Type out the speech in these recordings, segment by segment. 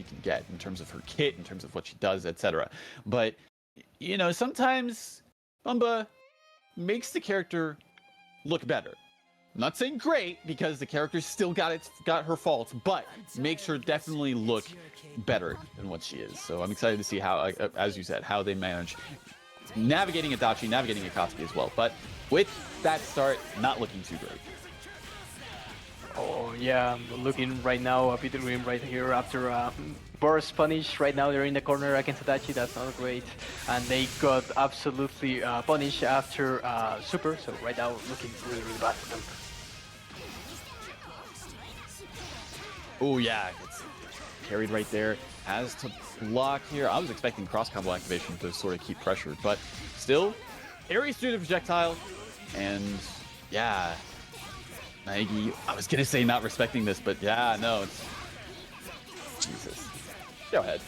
you can get in terms of her kit, in terms of what she does, etc. But, you know, sometimes Bumba makes the character look better. I'm not saying great, because the character's still got her faults, but makes her definitely look better than what she is. So I'm excited to see how, as you said, how they manage navigating Adachi, navigating Akatsuki as well. But with that start, not looking too great. Oh yeah, I'm looking right now a bit grim right here after burst punish. Right now they're in the corner against Adachi. That's not great, and they got absolutely punished after super. So right now looking really bad for them. Oh yeah, it's carried right there. Has to block here. I was expecting cross combo activation to sort of keep pressure, but still, Aries through the projectile, and yeah. Maggie, I was gonna say not respecting this, but yeah, no, it's... Jesus. Go ahead.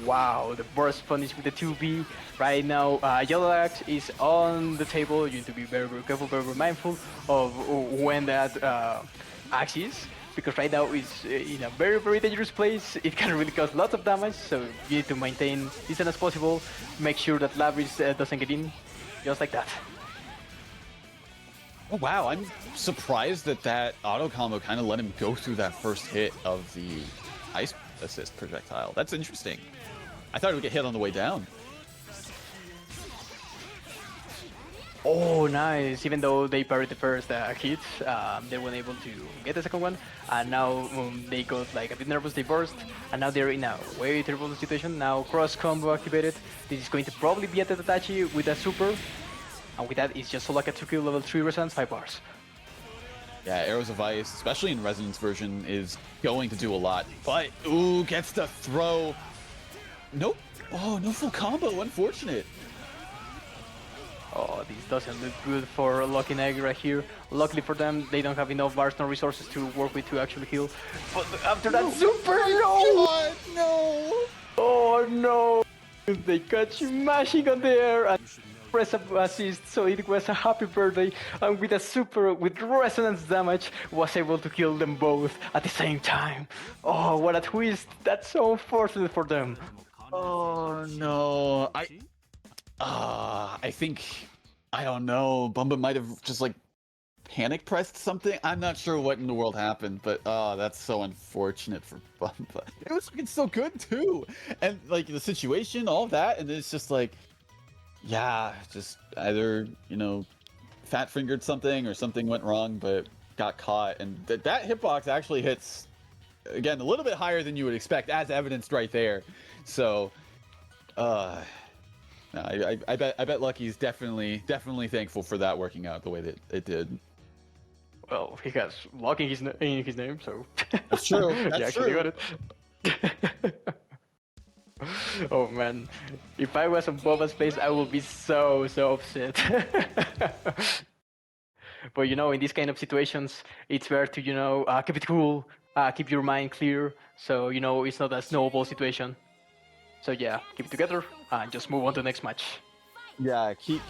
Wow, the burst punish with the 2B. Right now, Yellow Axe is on the table. You need to be very careful, very mindful of when that axe is, because right now it's in a very dangerous place. It can really cause lots of damage, so you need to maintain distance as possible. Make sure that Labris doesn't get in, just like that. Oh wow, I'm surprised that auto combo kind of let him go through that first hit of the ice assist projectile. That's interesting. I thought it would get hit on the way down. Oh, nice. Even though they parried the first hit, they weren't able to get the second one. And now they got like a bit nervous, they burst. And now they're in a way terrible situation. Now cross combo activated. This is going to probably be at the Tadachi with a super. And with that, it's just like a 2K level 3 resonance, 5 bars. Yeah, Arrows of Ice, especially in Resonance version, is going to do a lot. But, ooh, gets the throw. Nope. Oh, no full combo. Unfortunate. Oh, this doesn't look good for Lucky Egg right here. Luckily for them, they don't have enough bars, no resources to work with to actually heal. But after that, super, no! God, no! Oh, no! They catch you mashing on the air and press assist, so it was a happy birthday, and with a super with resonance damage was able to kill them both at the same time. Oh, what a twist! That's so unfortunate for them. Oh no, I think, I don't know, Bumba might have just like panic pressed something. I'm not sure what in the world happened, but that's so unfortunate for Bumba. It was fucking so good too, and like the situation, all that, and it's just like, yeah, just either, you know, fat fingered something or something went wrong, but got caught. And that hitbox actually hits, again, a little bit higher than you would expect, as evidenced right there. So, no, I bet Lucky's definitely thankful for that working out the way that it did. Well, he has Lucky in his name, so That's true. That's yeah, actually true. got it. Oh man, if I was on Boba's place, I would be so upset. But you know, in these kind of situations, it's better to, you know, keep it cool, keep your mind clear, so you know it's not a snowball situation. So yeah, keep it together and just move on to the next match. Yeah, keep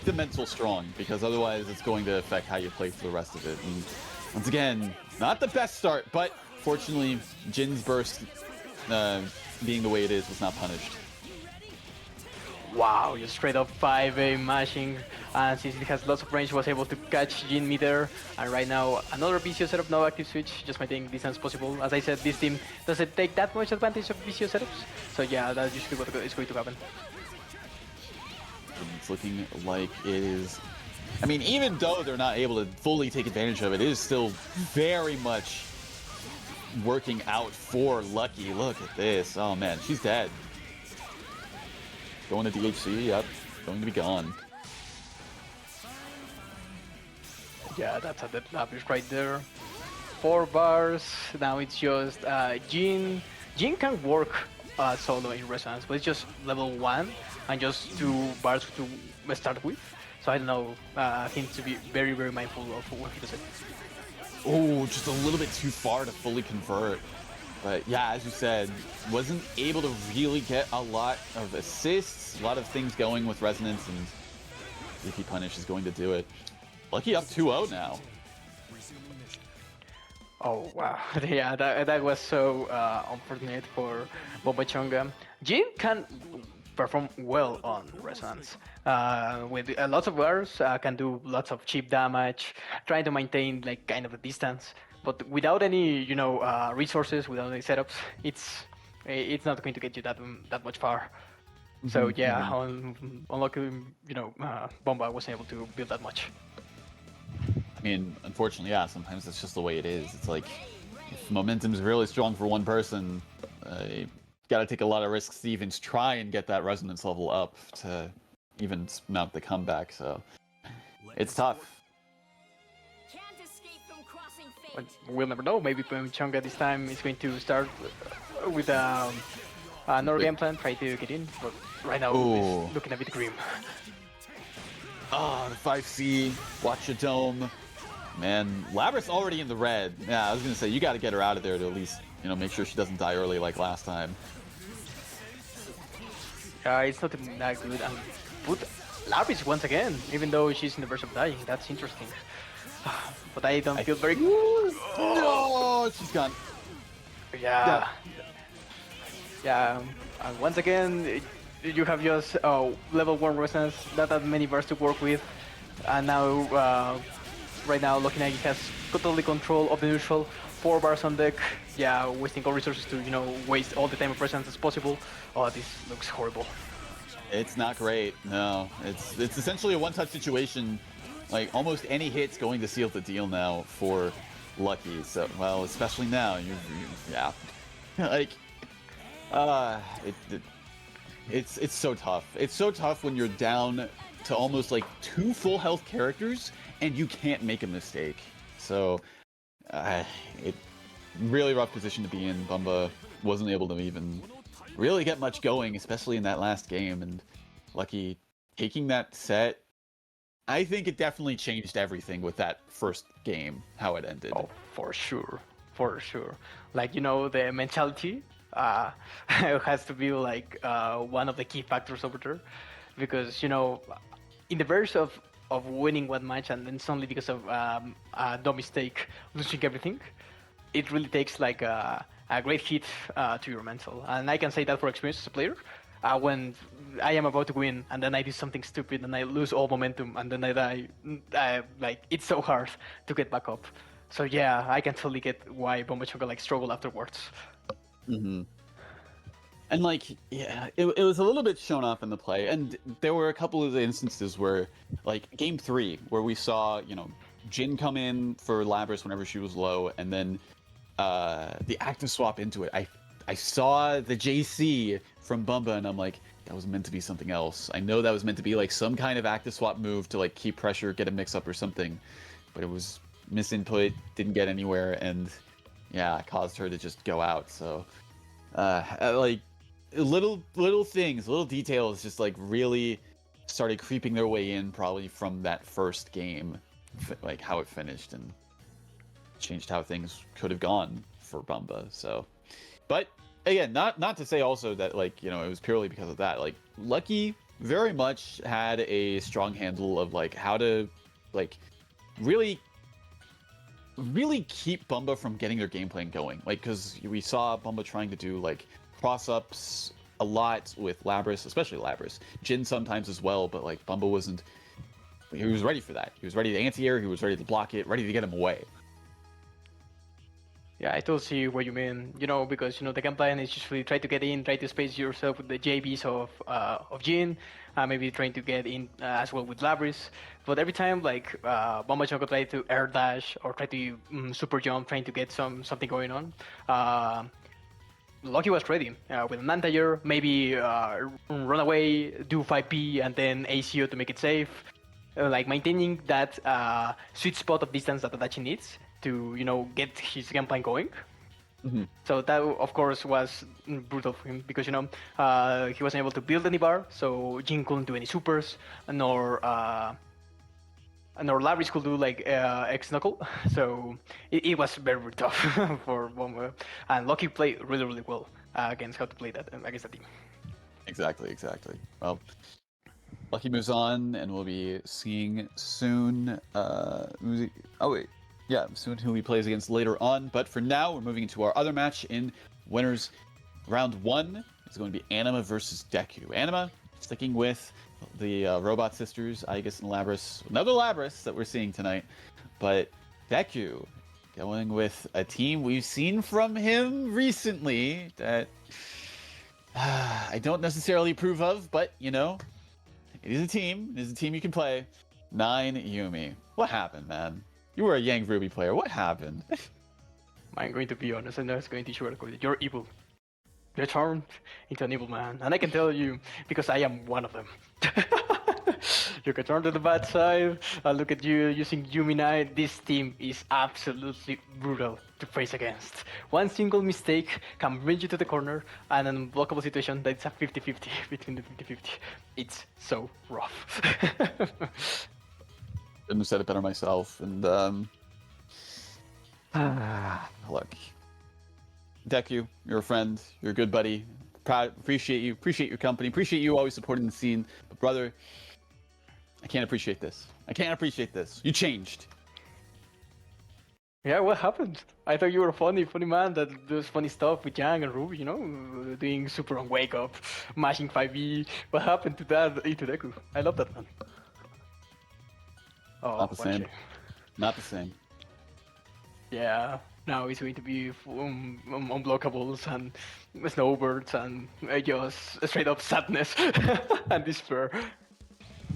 the mental strong, because otherwise it's going to affect how you play for the rest of it. And once again, not the best start, but fortunately, Jin's burst, being the way it is, was not punished. Wow, just straight up 5A mashing, and since it has lots of range, was able to catch Jin midair. And right now, another VCO setup, no active switch, just maintaining distance possible. As I said, this team doesn't take that much advantage of VCO setups, so yeah, that's usually what is going to happen. It's looking like it is... I mean, even though they're not able to fully take advantage of it, it is still very much working out for Lucky. Look at this. Oh man, she's dead. Going to DHC, yep. Going to be gone. Yeah, that's a dead lavish right there. 4 bars. Now it's just Jin. Jin can work solo in Resonance, but it's just level 1 and just 2 bars to start with. So I don't know him to be very mindful of what he does it. Oh, just a little bit too far to fully convert. But yeah, as you said, wasn't able to really get a lot of assists, a lot of things going with Resonance, and VP Punish is going to do it. Lucky up 2-0 now. Oh wow, yeah, that was so unfortunate for Bombachonga. Jin can perform well on Resonance. With lots of bars, can do lots of cheap damage, trying to maintain like kind of a distance. But without any, resources, without any setups, it's not going to get you that much far. So yeah, unlucky, Bomba wasn't able to build that much. I mean, unfortunately, yeah, sometimes that's just the way it is. It's like, if momentum's really strong for one person, you gotta take a lot of risks to even try and get that resonance level up to even mount the comeback, so it's tough. But we'll never know. Maybe Chunga this time is going to start with another game plan, try to get in. But right now, it's looking a bit grim. Oh, the 5C, watch your dome. Man, Labrys already in the red. Yeah, I was gonna say, you gotta get her out of there to at least, make sure she doesn't die early like last time. It's not even that good. And put Labrys once again, even though she's in the verge of dying. That's interesting. But I don't feel very good. No, she's gone. Yeah. And once again, you have just level 1 resonance, not that many bars to work with. And now, right now, Lokinagi has totally control of the neutral. 4 bars on deck. Yeah, wasting all resources to, waste all the time of resonance as possible. Oh, this looks horrible. It's not great. No, it's essentially a one-touch situation. Like, almost any hit's going to seal the deal now for Lucky. So, well, especially now. Yeah. Like, it's so tough. It's so tough when you're down to almost like 2 full health characters and you can't make a mistake. So, it really rough position to be in. Bumba wasn't able to even really get much going, especially in that last game. And Lucky taking that set, I think it definitely changed everything with that first game, how it ended. Oh, for sure. For sure. Like, the mentality has to be like one of the key factors over there. Because, in the verge of winning one match and then suddenly because of a dumb mistake, losing everything, it really takes like a great hit to your mental. And I can say that for experience as a player. When I am about to win and then I do something stupid and I lose all momentum and then I die, like it's so hard to get back up. So yeah, I can totally get why Bombachonga like struggled afterwards. Mm-hmm. And like, yeah, it was a little bit shown off in the play, and there were a couple of the instances where, like game 3, where we saw Jin come in for Labrys whenever she was low, and then the active swap into it. I saw the JC from Bumba, and I'm like, that was meant to be something else. I know that was meant to be like some kind of active swap move to like keep pressure, get a mix up or something, but it was misinput, didn't get anywhere, and yeah, caused her to just go out. So, like little things, little details, just like really started creeping their way in, probably from that first game, like how it finished, and changed how things could have gone for Bumba. So, but again, not to say also that like it was purely because of that. Like Lucky very much had a strong handle of like how to like really keep Bumba from getting their game plan going. Like, because we saw Bumba trying to do like cross-ups a lot with Labrys, especially Labrys. Jin sometimes as well, but like Bumba wasn't. He was ready for that. He was ready to anti-air. He was ready to block it. Ready to get him away. Yeah, I totally see what you mean. Because the game plan is usually try to get in, try to space yourself with the JBs of Jin, maybe trying to get in as well with Labrys. But every time like Bombachonga try to air dash or try to super jump, trying to get something going on. Lucky was ready with an anti-air, maybe run away, do 5P, and then ACO to make it safe. Like maintaining that sweet spot of distance that Adachi needs to get his game plan going. Mm-hmm. So that of course was brutal for him because he wasn't able to build any bar, so Jin couldn't do any supers, nor Labrys could do like X knuckle. So it was very, very tough for Bomba, and Lucky played really well against how to play that against that team. Exactly. Well, Lucky moves on, and we'll be seeing soon. Oh wait, Yeah, soon who he plays against later on. But for now, we're moving into our other match in winners round 1. It's going to be Anima versus Deku. Anima sticking with the robot sisters, Aegis and Labris. Another Labris that we're seeing tonight. But Deku going with a team we've seen from him recently that I don't necessarily approve of, but you know, it is a team. It is a team you can play. 9 Yumi. What happened, man? You were a Yang Ruby player. What happened? I'm going to be honest, I'm not going to sugarcoat it. You're evil. You're turned into an evil man, and I can tell you because I am one of them. You can turn to the bad side. Look at you using Yumi 9. This team is absolutely brutal to face against. One single mistake can bring you to the corner, and an unblockable situation that's a 50-50 between the 50-50. It's so rough. Couldn't have said it better myself. And look, Deku, you're a friend, you're a good buddy. Proud, appreciate you, appreciate your company, appreciate you always supporting the scene. But brother, I can't appreciate this. I can't appreciate this. You changed. Yeah, what happened? I thought you were a funny man that does funny stuff with Yang and Ruby, you know, doing super on wake up, mashing 5e. What happened to that into Deku? I love that man. Oh, Not the same. shame. Not the same. Yeah, now it's going to be unblockables and snowbirds and just straight up sadness and despair.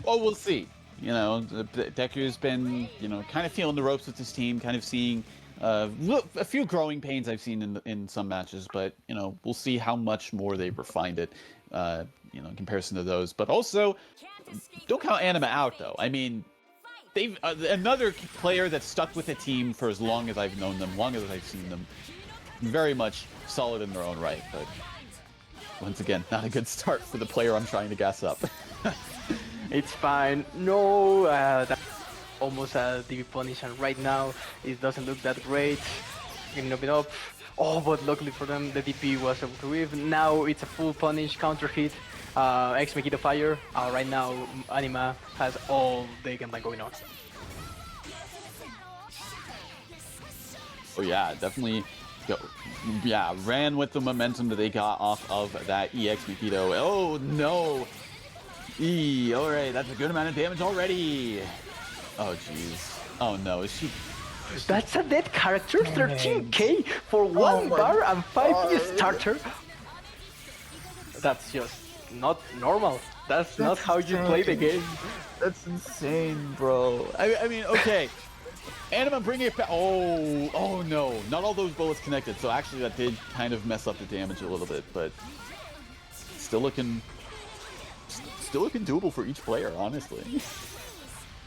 Well, we'll see. You know, Deku's been, you know, kind of feeling the ropes with his team, kind of seeing a few growing pains I've seen in some matches, but, you know, we'll see how much more they refined it, you know, in comparison to those. But also, don't count Anima out, though. I mean, they've another player that's stuck with a team for as long as I've known them, long as I've seen them, very much solid in their own right. But once again, not a good start for the player I'm trying to gas up. It's fine. No, that's almost a DB punish, and right now it doesn't look that great. Getting it up. Oh, but luckily for them, the DP was able to whiff. Now it's a full punish, counter hit, X Megiddo fire. Right now, Anima has all the game plan going on. Oh yeah, definitely. Yeah, ran with the momentum that they got off of that EX Megiddo. Oh no! Alright, that's a good amount of damage already. Oh jeez. Oh no, is she... That's a dead character, 13k for 1 bar and 5 starter. That's just not normal. That's not how you play the game. That's insane, bro. I mean, okay. Anima, bring it back. Oh no. Not all those bullets connected. So actually that did kind of mess up the damage a little bit, but still looking doable for each player, honestly.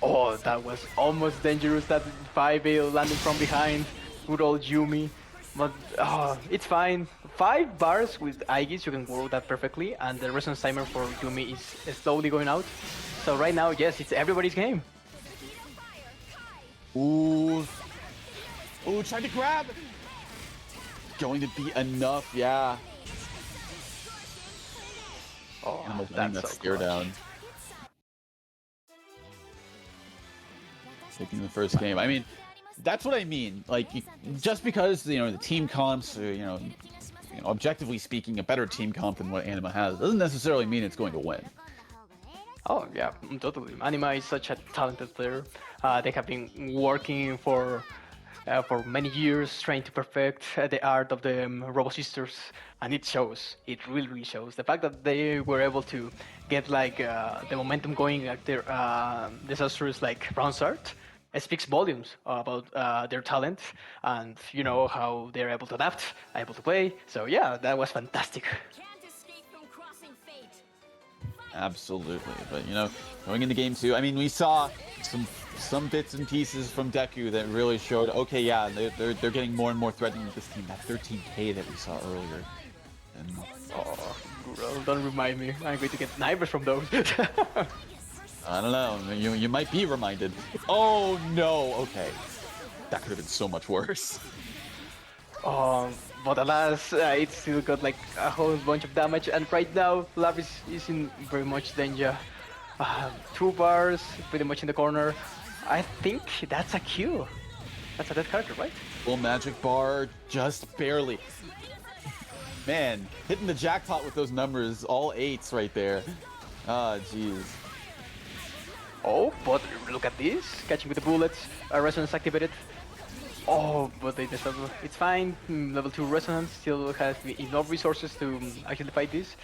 Oh, that was almost dangerous, that 5A landing from behind. Good old Yumi. But it's fine. 5 bars with Aegis, you can work that perfectly, and the resonance timer for Yumi is slowly going out. So right now, yes, it's everybody's game. Ooh, tried to grab! Going to be enough, yeah. Oh, that's so stare clutch. down. Taking the first game. I mean, that's what I mean. Like, just because, you know, the team comps, you know, objectively speaking, a better team comp than what Anima has doesn't necessarily mean it's going to win. Oh yeah, totally. Anima is such a talented player. They have been working for many years trying to perfect the art of the Robo Sisters, and it shows. It really shows. The fact that they were able to get like the momentum going at their disastrous like round start, it speaks volumes about their talent and you know how they're able to adapt, able to play. So yeah, that was fantastic. Absolutely, but you know, going into game 2, I mean, we saw some bits and pieces from Deku that really showed, okay, yeah, they're getting more and more threatening with this team. That 13k that we saw earlier, and Oh, bro, don't remind me. I'm going to get nightmares from those. I don't know, you might be reminded. Oh no, okay, that could have been so much worse. But alas, it still got like a whole bunch of damage, and right now, Lavis is in very much danger. 2 bars, pretty much in the corner. I think that's a kill. That's a dead character, right? Full magic bar, just barely. Man, hitting the jackpot with those numbers, all 8s right there. Ah, jeez. Oh, but look at this. Catching with the bullets. Resonance activated. Oh, but they messed up. It's fine. Level 2 resonance still has enough resources to actually fight this.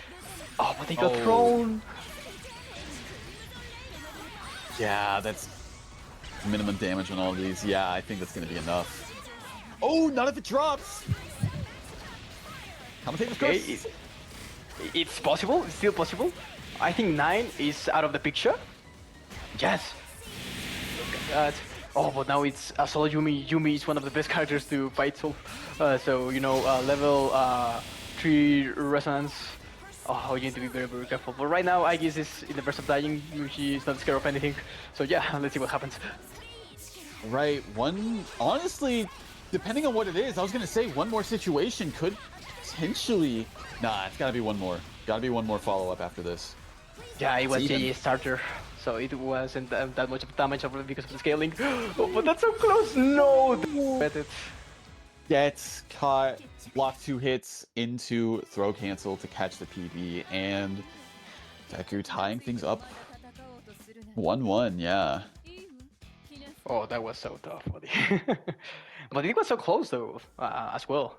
Oh, but they got thrown. Yeah, that's minimum damage on all of these. Yeah, I think that's going to be enough. Oh, none of it drops. Commentator's curse. It's possible. It's still possible. I think 9 is out of the picture. Yes. Look at that. Oh, but now it's solo Yumi. Yumi is one of the best characters to fight Soul. So, you know, level 3 resonance. Oh, you need to be very, very careful. But right now, Aegis is in the verse of dying. She is not scared of anything. So yeah, let's see what happens. Right, honestly, depending on what it is, I was going to say one more situation could potentially... Nah, it's got to be one more. Got to be one more follow-up after this. Yeah, it was JJ starter. So it wasn't that much of damage because of the scaling. Oh, but that's so close! No! Gets caught, block 2 hits into throw cancel to catch the PB, and Deku tying things up 1-1, yeah. Oh, that was so tough, buddy. But it was so close though, as well.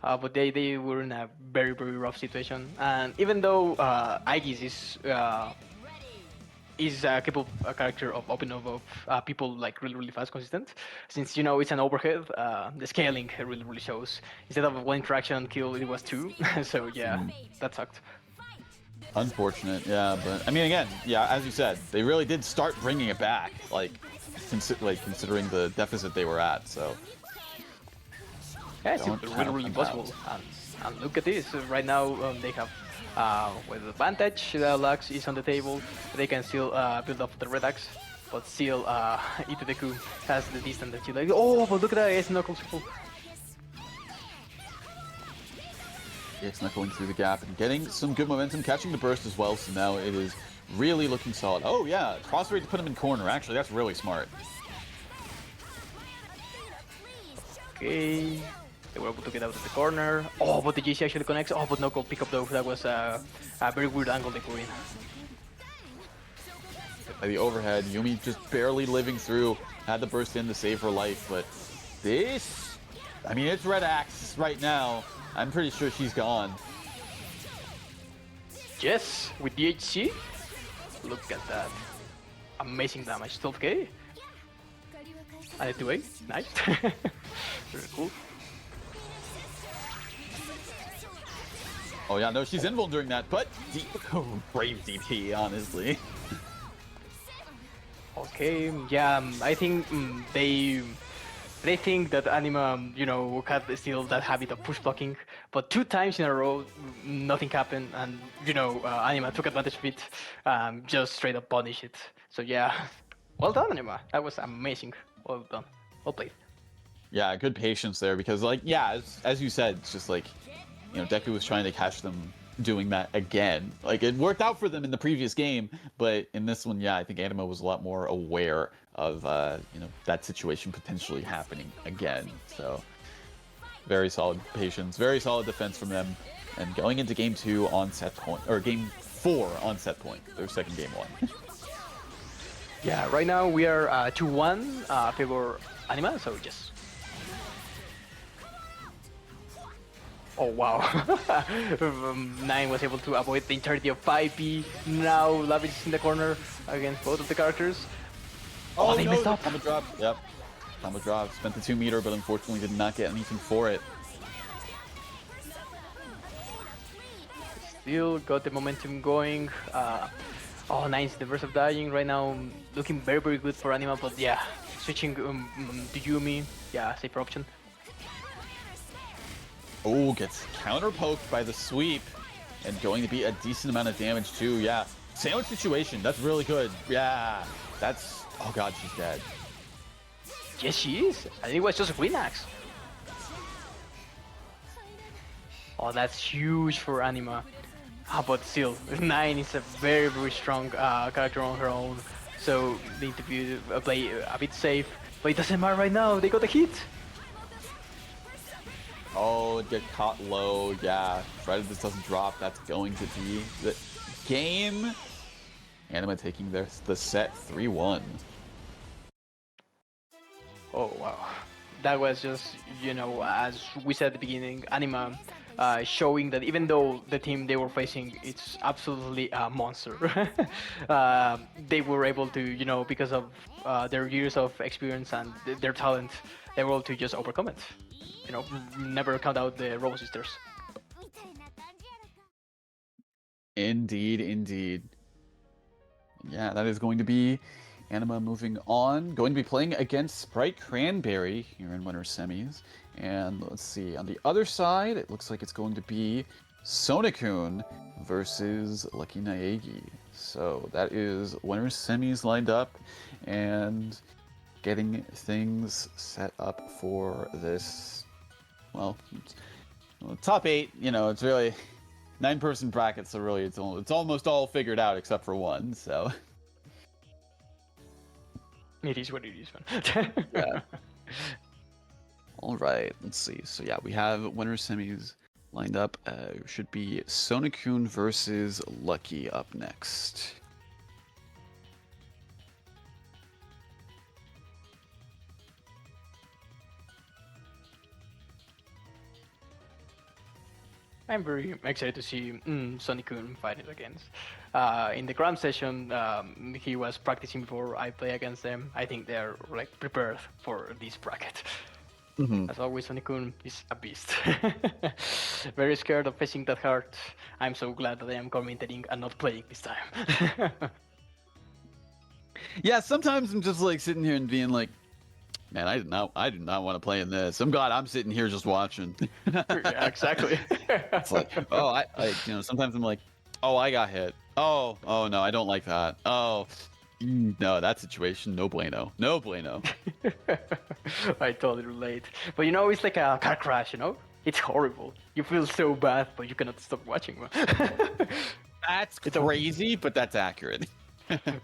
But they were in a very, very rough situation. And even though Aegis is capable a character of opening up people like really, really fast, consistent. Since you know it's an overhead, the scaling really, really shows. Instead of 1 interaction kill, it was 2. So yeah, that sucked. Unfortunate, yeah, but I mean, again, yeah, as you said, they really did start bringing it back, like considering the deficit they were at. So yeah, it's really, really possible. And look at this. Right now, they have with advantage. Lux is on the table. They can still build up the red axe, but still, Itadeku has the distance that you like. Oh, but look at that! Ace knuckles. it's not going through the gap and getting some good momentum, catching the burst as well. So now it is really looking solid. Oh yeah, cross rate to put him in corner. Actually, that's really smart. Okay. They were able to get out of the corner. Oh, but the JC actually connects. Oh, but no goal pick up though. That was a very weird angle they were in. By the overhead, Yumi just barely living through. Had the burst in to save her life, but this... I mean, it's Red Axe right now. I'm pretty sure she's gone. Yes, with DHC. Look at that. Amazing damage. 12k. And a 2A. Nice. Very cool. Oh yeah, no, she's invuln during that, but brave DP, honestly. Okay, yeah, I think they think that Anima, you know, had still that habit of push blocking, but 2 times in a row, nothing happened, and you know, Anima took advantage of it, just straight up punish it. So yeah, well done, Anima. That was amazing. Well done. Well played. Yeah, good patience there because, like, yeah, as you said, it's just like, you know, Deku was trying to catch them doing that again. Like, it worked out for them in the previous game, but in this one, yeah, I think Anima was a lot more aware of, you know, that situation potentially happening again. So, very solid patience, very solid defense from them, and going into game 2 on set point, or game 4 on set point, their second game 1. Yeah, right now we are 2-1 favor Anima, so just. Oh wow. 9 was able to avoid the entirety of 5P. Now Lavish is in the corner against both of the characters. Oh, they messed up. Combo drop. Yep. Combo drop. Spent the 2 meter, but unfortunately did not get anything for it. Still got the momentum going. Oh, 9's the verse of dying right now. Looking very, very good for Anima, but yeah, switching to Yumi. Yeah, safer option. Oh, gets counter poked by the sweep and going to be a decent amount of damage too. Yeah, sandwich situation. That's really good. Yeah, that's... Oh god, she's dead. Yes, she is. I think it was just a Green Axe. Oh, that's huge for Anima. But still, 9 is a very, very strong character on her own. So they need to play a bit safe. But it doesn't matter right now. They got a hit. Oh, get caught low. Yeah, provided this doesn't drop, that's going to be the game. Anima taking the set 3-1. Oh wow, that was just, you know, as we said at the beginning, Anima showing that even though the team they were facing it's absolutely a monster, they were able to, you know, because of their years of experience and their talent, they were able to just overcome it. You know, never count out the Robo Sisters. Indeed, indeed. Yeah, that is going to be Anima moving on. Going to be playing against Sprite Cranberry here in winter semis. And let's see, on the other side, it looks like it's going to be Sonokun versus Lucky Naegi. So that is winter semis lined up and getting things set up for this, well, top 8, you know, it's really 9-person bracket, so really it's almost all figured out except for one, so. It is what it is, man. Yeah. All right, let's see. So yeah, we have winter semis lined up. Should be Sonokun versus Lucky up next. I'm very excited to see Sonokun fighting against. In the Grand session, he was practicing before I play against them. I think they're like prepared for this bracket. Mm-hmm. As always, Sonokun is a beast. Very scared of facing that hard. I'm so glad that I am commentating and not playing this time. Yeah, sometimes I'm just like sitting here and being like, man, I do not want to play in this. I'm glad I'm sitting here just watching. Yeah, exactly. It's like, oh, I you know, sometimes I'm like, oh, I got hit. Oh no, I don't like that. Oh, no, that situation, no bueno, no bueno. I totally relate. But you know, it's like a car crash, you know? It's horrible. You feel so bad, but you cannot stop watching. That's crazy, but that's accurate.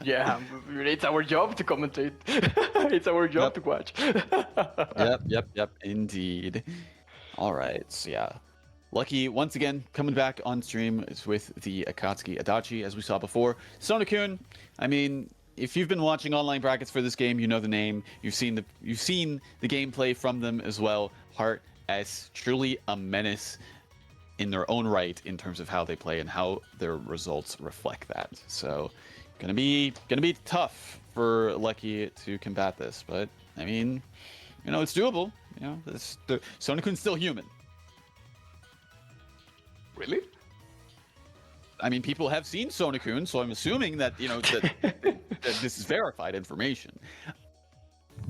Yeah, it's our job to commentate. It's our job to watch. Yep, indeed. All right, so yeah. Lucky, once again, coming back on stream is with the Akatsuki Adachi, as we saw before. Sonokun, I mean, if you've been watching online brackets for this game, you know the name. You've seen the gameplay from them as well. Heart S, truly a menace in their own right in terms of how they play and how their results reflect that. So, gonna be tough for Lucky to combat this, but I mean, you know, it's doable. You know, Sonokun's still human. Really? I mean, people have seen Sonokun, so I'm assuming that, you know, that this is verified information.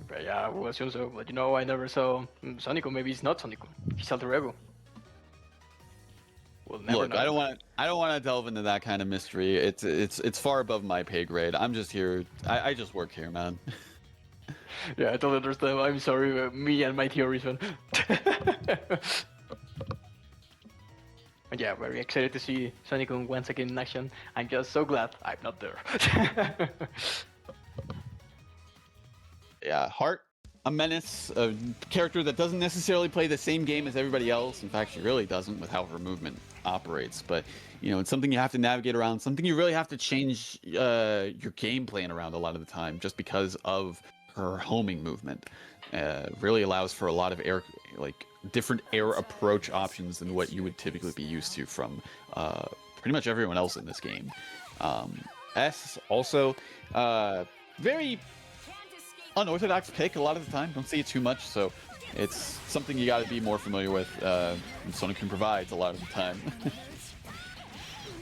But yeah, I will assume so. But you know, I never saw Sonokun. Maybe it's not Sonokun. He's alter ego. We'll never Look, know. I don't want to delve into that kind of mystery. It's far above my pay grade. I'm just here. I just work here, man. Yeah, I totally understand. I'm sorry, me and my theories, man. But yeah, very excited to see Sonokun once again in action. I'm just so glad I'm not there. Yeah, Heart, a menace, a character that doesn't necessarily play the same game as everybody else. In fact, she really doesn't with how her movement operates. But, you know, it's something you have to navigate around, something you really have to change your game plan around a lot of the time just because of her homing movement. Really allows for a lot of different air approach options than what you would typically be used to from pretty much everyone else in this game. S also very unorthodox pick a lot of the time. Don't see it too much, so it's something you got to be more familiar with. Sonokun provides a lot of the time.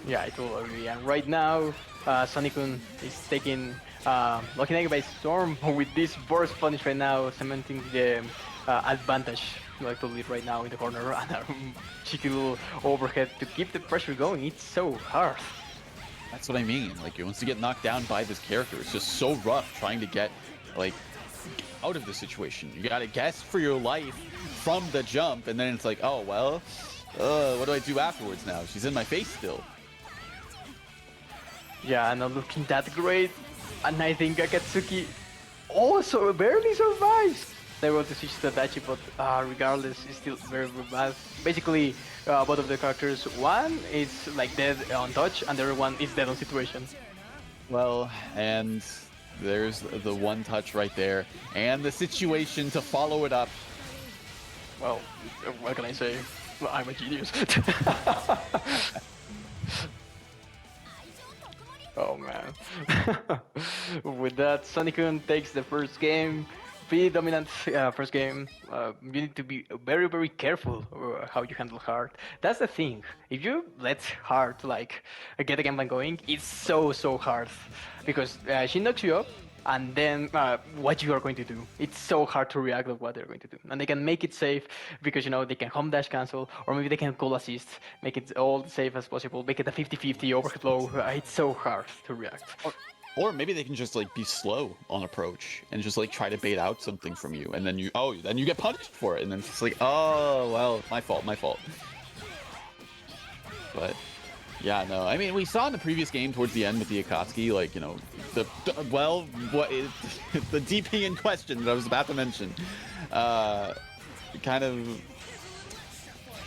Yeah, I totally agree. And right now, Sonokun is taking Lucky Naegi by storm with this burst punish right now, cementing the advantage like totally right now in the corner, and a cheeky little overhead to keep the pressure going. It's so hard. That's what I mean. Like, once you get knocked down by this character, it's just so rough trying to get like out of the situation. You gotta guess for your life from the jump, and then it's like, oh well, what do I do afterwards now? She's in my face still. Yeah, not looking that great, and I think Akatsuki also barely survives. They were to switch to Dachi, but regardless, it's still very, very bad. Basically, both of the characters, one is like dead on touch, and the other one is dead on situation. Well, and there's the one touch right there, and the situation to follow it up. Well, what can I say? Well, I'm a genius. Oh man. With that, Sonicun takes the first game. Pretty dominant first game. You need to be very, very careful how you handle Hard. That's the thing. If you let Hard like get the game plan going, it's so hard because she knocks you up, and then what you are going to do. It's so hard to react of what they're going to do. And they can make it safe because, you know, they can home dash cancel, or maybe they can call assist, make it all safe as possible, make it a 50-50 overhead blow. It's so hard to react. Or maybe they can just like be slow on approach and just like try to bait out something from you, and then you get punished for it, and then it's just like, oh well, my fault. But yeah, no, I mean, we saw in the previous game towards the end with the Akatsuki, like, you know, what is the DP in question that I was about to mention, kind of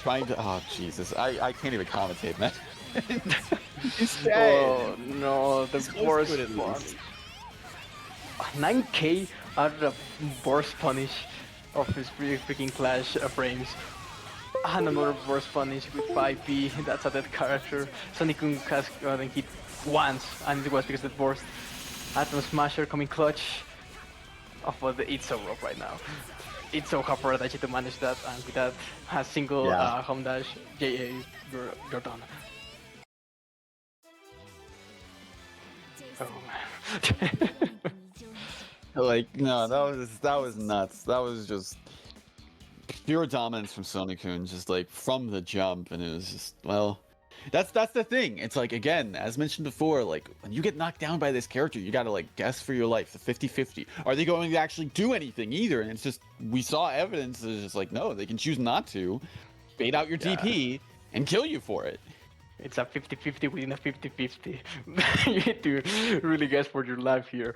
trying to, oh Jesus, I can't even commentate, man. Oh no, the worst one. 9k out of the burst punish of his freaking Clash frames. And another burst punish with 5p, that's a dead character. Sonicun has gotten hit once, and it was because of the burst. Atom Smasher coming clutch. Oh, but it's so rough right now. It's so hard for Adachi to manage that, and with that, a single home dash, JA, you're done. Oh man. Like, no, that was nuts. That was just pure dominance from Sonicun, just like from the jump, and it was just, well, that's the thing. It's like, again, as mentioned before, like when you get knocked down by this character, you gotta like guess for your life, the 50-50. Are they going to actually do anything either? And it's just, we saw evidence that it's just like, no, they can choose not to, bait out your TP and kill you for it. It's a 50-50 within a 50-50. You need to really guess for your life here.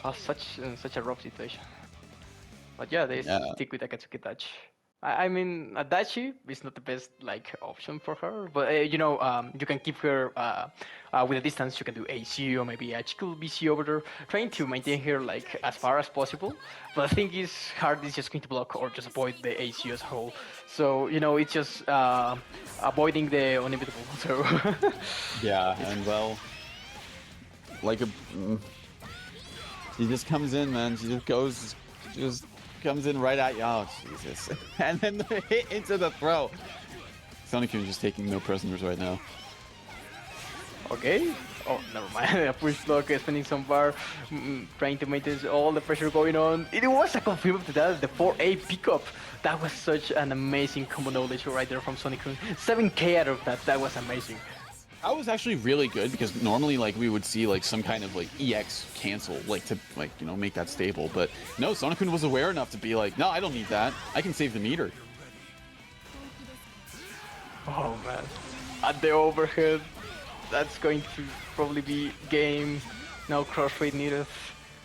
Oh, such a rough situation. But yeah, they stick with Akatsuki Dachi. I mean, Adachi is not the best like option for her, but you know, you can keep her with a distance. You can do AC or maybe a chill BC over there, trying to maintain her like as far as possible. But the thing is, Hard is just going to block or just avoid the AC as a whole. So you know, it's just avoiding the unevitable. So yeah, and well, like she just comes in, man. She just comes in right at you. Oh, Jesus. And then the hit into the throw. Sonicun is just taking no prisoners right now. Okay. Oh, never mind. A push block, spending some bar, trying to maintain all the pressure going on. It was a confirmed to that, the 4A pickup. That was such an amazing combo knowledge right there from Sonicun. 7k out of that was amazing. That was actually really good because normally like we would see like some kind of like EX cancel like to like, you know, make that stable, but no, Sonicun was aware enough to be like, no, I don't need that. I can save the meter. Oh man. At the overhead, that's going to probably be game. No crossfade needed.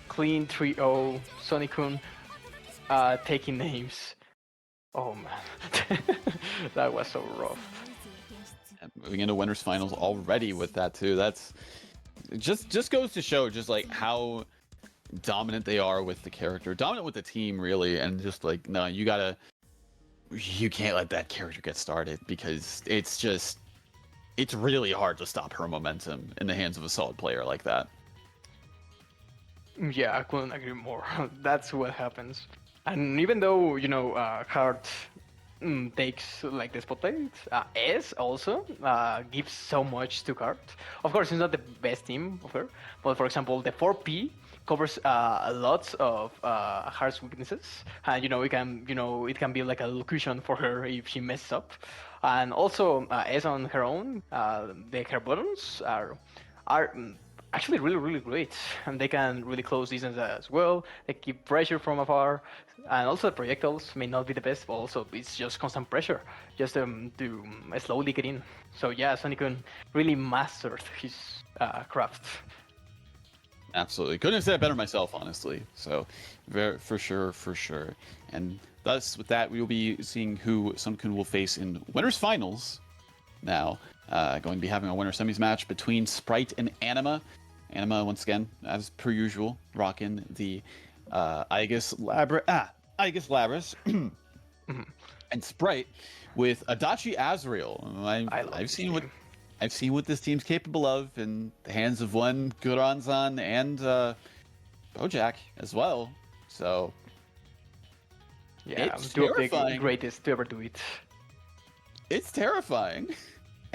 Clean 3-0. Sonicun taking names. Oh man. That was so rough. Moving into winners finals already with that too. That's just goes to show just like how dominant they are with the character, dominant with the team really, and just like, no, you can't let that character get started because it's really hard to stop her momentum in the hands of a solid player like that. Yeah, I couldn't agree more. That's what happens. And even though, you know, Hard takes like the spotlight, S also gives so much to Hard. Of course, it's not the best team of her, but for example, the 4P covers lots of Hard's weaknesses, and you know, it can be like a locution for her if she messes up. And also, S on her own, her buttons are actually really great, and they can really close distance as well. They keep pressure from afar, and also the projectiles may not be the best, but also it's just constant pressure just to slowly get in. So yeah, Sonicun really mastered his craft. Absolutely. Couldn't have said it better myself, honestly. So, for sure, for sure. And thus, with that, we will be seeing who Sunkun will face in winners finals. Now, going to be having a winner semis match between Sprite and Anima. Anima, once again, as per usual, rocking the Aegis Labris, and Sprite with Adachi Azrael. I've seen what this team's capable of in the hands of one Guranzan and Bojack as well. So Yeah, it's two of the terrifying. greatest to ever do it. It's terrifying.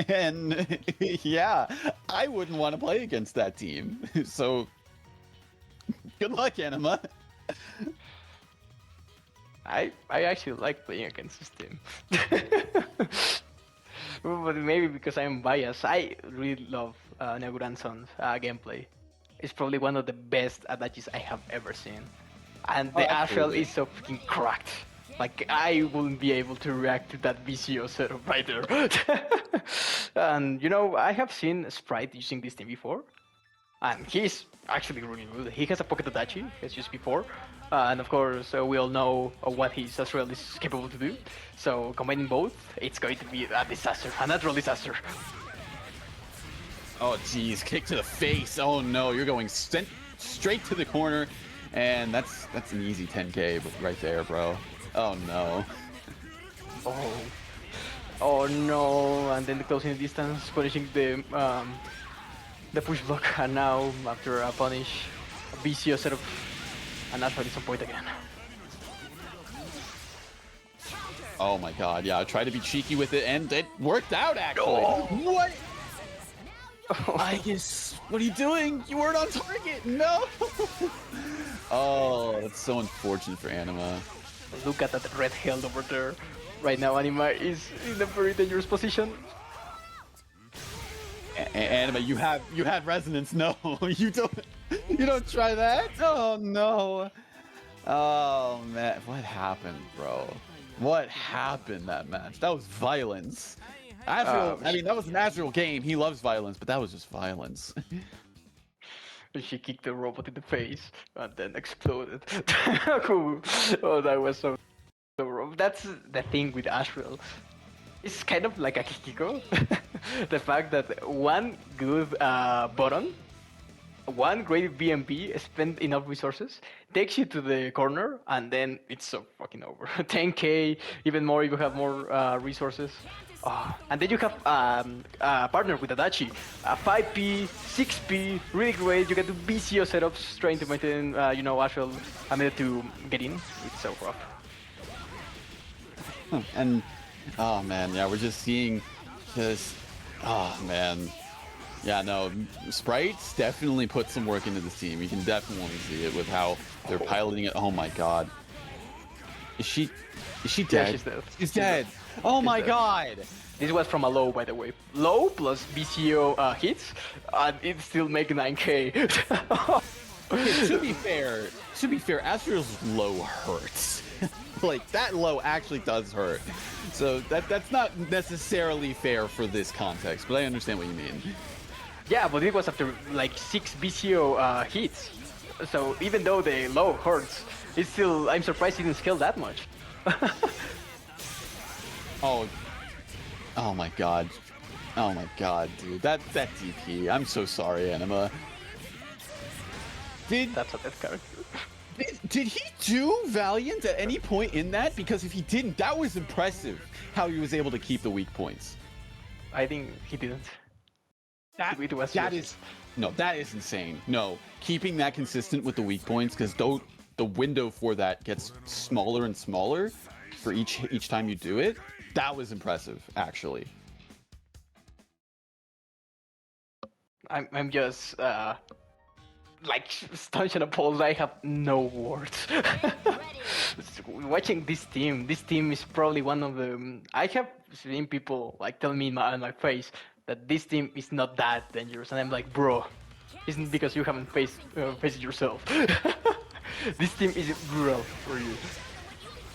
And yeah, I wouldn't want to play against that team. So good luck, Anima. I actually like playing against this team. But maybe because I'm biased, I really love Neguranzon's gameplay. It's probably one of the best Adachis I have ever seen. And the Astral absolutely. is so freaking cracked. Like, I wouldn't be able to react to that VCO setup right there. And, you know, I have seen Sprite using this team before. And he's actually really good. He has a pocket Adachi, as used before. And of course, we all know what his Astral is capable to do. So combining both, it's going to be a disaster, a natural disaster. Oh, geez, kick to the face. Oh no, you're going straight to the corner, and that's an easy 10K right there, bro. Oh no. Oh no! And then the closing the distance, punishing the push block, and now after a punish, a VCO setup, and Astral is on point again. Oh my god, yeah, I tried to be cheeky with it, and it worked out, actually. Oh. What? I guess, what are you doing? You weren't on target, no! Oh, that's so unfortunate for Anima. Look at that red held over there. Right now, Anima is in a very dangerous position. Anima, you have resonance. No, you don't try that. Oh no. Oh man, what happened, bro? What happened that match? That was violence. I mean, that was a natural game. He loves violence, but that was just violence. She kicked the robot in the face and then exploded. Oh, that was so rough. That's the thing with Astral. It's kind of like a Kikiko. The fact that one good button, one great BMP, spend enough resources, takes you to the corner, and then it's so fucking over. 10K, even more if you have more resources. And then you have a partner with Adachi, 5P, 6P, really great. You get the BCO setups trying to maintain, Astral a minute to get in. It's so rough. And oh man, yeah, we're just seeing just oh man. Yeah, no, Sprites definitely put some work into this team. You can definitely see it with how they're piloting it. Oh my god. Is she dead? Yeah, she's dead. She's dead. Oh my god. This was from a low, by the way. Low plus BCO hits, and it still make 9K. Okay, to be fair, Astral's low hurts. Like that low actually does hurt. So that's not necessarily fair for this context, but I understand what you mean. Yeah, but it was after like 6 BCO hits. So even though the low hurts, it's still, I'm surprised it didn't scale that much. Oh my god. Oh my god, dude. That DP. I'm so sorry, Anima. That's a death character. Did he do Valiant at any point in that? Because if he didn't, that was impressive how he was able to keep the weak points. I think he didn't. That is insane. No, keeping that consistent with the weak points, because the window for that gets smaller and smaller for each time you do it. That was impressive, actually. I'm just like astonished and appalled. I have no words. Watching this team is probably one of the. I have seen people like tell me in my face that this team is not that dangerous, and I'm like, bro, isn't because you haven't faced it yourself. This team is brutal for you,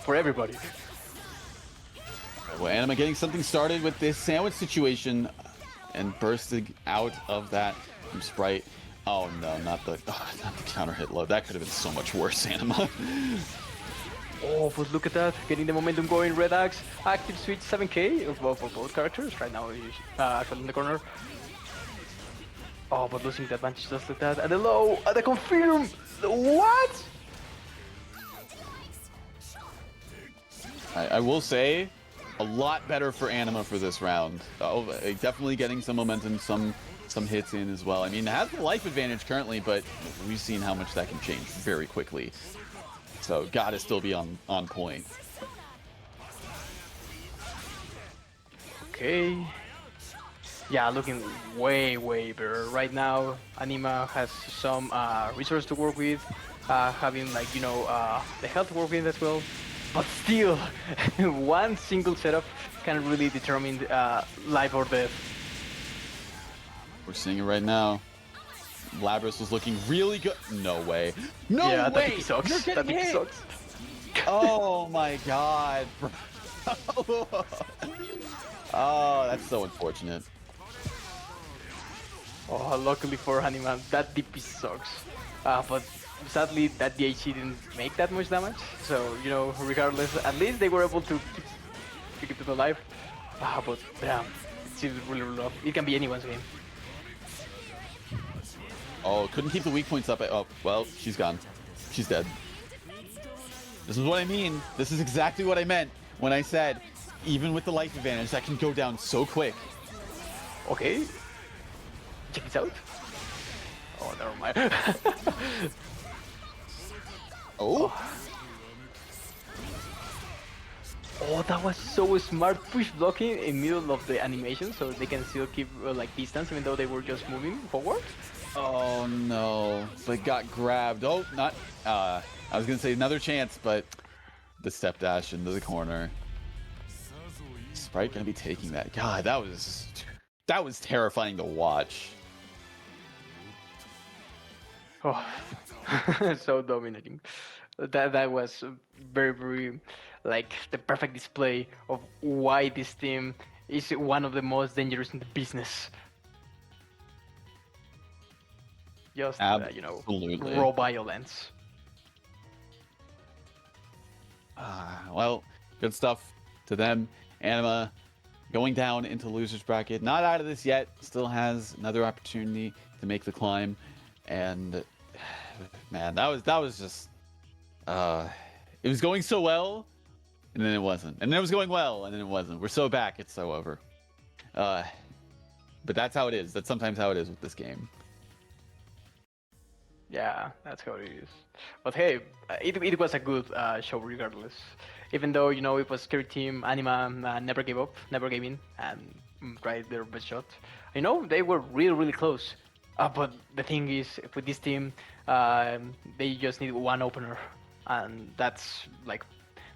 for everybody. Well, Anima getting something started with this sandwich situation and bursting out of that from Sprite. Oh no, not the counter hit low. That could have been so much worse, Anima. Oh, but look at that, getting the momentum going. Red Axe, active switch 7k for both characters. Right now, he's actually in the corner. Oh, but losing the advantage just like that. And the low, and the confirm. What? I will say, a lot better for Anima for this round. Oh, definitely getting some momentum, some hits in as well. I mean, it has the life advantage currently, but we've seen how much that can change very quickly. So gotta still be on point. Okay. Yeah, looking way better right now. Anima has some resources to work with, having like the health to work with as well. But still, one single setup can really determine life or death. We're seeing it right now. Labras was looking really good. No way. No yeah, way. That sucks. You're That getting hit. sucks. Oh my god. Oh, that's so unfortunate. Oh, luckily for Anima, that DP sucks. But sadly, that DHC didn't make that much damage. So, regardless, at least they were able to keep it alive. But damn, it seems really rough. It can be anyone's game. Oh, couldn't keep the weak points up. Oh, well, she's gone. She's dead. This is what I mean. This is exactly what I meant when I said, even with the life advantage, that can go down so quick. Okay. Check this out. Oh, never mind. Oh. Oh, that was so smart. Push blocking in middle of the animation, so they can still keep like distance, even though they were just moving forward. Oh no, but got grabbed. Oh, not. I was gonna say another chance, but the step dash into the corner. Sprite gonna be taking that. God, that was terrifying to watch. Oh, so dominating. That was very like the perfect display of why this team is one of the most dangerous in the business. Just Absolutely. raw violence. Well, good stuff to them. Anima going down into losers bracket. Not out of this yet. Still has another opportunity to make the climb. And man, that was just it was going so well, and then it wasn't. And then it was going well, and then it wasn't. We're so back, it's so over. But that's how it is. That's sometimes how it is with this game. Yeah, that's how it is. But hey, it was a good show regardless. Even though it was scary team, Anima never gave up, never gave in, and tried their best shot. They were really close. But the thing is, with this team, they just need one opener, and that's like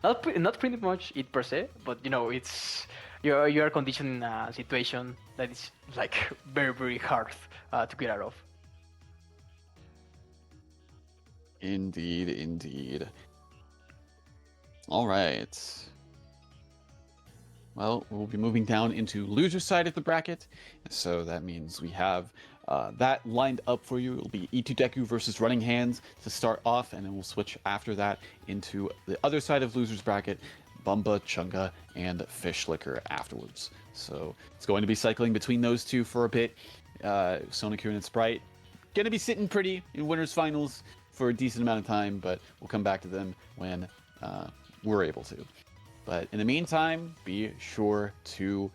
not pretty much it per se, but it's you are conditioned in a situation that is like very hard to get out of. Indeed. All right. Well, we'll be moving down into loser side of the bracket, so that means we have that lined up for you. It'll be E2 Deku versus Running Hands to start off, and then we'll switch after that into the other side of losers bracket, Bumba, Chunga, and Fish Liquor afterwards. So it's going to be cycling between those two for a bit. Sonokun and Sprite going to be sitting pretty in winners finals for a decent amount of time, but we'll come back to them when we're able to. But in the meantime, be sure to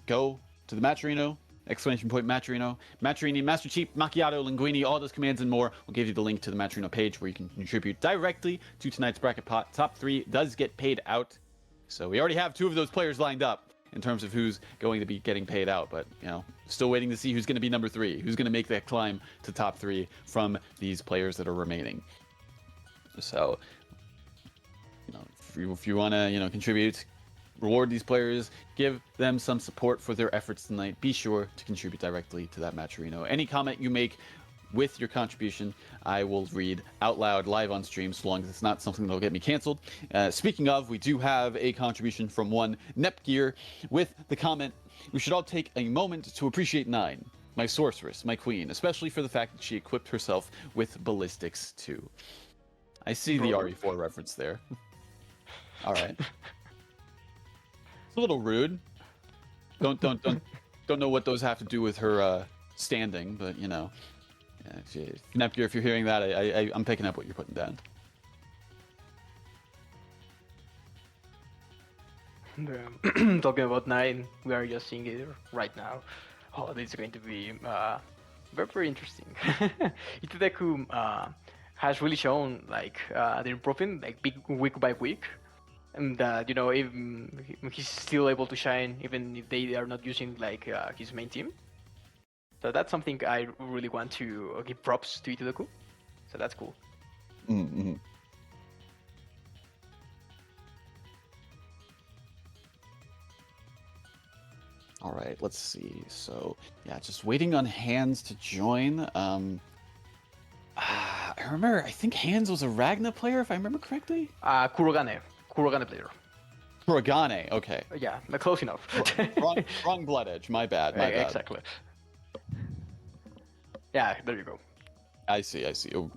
go to the Matcherino, !Matcherino, Matcherini, Master Chief, Macchiato, Linguini, all those commands and more. We'll give you the link to the Matcherino page where you can contribute directly to tonight's bracket pot. Top 3 does get paid out. So we already have 2 of those players lined up in terms of who's going to be getting paid out. But, still waiting to see who's going to be number 3, who's going to make that climb to top 3 from these players that are remaining. So, if you want to, contribute, reward these players, give them some support for their efforts tonight, be sure to contribute directly to that Matcherino. Any comment you make with your contribution, I will read out loud live on stream, so long as it's not something that'll get me canceled. Speaking of, we do have a contribution from one Nepgear with the comment, "We should all take a moment to appreciate 9. my sorceress, my queen, especially for the fact that she equipped herself with ballistics too. I see the RE4 reference there. All right. It's a little rude. Don't know what those have to do with her standing, but you know, Nepgear, if you're hearing that, I'm picking up what you're putting down. Talking about 9, we are just seeing it right now. Oh, this is going to be very, very interesting. Itudeku has really shown like the improvement, like week by week, and you know, he's still able to shine even if they are not using like his main team. So that's something I really want to give props to Itudeku. So that's cool. Mm-hmm. All right, let's see. So, yeah, just waiting on Hands to join. I remember, I think Hands was a Ragna player, if I remember correctly? Kurogane player. Kurogane, okay. Yeah, close enough. wrong blood edge, my bad, my bad. Exactly. Yeah, there you go. I see. Oh,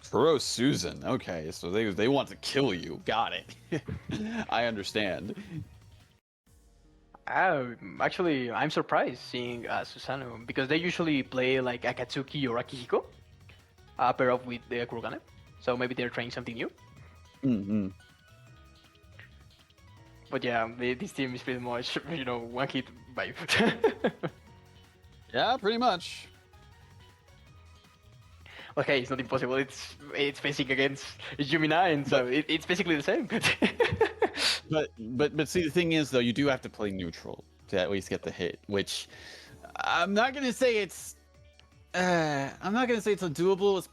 Kuro Susan, okay, so they want to kill you, got it. I understand. Actually, I'm surprised seeing Susanoo, because they usually play like Akatsuki or Akihiko, pair up with the Kurogane. So maybe they're trying something new. Mm-hmm. But yeah, this team is pretty much, you know, one hit vibe. Yeah, pretty much. Okay, it's not impossible. It's facing against Yumi 9, so it's basically the same. But see, the thing is though, you do have to play neutral to at least get the hit, which I'm not gonna say it's undoable,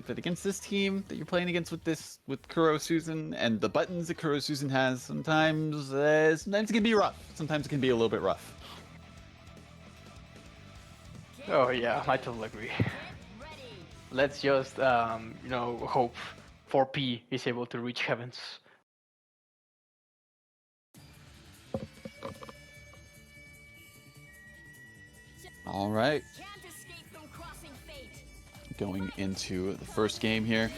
but against this team that you're playing against with Kuro Susan and the buttons that Kuro Susan has, sometimes it can be rough. Sometimes it can be a little bit rough. Oh yeah, I totally agree. Let's just you know, hope 4P is able to reach heavens. All right. Going into the first game here.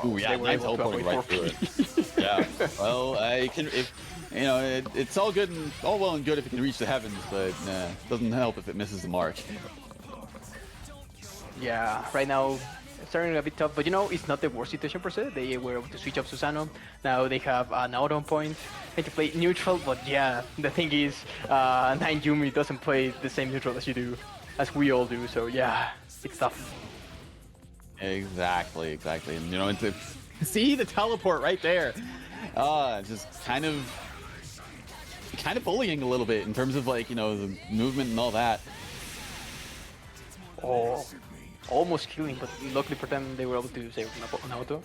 Ooh, yeah, I'm teleporting right through it. Yeah. Well, I can. If you know, it's all good and all well and good if it can reach the heavens, but it doesn't help if it misses the mark. Yeah, right now it's starting a bit tough, but you know, it's not the worst situation per se. They were able to switch up Susanoo. Now they have an auto point and to play neutral, but yeah, the thing is, 9 Yumi doesn't play the same neutral as you do, as we all do, so yeah, it's tough. Exactly, and you know, see the teleport right there. Just kind of bullying a little bit in terms of like, you know, the movement and all that. Oh. Almost killing, but luckily for them, they were able to save an auto.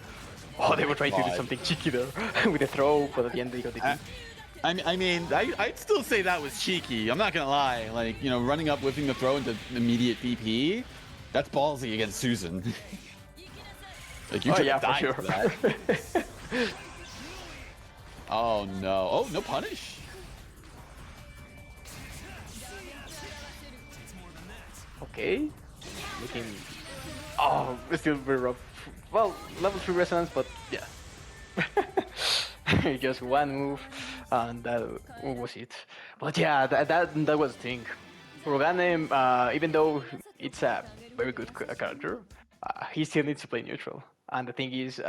Oh, they were trying to do something cheeky there with a throw, but at the end they got the kill. I mean, I'd still say that was cheeky. I'm not gonna lie. Like, you know, running up, whipping the throw into immediate DP, that's ballsy against Susan. Like, you should have died for that. Oh no! Oh, no punish. Okay. Looking. Oh, it's still very rough. Well, level 3 resonance, but yeah. Just one move, and that was it. But yeah, that was the thing. Kurogane, even though it's a very good character, he still needs to play neutral. And the thing is,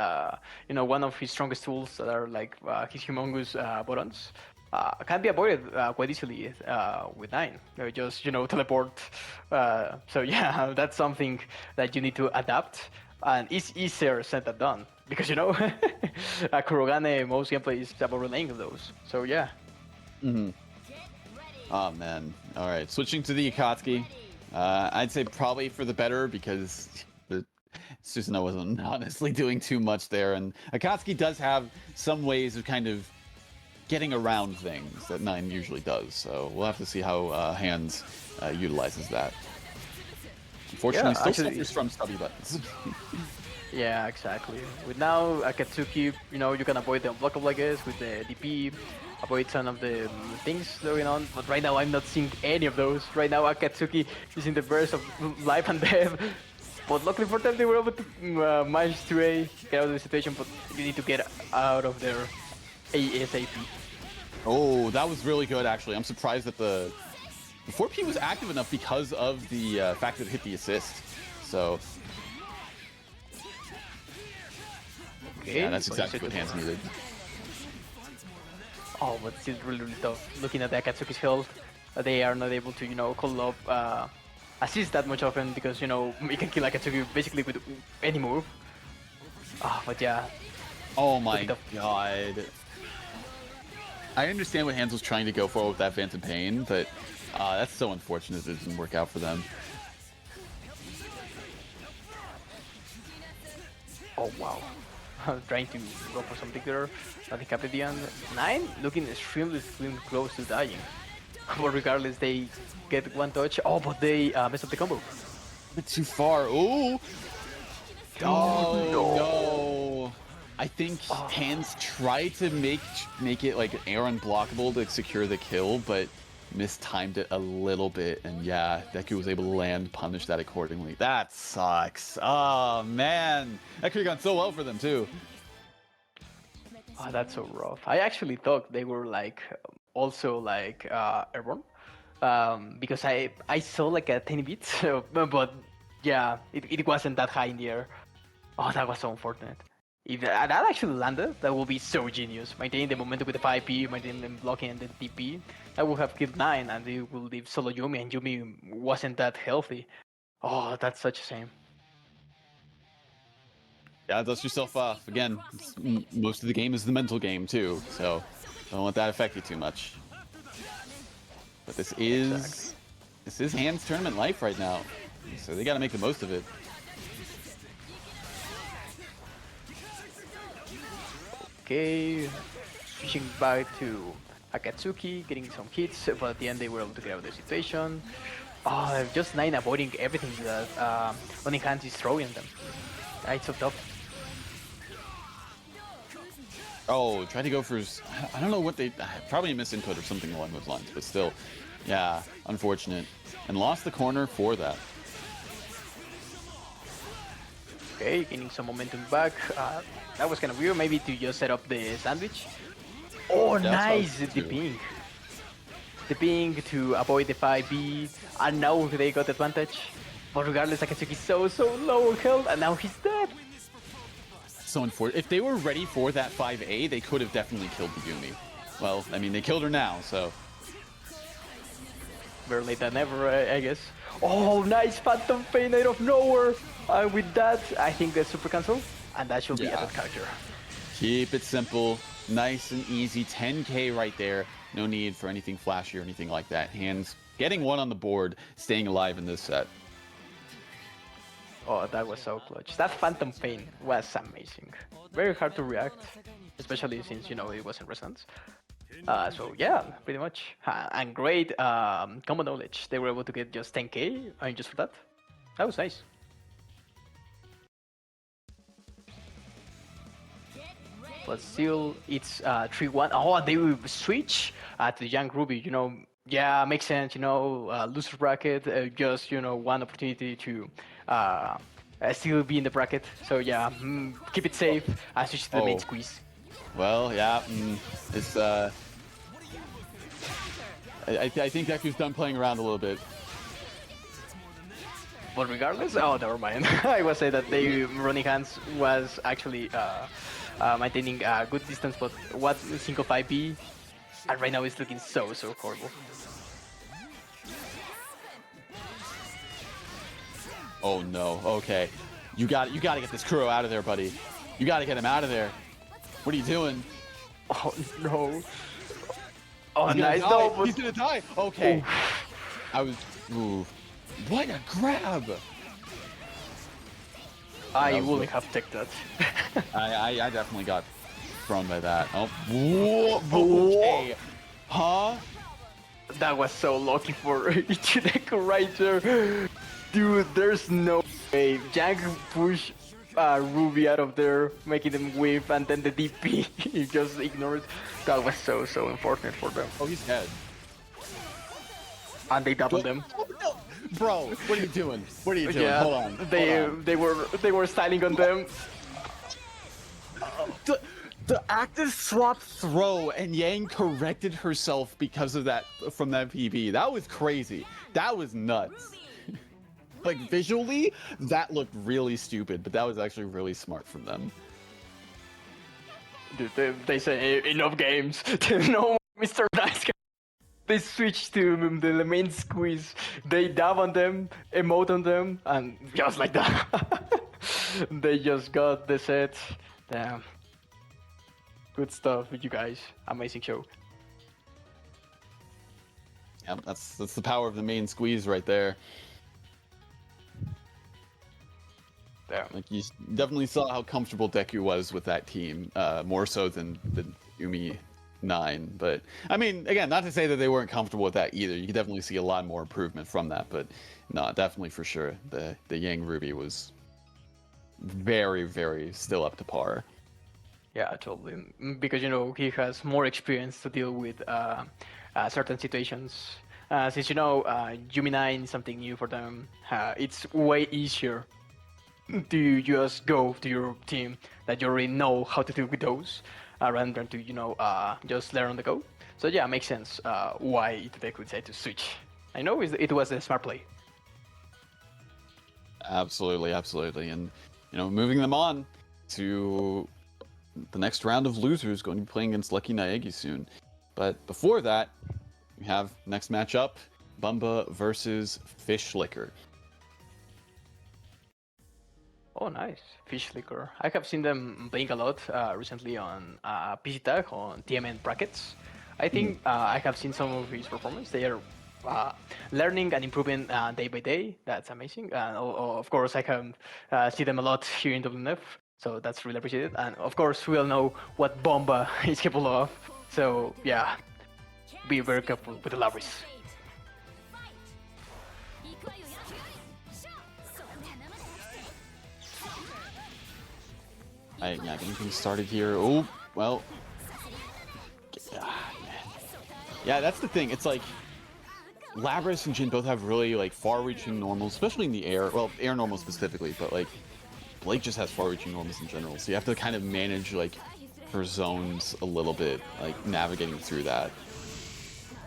you know, one of his strongest tools that are like his humongous buttons can be avoided quite easily with 9. Just, you know, teleport. So yeah, that's something that you need to adapt, and it's easier said than done, because, you know, Kurogane, most gameplay is about relaying those. So yeah. Mm-hmm. Oh man. All right, switching to the Akatsuki. I'd say probably for the better, because Susanoo wasn't honestly doing too much there, and Akatsuki does have some ways of kind of getting around things that 9 usually does, so we'll have to see how Hands utilizes that. Unfortunately, Yeah, still suffers from stubby buttons. Yeah, exactly. With now Akatsuki, you know, you can avoid the unblockable, I guess, with the DP. avoid some of the things going on. But right now I'm not seeing any of those. Right now Akatsuki is in the verse of life and death. But luckily for them, they were able to manage to get out of the situation. But you need to get out of there ASAP. Oh, that was really good, actually. I'm surprised that the 4P was active enough because of the fact that it hit the assist. So, okay, yeah, that's exactly what Hands needed. Oh, but still really tough. Looking at the Akatsuki's health, they are not able to, call up assist that much often because, you can kill Akatsuki basically with any move. But yeah. Oh my god. I understand what Hands was trying to go for with that Phantom Pain, but that's so unfortunate that it didn't work out for them. Oh wow. Trying to go for something there. Nothing happened at the end. 9 looking extremely close to dying. But regardless, they get one touch. Oh, but they mess up the combo. A bit too far. Ooh. Oh no. I think Hands tried to make it like air unblockable to secure the kill, but mistimed it a little bit, and yeah, Deku was able to land punish that accordingly. That sucks. Oh man, that could have gone so well for them too. Oh, that's so rough. I actually thought they were like also like airborne, because I saw like a tiny bit, but yeah, it wasn't that high in the air. Oh, that was so unfortunate. If that actually landed, that would be so genius. Maintaining the momentum with the 5P, maintaining them blocking and then TP. That would have killed 9 and they will leave solo Yumi, and Yumi wasn't that healthy. Oh, that's such a shame. Yeah, dust yourself off. Again, most of the game is the mental game too, so don't let that affect you too much. But this is Hands tournament life right now, so they got to make the most of it. Okay, switching back to Akatsuki, getting some hits, but at the end they were able to get out of the situation. Oh, just 9 avoiding everything that Running Hands is throwing them. It's so tough. Oh, tried to go for... I don't know what they... Probably a misinput or something along those lines, but still. Yeah, unfortunate. And lost the corner for that. Okay, gaining some momentum back. That was kind of weird, maybe to just set up the sandwich. Oh, yeah, nice! The ping. The ping to avoid the 5B, and now they got advantage. But regardless, Akatsuki's so low on health, and now he's dead. So unfortunate. If they were ready for that 5A, they could have definitely killed the Yumi. Well, I mean, they killed her now, so... Better late than never, I guess. Oh, nice Phantom Pain out of nowhere! And with that, I think the super cancel, and that should be a good character. Keep it simple, nice and easy. 10k right there. No need for anything flashy or anything like that. Hands getting one on the board, staying alive in this set. Oh, that was so clutch. That Phantom Pain was amazing. Very hard to react, especially since, it wasn't resonance. So yeah, pretty much. And great combo knowledge. They were able to get just 10k, just for that. That was nice. But still, it's 3-1. Oh, they will switch to the Young Ruby. Yeah, makes sense. Loser bracket, just one opportunity to still be in the bracket. So yeah, keep it safe. Switch to the main squeeze. Well, yeah, it's I think Deku's done playing around a little bit. But regardless, oh, never mind. I was saying that they Running Hands was actually maintaining a good distance, but what single 5B, and right now it's looking so horrible. Oh no, okay. You gotta get this Kuro out of there, buddy. You gotta get him out of there. What are you doing? Oh no. Oh, he's nice. No, but... He's gonna die. Okay. Ooh. What a grab! I wouldn't have taken that. I definitely got thrown by that. Oh. Okay. Huh? That was so lucky for Ichideko right there. Dude, there's no way. Jack push Ruby out of there, making them whiff, and then the DP he just ignored. That was so important for them. Oh, he's dead. And they doubled them. Oh, no. Bro, what are you doing? What are you doing? Yeah, Hold on. they were styling on them. The active swap throw and Yang corrected herself because of that from that PB. That was crazy. That was nuts. Like visually, that looked really stupid, but that was actually really smart from them. Dude, they say enough games. No, Mr. Nice Guy. They switch to the main squeeze. They dab on them, emote on them, and just like that, they just got the set. Damn. Good stuff with you guys. Amazing show. Yep, that's the power of the main squeeze right there. Damn. Like you definitely saw how comfortable Deku was with that team, more so than Yumi 9. But I mean, again, not to say that they weren't comfortable with that either. You could definitely see a lot more improvement from that. But no, definitely for sure, the Yang Ruby was very, very still up to par. Yeah, totally. Because he has more experience to deal with certain situations. Since Yumi 9 is something new for them, it's way easier to just go to your team that you already know how to do with those, rather than to just learn on the go. So yeah, it makes sense why they could say to switch. I know it was a smart play. Absolutely, absolutely, and moving them on to the next round of losers, going to be playing against Lucky Naegi soon. But before that, we have next matchup, Bumba versus Fish Liquor. Oh, nice. Fish Liquor. I have seen them playing a lot recently on PC Tag, on TMN brackets. I think I have seen some of his performance. They are learning and improving day by day. That's amazing. And of course, I can see them a lot here in WNF. So that's really appreciated. And of course, we all know what Bomba is capable of. So yeah, be very careful with the Labris. Yeah, getting things started here. Oh, well. Yeah, that's the thing. It's like Labris and Jin both have really far-reaching normals, especially in the air. Well, air normals specifically, but Blake just has far-reaching normals in general. So you have to kind of manage her zones a little bit, navigating through that.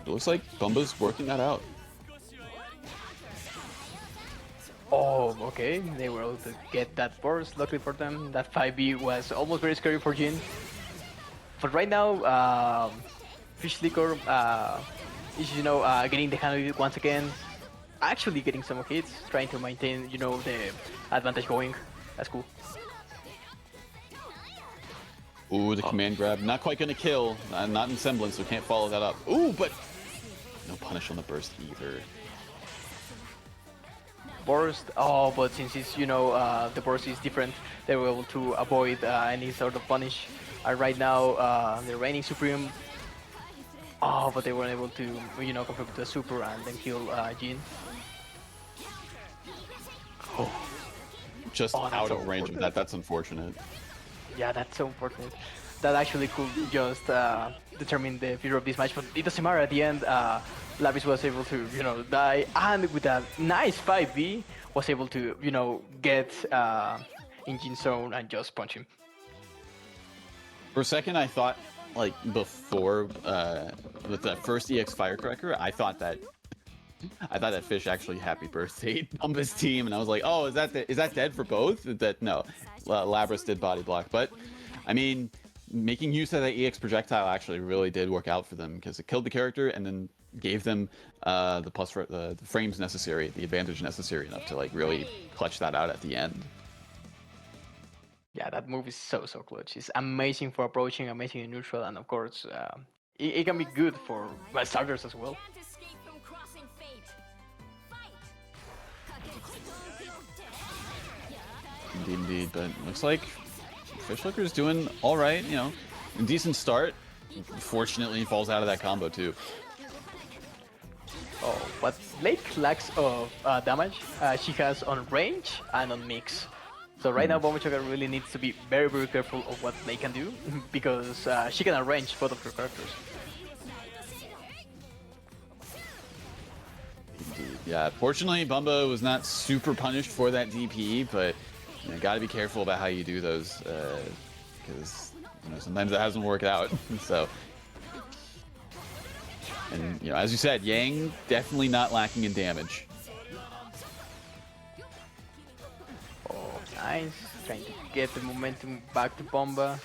It looks like Bumba's working that out. Oh, okay. They were able to get that burst. Luckily for them, that 5B was almost very scary for Jin. But right now, Fish Liquor is, getting the hang of it once again. Actually getting some hits, trying to maintain, the advantage going. That's cool. Ooh, the command grab. Not quite gonna kill. Not in semblance, so can't follow that up. Ooh, but no punish on the burst either. Burst. Oh, but since it's the burst is different, they were able to avoid any sort of punish. Right now, the reigning supreme. Oh, but they weren't able to confirm the super and then kill Jin. Oh, just out of range of that. That's unfortunate. Yeah, that's so important. That actually could just determine the future of this match, but it doesn't matter. At the end, Labris was able to, die, and with a nice 5B, was able to, get in Jin's zone and just punch him. For a second, I thought, before with the first EX Firecracker, I thought that Fish actually happy birthday Bumba's team, and I was like, oh, is that dead for both? That no, Labris did body block, but I mean, making use of that EX projectile actually really did work out for them because it killed the character and then gave them the frames necessary, the advantage necessary enough to really clutch that out at the end. Yeah, that move is so clutch. It's amazing for approaching, amazing in neutral, and of course, it can be good for starters as well. Indeed, but looks like Fish Liquor's doing all right. Decent start. Fortunately, he falls out of that combo too. Oh, but Blake lacks of damage. She has on range and on mix. So right now, Bomba Choga really needs to be very, very careful of what they can do because she can arrange both of her characters. Indeed. Yeah, fortunately, Bumba was not super punished for that DP, but you know, gotta be careful about how you do those because you know sometimes it hasn't worked out. So, and you know, as you said, Yang definitely not lacking in damage. Oh, nice. Trying to get the momentum back to Bomba.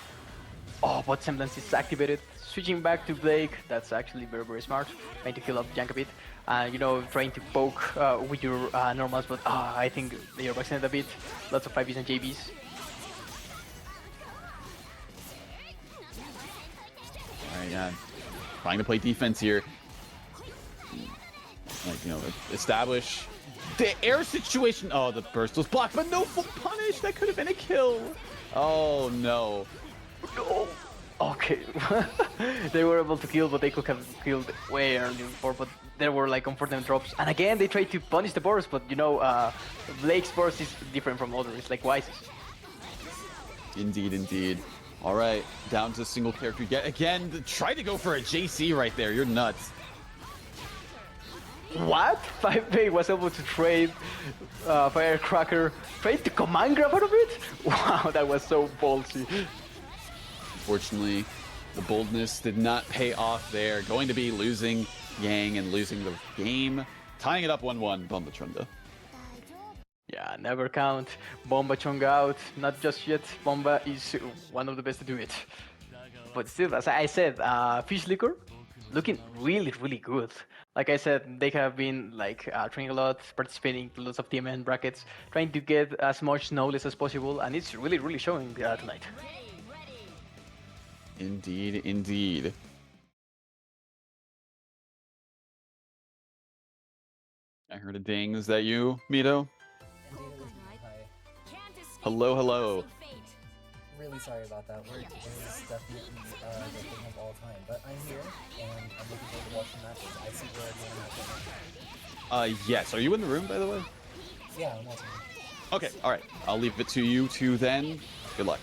Oh, but Semblance is activated. Switching back to Blake. That's actually very, very smart. Trying to kill off Jank a bit. You know, trying to poke with your normals, but I think they are vaccinated a bit. Lots of 5Bs and JBs. Alright, yeah. Trying to play defense here. Like, you know, establish the air situation. Oh, the burst was blocked, but no full punish. That could have been a kill. Oh, no. No. Okay. They were able to kill, but they could have killed way earlier before, but there were like unfortunate drops. And again, they tried to punish the burst, but you know, Blake's burst is different from others. It's like Wise's. Indeed, indeed. All right, down to single character yet again. Try to go for a JC right there. You're nuts. What? 5A was able to trade Firecracker, trade to command grab out of it? Wow, that was so ballsy. Unfortunately, the boldness did not pay off there. Going to be losing Yang and losing the game. Tying it up 1-1, Bomba Chunga. Yeah, never count Bomba Chunga out. Not just yet. Bomba is one of the best to do it. But still, as I said, Fish Liquor looking really, really good. Like I said, they have been like training a lot, participating in lots of TMN brackets, trying to get as much knowledge as possible, and it's really, really showing tonight. Indeed, indeed. I heard a ding. Is that you, Mito? Indeed, it was me. Hi. Hello, hello. Really sorry about that. Work is definitely the thing of all time. But I'm here, and I'm looking forward to watching matches. I see where everyone is. Yes. Are you in the room, by the way? Yeah, I'm watching. Okay, all right. I'll leave it to you two then. Good luck.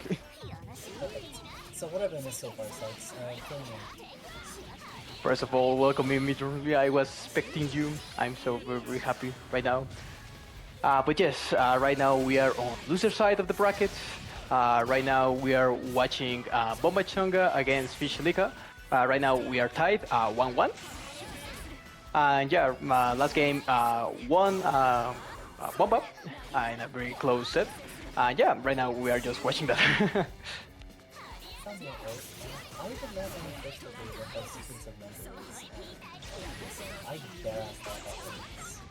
Perfect. So what have I missed so far, Sykes? Fill me in. First of all, welcome in, Mitro. I was expecting you. I'm so very, very happy right now. But yes, right now we are on loser side of the bracket. Right now we are watching Bomba Chunga against Fish Lika. Right now we are tied 1-1. And yeah, last game won Bomba in a very close set. Yeah, right now we are just watching that. Sounds about right. I did not know Fish for Blade with a sequence of memories. I dare ask that about things.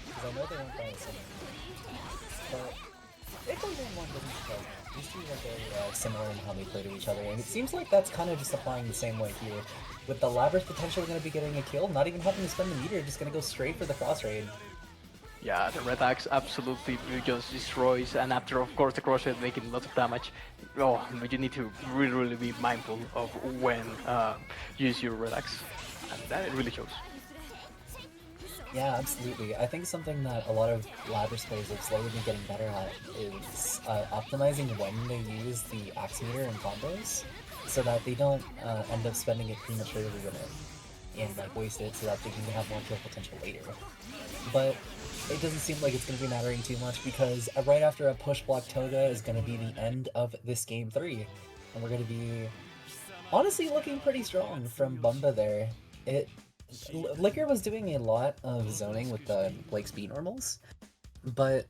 Because I know they won't play the same. But if one doesn't surprise me. These two are very similar in how they play to each other, and it seems like that's kind of just applying the same way here. With the Labyrinth potentially going to be getting a kill, not even having to spend the meter, just going to go straight for the cross raid. Yeah, the Red Axe absolutely just destroys, and after, of course, the cross raid making lots of damage. Oh, but you need to really, really be mindful of when you use your Red Axe, and that really shows. Yeah, absolutely. I think something that a lot of Labyrinth players have slowly been getting better at is optimizing when they use the Axe meter in combos, so that they don't end up spending it prematurely with it and like waste it, so that they can have more kill potential later. But it doesn't seem like it's going to be mattering too much, because right after a push block Toga is going to be the end of this game 3, and we're going to be honestly looking pretty strong from Bumba there. Liquor was doing a lot of zoning with the Blake's B normals, but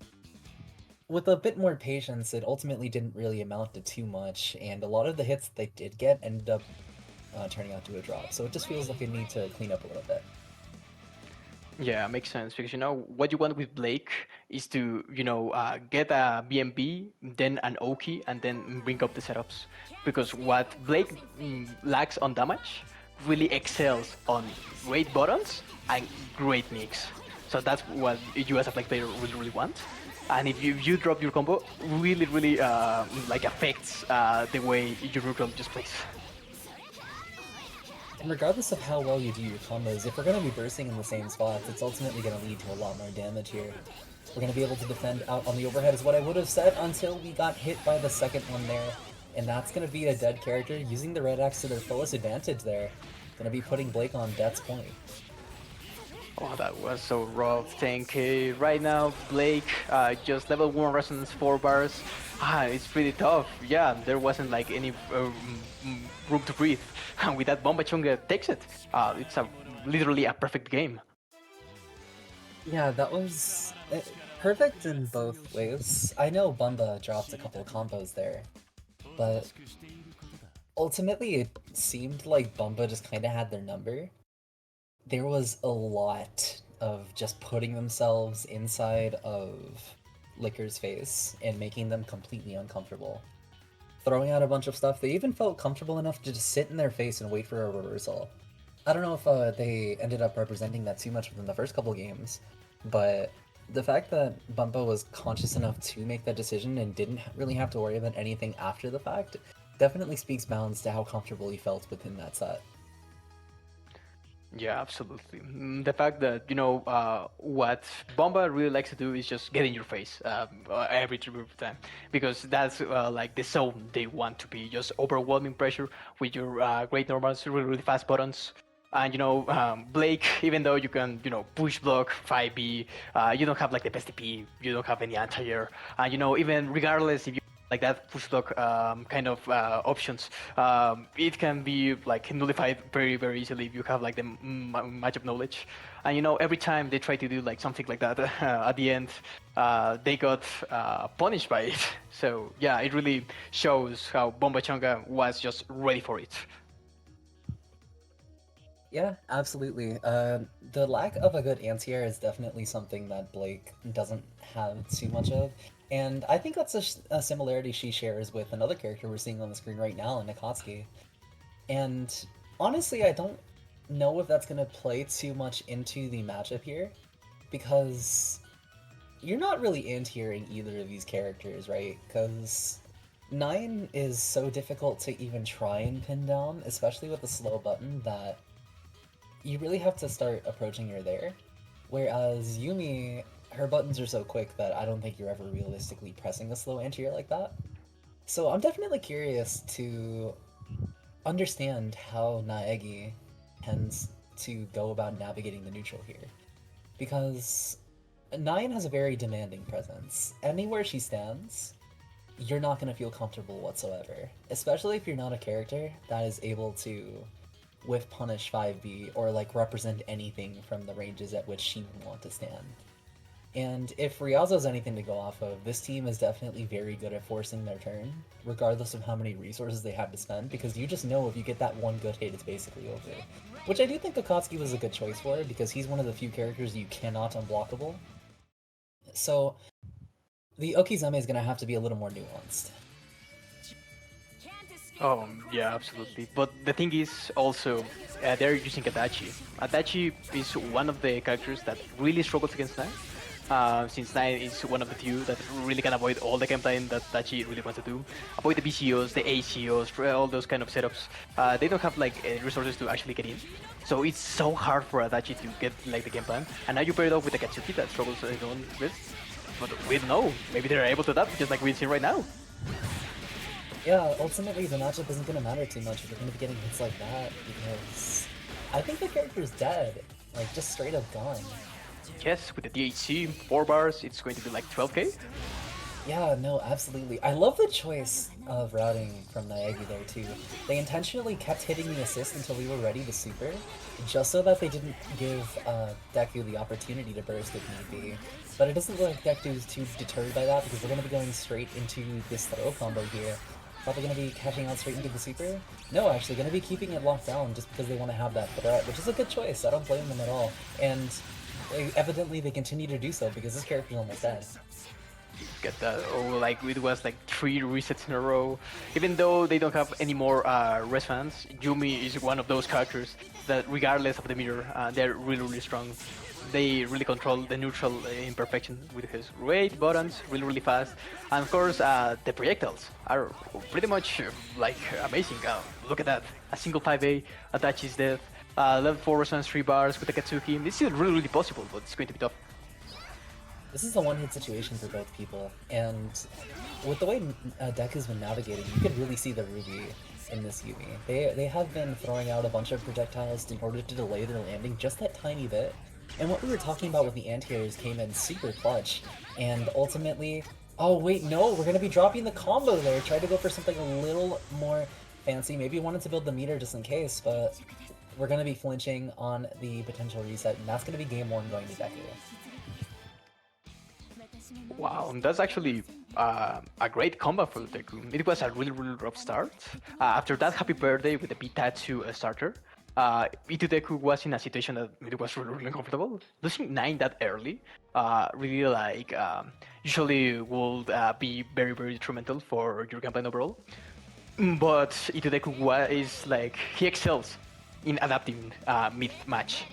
with a bit more patience, it ultimately didn't really amount to too much, and a lot of the hits they did get ended up turning out to a drop. So it just feels like they need to clean up a little bit. Yeah, makes sense, because you know what you want with Blake is to get a BMB, then an Oki, and then bring up the setups. Because what Blake lacks on damage really excels on great buttons and great nicks. So that's what you as a Blake player really want. And if you drop your combo, really like affects the way your rook just plays. And regardless of how well you do your combos, if we're going to be bursting in the same spots, it's ultimately going to lead to a lot more damage here. We're going to be able to defend out on the overhead is what I would have said until we got hit by the second one there. And that's going to be a dead character using the red axe to their fullest advantage there. Going to be putting Blake on death's point. Oh, that was so rough. 10k right now. Blake, just level 1 resonance 4 bars. It's pretty tough. Yeah, there wasn't like any room to breathe. And with that, Bomba Chunga takes it. It's literally a perfect game. Yeah, that was perfect in both ways. I know Bumba dropped a couple of combos there, but ultimately it seemed like Bumba just kind of had their number. There was a lot of just putting themselves inside of Licker's face and making them completely uncomfortable. Throwing out a bunch of stuff, they even felt comfortable enough to just sit in their face and wait for a reversal. I don't know if they ended up representing that too much within the first couple games, but the fact that Bumba was conscious enough to make that decision and didn't really have to worry about anything after the fact definitely speaks bounds to how comfortable he felt within that set. Yeah, absolutely. The fact that, you know, what Bomba really likes to do is just get in your face every time. Because that's like the zone they want to be. Just overwhelming pressure with your great normals, really, really fast buttons. And, you know, Blake, even though you can, you know, push block 5B, you don't have like the best TP, you don't have any anti-air. And, you know, even regardless if you like that push block kind of options, it can be like nullified very, very easily if you have like the matchup knowledge. And you know, every time they try to do like something like that, at the end, they got punished by it. So yeah, it really shows how Bomba Chunga was just ready for it. Yeah, absolutely. The lack of a good anti-air is definitely something that Blake doesn't have too much of. And I think that's a similarity she shares with another character we're seeing on the screen right now, Nikotsuki. And honestly, I don't know if that's going to play too much into the matchup here, because you're not really anti-airing either of these characters, right? Because 9 is so difficult to even try and pin down, especially with the slow button, that you really have to start approaching her there. Whereas Yumi, her buttons are so quick that I don't think you're ever realistically pressing a slow anti-air like that. So I'm definitely curious to understand how Naegi tends to go about navigating the neutral here. Because 9 has a very demanding presence. Anywhere she stands, you're not going to feel comfortable whatsoever. Especially if you're not a character that is able to whiff punish 5B or like represent anything from the ranges at which she would want to stand. And if Ryazo's anything to go off of, this team is definitely very good at forcing their turn, regardless of how many resources they have to spend, because you just know if you get that one good hit, it's basically over. Which I do think Akatsuki was a good choice for, because he's one of the few characters you cannot unblockable. So, the Okizeme is going to have to be a little more nuanced. Yeah, absolutely. But the thing is also, they're using Adachi. Adachi is one of the characters that really struggles against 9. Since 9 is one of the few that really can avoid all the campaign that Adachi really wants to do. Avoid the BCOs, the ACOs, all those kind of setups. They don't have like resources to actually get in. So it's so hard for Adachi to get like the game plan. And now you pair it up with the Katsuki that struggles on with. But we don't know. Maybe they're able to adapt, just like we've seen right now. Yeah, ultimately the matchup isn't going to matter too much if you're going to be getting hits like that, because I think the character's dead. Like, just straight up gone. Yes, with the DHC, 4 bars, it's going to be like 12k. Yeah, no, absolutely. I love the choice of routing from Naegi there too. They intentionally kept hitting the assist until we were ready to super, just so that they didn't give Deku the opportunity to burst if need be. But it doesn't look like Deku's too deterred by that, because we're going to be going straight into this throw combo here. Probably going to be catching out straight into the super? No, actually, going to be keeping it locked down just because they want to have that threat, which is a good choice. I don't blame them at all. And evidently they continue to do so because this character's almost dead. Get that, like it was like 3 resets in a row. Even though they don't have any more res fans, Yumi is one of those characters that regardless of the mirror, they're really, really strong. They really control the neutral in perfection with his great buttons, really, really fast. And of course, the projectiles are pretty much like amazing. Look at that, a single 5A, Adachi's death, level 4 response 3 bars with the Katsuki. This is really, really possible, but it's going to be tough. This is a one-hit situation for both people, and with the way Deku's been navigating, you could really see the Ruby in this Yumi. They have been throwing out a bunch of projectiles in order to delay their landing just that tiny bit. And what we were talking about with the anti-airs came in super clutch, and ultimately... Oh wait, no, we're gonna be dropping the combo there. Tried to go for something a little more fancy. Maybe wanted to build the meter just in case, but we're gonna be flinching on the potential reset, and that's gonna be game 1 going to Deku. Wow, that's actually a great combo for the Deku. It was a really, really rough start. After that happy birthday with the Bitatsu starter, Itu Deku was in a situation that it was really, really uncomfortable. Losing 9 that early, really like, usually would be very, very detrimental for your gameplay overall. But Itu Deku is like, he excels in adapting mid-match.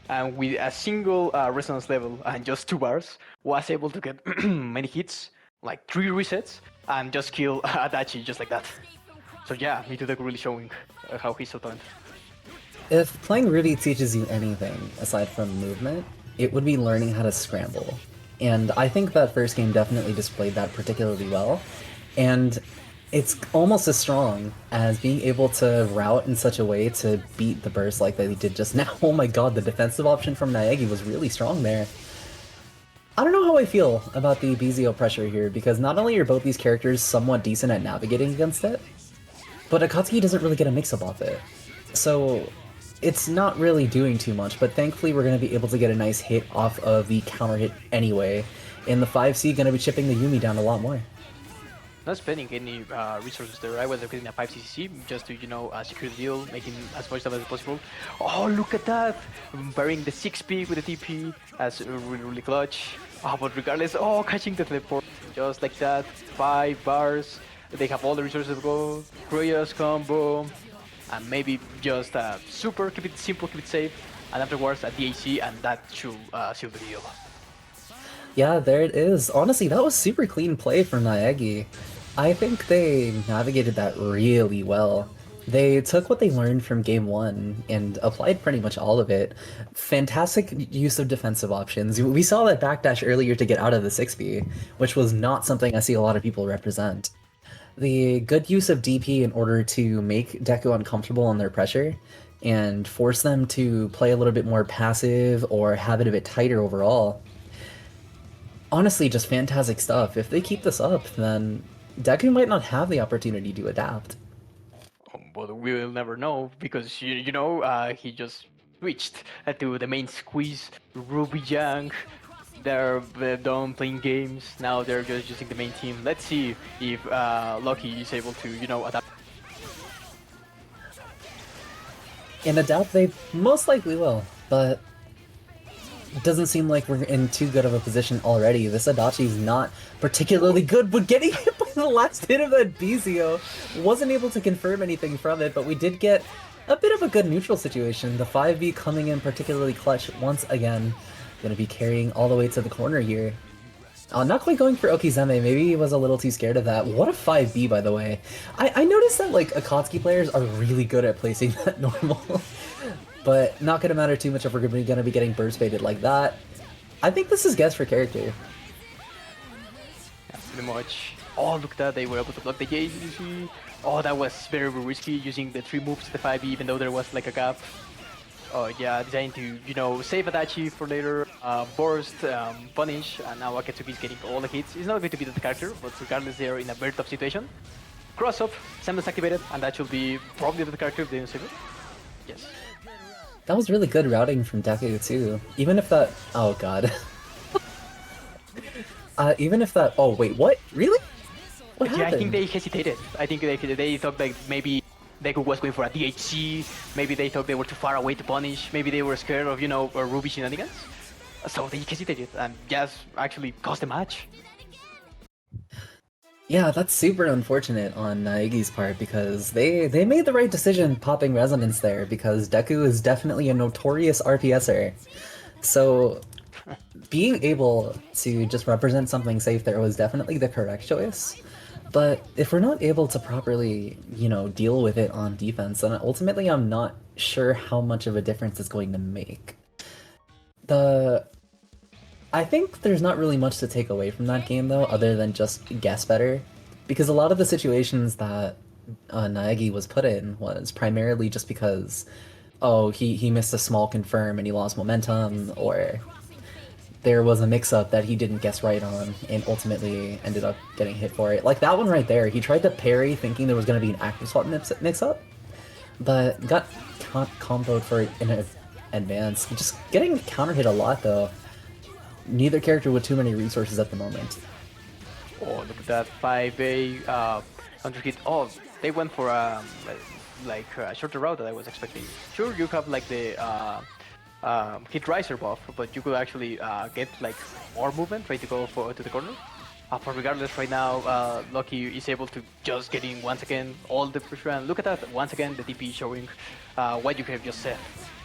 And with a single resonance level and just 2 bars, was able to get many hits, like 3 resets, and just kill Adachi just like that. So yeah, Itu Deku really showing how he's so talented. If playing Ruby teaches you anything, aside from movement, it would be learning how to scramble. And I think that first game definitely displayed that particularly well. And it's almost as strong as being able to route in such a way to beat the burst like they did just now. Oh my god, the defensive option from Naegi was really strong there. I don't know how I feel about the BZO pressure here, because not only are both these characters somewhat decent at navigating against it, but Akatsuki doesn't really get a mix-up off it. So it's not really doing too much, but thankfully we're going to be able to get a nice hit off of the counter hit anyway. And the 5C going to be chipping the Yumi down a lot more. Not spending any resources there. I was getting a 5CC just to, secure the deal, making as much stuff as possible. Oh, look at that! Pairing the 6P with the TP as really, really clutch. Oh, but regardless, catching the teleport just like that. 5 bars. They have all the resources to go. Kroya's combo. And maybe just super, keep it simple, keep it safe. And afterwards a DAC, and that should seal the deal. Yeah, there it is. Honestly, that was super clean play from Naegi. I think they navigated that really well. They took what they learned from game 1 and applied pretty much all of it. Fantastic use of defensive options. We saw that backdash earlier to get out of the 6B, which was not something I see a lot of people represent. The good use of DP in order to make Deku uncomfortable on their pressure and force them to play a little bit more passive or have it a bit tighter overall. Honestly, just fantastic stuff. If they keep this up, then Deku might not have the opportunity to adapt. But we will never know, because he just switched to the main squeeze. Ruby Young, they're done playing games. Now they're just using the main team. Let's see if Lucky is able to adapt. And adapt they most likely will, but it doesn't seem like we're in too good of a position already. This Adachi's not particularly good, but getting hit by the last hit of that BZO wasn't able to confirm anything from it, but we did get a bit of a good neutral situation. The 5B coming in particularly clutch once again. Gonna be carrying all the way to the corner here. Not quite going for Okizeme, maybe he was a little too scared of that. What a 5B, by the way. I noticed that, like, Akatsuki players are really good at placing that normal. But not gonna matter too much if we're gonna be getting burst baited like that. I think this is guess for character. Yeah, pretty much. Oh, look at that, they were able to block the JCC. Oh, that was very, very risky, using the 3 moves to the 5B, even though there was like a gap. Oh yeah, designed to save Adachi for later, burst, punish, and now Akatsuki is getting all the hits. It's not going to be the character, but regardless they're in a very tough situation. Cross up, Samus activated, and that should be probably the character if they don't save it. Yes. That was really good routing from Deku too. Even if that... Oh god. Even if that... Oh wait, what? Really? What happened? Yeah, I think they hesitated. I think they thought that maybe Deku was going for a DHC, maybe they thought they were too far away to punish, maybe they were scared of, Ruby shenanigans. So they hesitated, and just actually cost the match. Yeah, that's super unfortunate on Naegi's part, because they made the right decision popping Resonance there, because Deku is definitely a notorious RPSer. So being able to just represent something safe there was definitely the correct choice. But if we're not able to properly, deal with it on defense, then ultimately I'm not sure how much of a difference it's going to make. I think there's not really much to take away from that game though, other than just guess better, because a lot of the situations that Naegi was put in was primarily just because, oh, he missed a small confirm and he lost momentum, or there was a mix-up that he didn't guess right on and ultimately ended up getting hit for it. Like that one right there, he tried to parry thinking there was going to be an active swap mix-up, but got comboed for it in advance. Just getting counter hit a lot though. Neither character with too many resources at the moment. Oh, look at that 5A counter hit. Oh, they went for like a shorter route that I was expecting. Sure, you have like the hit riser buff, but you could actually get like more movement, right, to go to the corner. But regardless, right now, Lucky is able to just get in once again all the pressure. And look at that, once again, the TP showing what you have just said.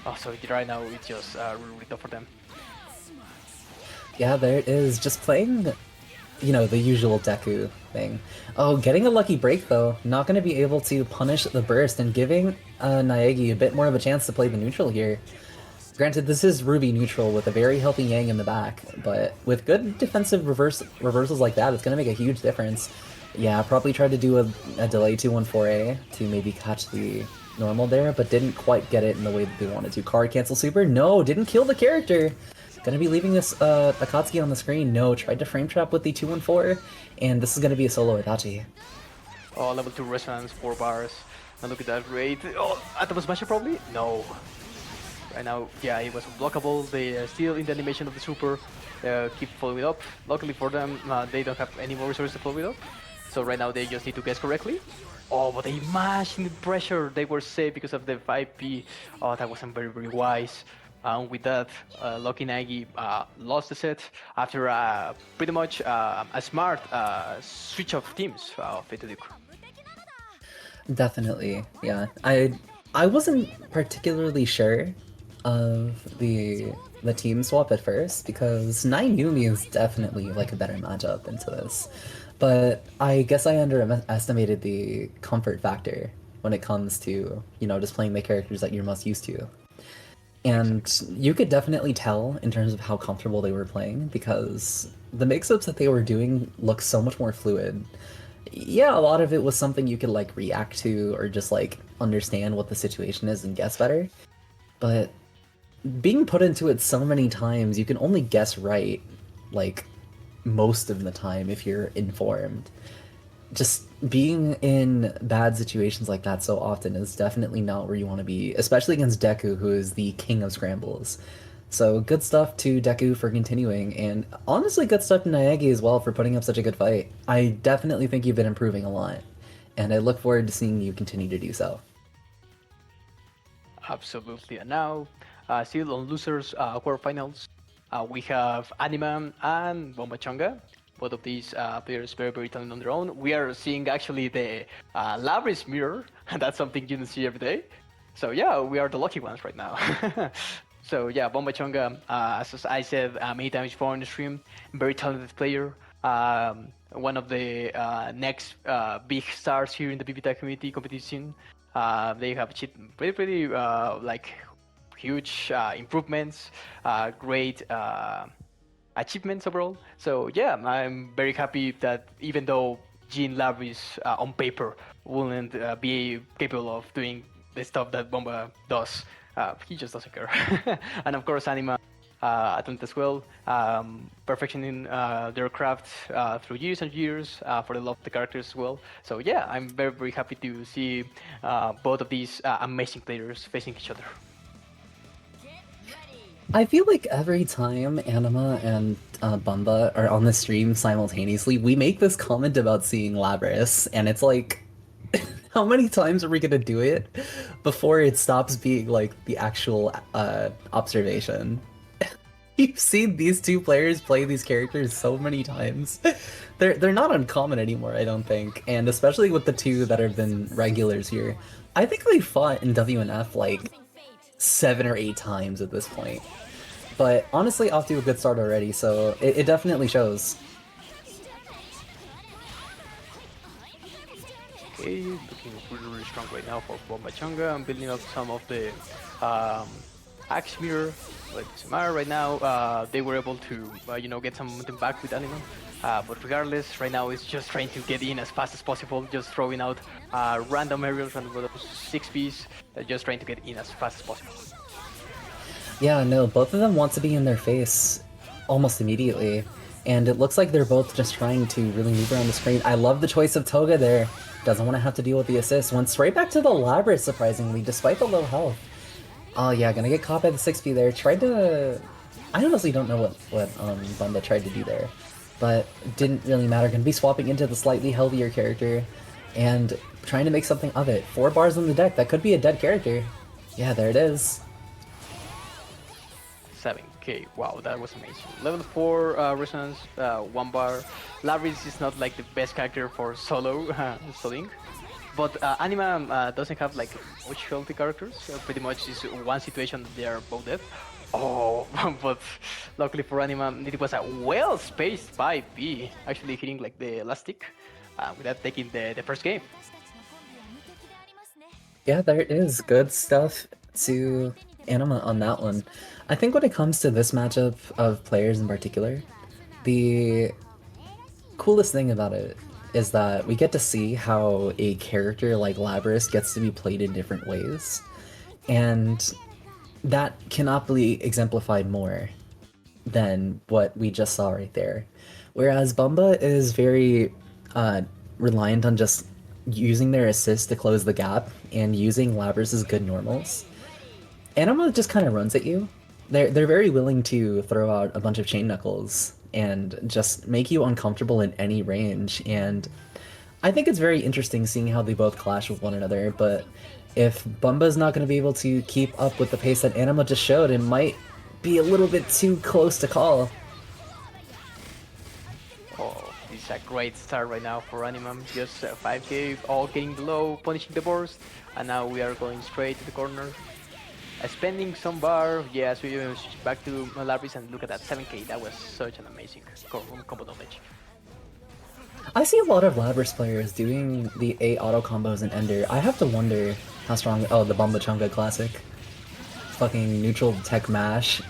Oh, so right now it's just really tough for them. Yeah, there it is. Just playing, you know, the usual Deku thing. Oh, getting a lucky break though. Not going to be able to punish the burst and giving Naegi a bit more of a chance to play the neutral here. Granted, this is Ruby neutral with a very healthy Yang in the back, but with good defensive reversals like that, it's going to make a huge difference. Yeah, probably tried to do a delay 2-1-4A to maybe catch the normal there, but didn't quite get it in the way that they wanted to. Card cancel super? No, didn't kill the character! Gonna be leaving this Akatsuki on the screen. No, tried to frame trap with the 2-1-4, and this is gonna be a solo Itachi. Oh, level 2 resonance, 4 bars. And look at that rate. Oh, Atom Smasher probably? No. Right now, yeah, it was unblockable. They are still in the animation of the super. Keep following it up. Luckily for them, they don't have any more resources to follow it up. So right now they just need to guess correctly. Oh, but they mashed in the pressure. They were safe because of the 5P. Oh, that wasn't very, very wise. With that, Lucky Nagi lost the set after pretty much a smart switch of teams of Fate Duke. Definitely, yeah. I wasn't particularly sure of the team swap at first because Nine Yumi is definitely like a better matchup into this, but I guess I underestimated the comfort factor when it comes to, you know, just playing the characters that you're most used to. And you could definitely tell in terms of how comfortable they were playing because the mix-ups that they were doing look so much more fluid. Yeah, a lot of it was something you could like react to or just like understand what the situation is and guess better. But being put into it so many times, you can only guess right like most of the time if you're informed. Just being in bad situations like that so often is definitely not where you want to be, especially against Deku, who is the king of scrambles. So good stuff to Deku for continuing, and honestly good stuff to Naegi as well for putting up such a good fight. I definitely think you've been improving a lot, and I look forward to seeing you continue to do so. Absolutely. And now, still on losers quarterfinals, we have Anima and Bombachanga. Both of these players very, very talented on their own. We are seeing actually the Labris mirror, and that's something you don't see every day. So yeah, we are the lucky ones right now. So yeah, Bombachanga, as I said many times before on the stream, very talented player. One of the next big stars here in the BBTAG community competition. They have achieved pretty like huge improvements, great achievements overall. So yeah, I'm very happy that even though Jean Labris on paper wouldn't be capable of doing the stuff that Bomba does, he just doesn't care. And of course, Anima, athlete as well, perfectioning their craft through years and years for the love of the characters as well. So yeah, I'm very, very happy to see both of these amazing players facing each other. I feel like every time Anima and Bumba are on the stream simultaneously, we make this comment about seeing Labris, and it's like, how many times are we gonna do it before it stops being like the actual observation? You've seen these two players play these characters so many times. They're not uncommon anymore, I don't think, and especially with the two that have been regulars here. I think they fought in WNF like 7 or 8 times at this point. But honestly, off to a good start already, so it definitely shows. Okay, looking really, really strong right now for Bombachanga and building up some of the Axe Mirror, like Samara right now, they were able to, get some momentum back with Anima. But regardless, right now it's just trying to get in as fast as possible, just throwing out random aerials, random 6Ps, just trying to get in as fast as possible. Yeah, no, both of them want to be in their face almost immediately. And it looks like they're both just trying to really move around the screen. I love the choice of Toga there. Doesn't want to have to deal with the assist. Went straight back to the Labyrinth, surprisingly, despite the low health. Oh yeah, gonna get caught by the 6P there. Tried to... I honestly don't know what Bunda tried to do there. But it didn't really matter. Gonna be swapping into the slightly healthier character. And trying to make something of it. 4 bars on the deck. That could be a dead character. Yeah, there it is. 7k, wow, that was amazing. Level 4 Resonance, 1 bar. Labyrinth is not like the best character for soloing. But Anima doesn't have like much healthy characters. Pretty much is one situation that they are both dead. Oh, but luckily for Anima, it was a well-spaced 5B, actually hitting like the last tick without taking the first game. Yeah, there it is. Good stuff to Anima on that one. I think when it comes to this matchup of players in particular, the coolest thing about it is that we get to see how a character like Labrys gets to be played in different ways. And that cannot be exemplified more than what we just saw right there. Whereas Bumba is very reliant on just using their assist to close the gap and using Labrys' good normals. Anima just kind of runs at you. They're very willing to throw out a bunch of chain knuckles and just make you uncomfortable in any range, and I think it's very interesting seeing how they both clash with one another, but if Bumba's not going to be able to keep up with the pace that Anima just showed, it might be a little bit too close to call. Oh, this is a great start right now for Anima. Just 5k, all getting below, punishing the burst, and now we are going straight to the corner. Spending some bar, yeah, so you switch back to Labrys and look at that 7k. That was such an amazing combo knowledge. I see a lot of Labrys players doing the 8 auto combos in Ender. I have to wonder how strong. Oh, the Bomba Chunga classic. Fucking neutral tech mash.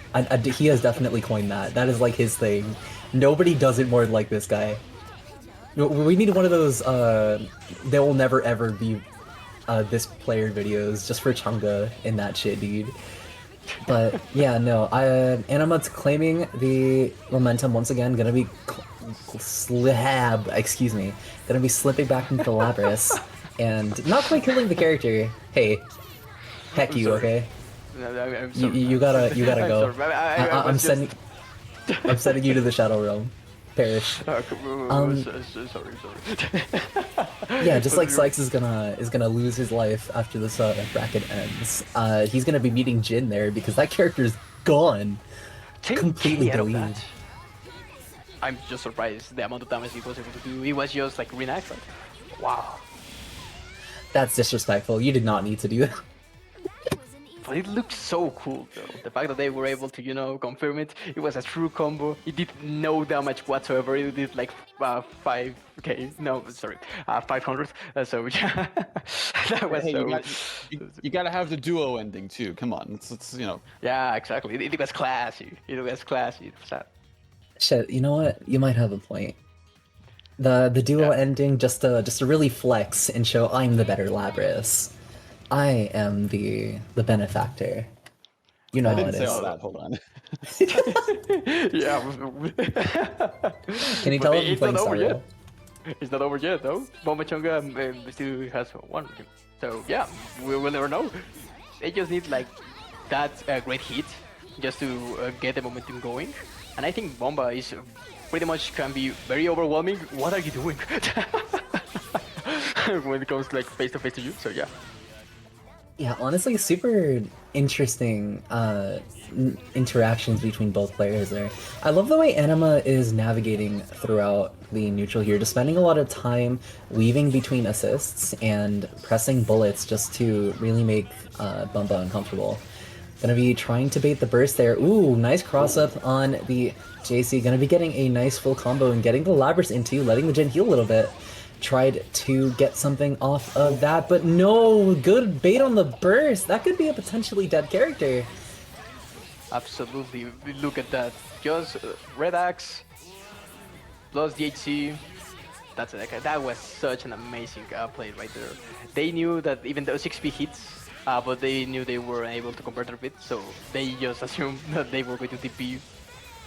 He has definitely coined that. That is like his thing. Nobody does it more like this guy. We need one of those, there will never ever be this player videos just for Chunga in that shit, dude. But yeah, no, Anima's claiming the momentum once again, gonna be gonna be slipping back into the Labrys and not quite killing the character. Hey, heck you, okay? No, you gotta go. I'm sending you to the Shadow Realm. Perish. Sorry. Yeah, just like Sykes is gonna lose his life after this bracket ends. He's gonna be meeting Jin there because that character's gone, completely deleted. I'm just surprised the amount of damage he was able to do. He was just like reenact. Wow. That's disrespectful. You did not need to do that. But it looked so cool though. The fact that they were able to, confirm it. It was a true combo. It did no damage whatsoever. It did like 5k. No, sorry, 500. So yeah, that was you gotta have the duo ending too. Come on, it's. Yeah, exactly. It was classy. It was classy. Shit, you know what? You might have a point. The duo ending just to really flex and show I'm the better Labrys. I am the benefactor. You know I how didn't it say is. all that. Hold on. Yeah. Can you tell him it's playing not over Star yet. It's not over yet, though. Bomba Chunga still has one. So yeah, we will never know. They just need like that great hit just to get the momentum going. And I think Bomba is pretty much can be very overwhelming. What are you doing? When it comes like face to face to you. So yeah. Yeah, honestly, super interesting interactions between both players there. I love the way Anima is navigating throughout the neutral here, just spending a lot of time weaving between assists and pressing bullets just to really make Bumba uncomfortable. Gonna be trying to bait the burst there. Ooh, nice cross-up on the JC. Gonna be getting a nice full combo and getting the Labrys into, letting the Jin heal a little bit. Tried to get something off of that, but no, good bait on the burst. That could be a potentially dead character. Absolutely. Look at that. Just Red Axe plus DHC. That's it. That was such an amazing play right there. They knew that even though 6p hits, but they knew they were able to convert a bit, so they just assumed that they were going to TP,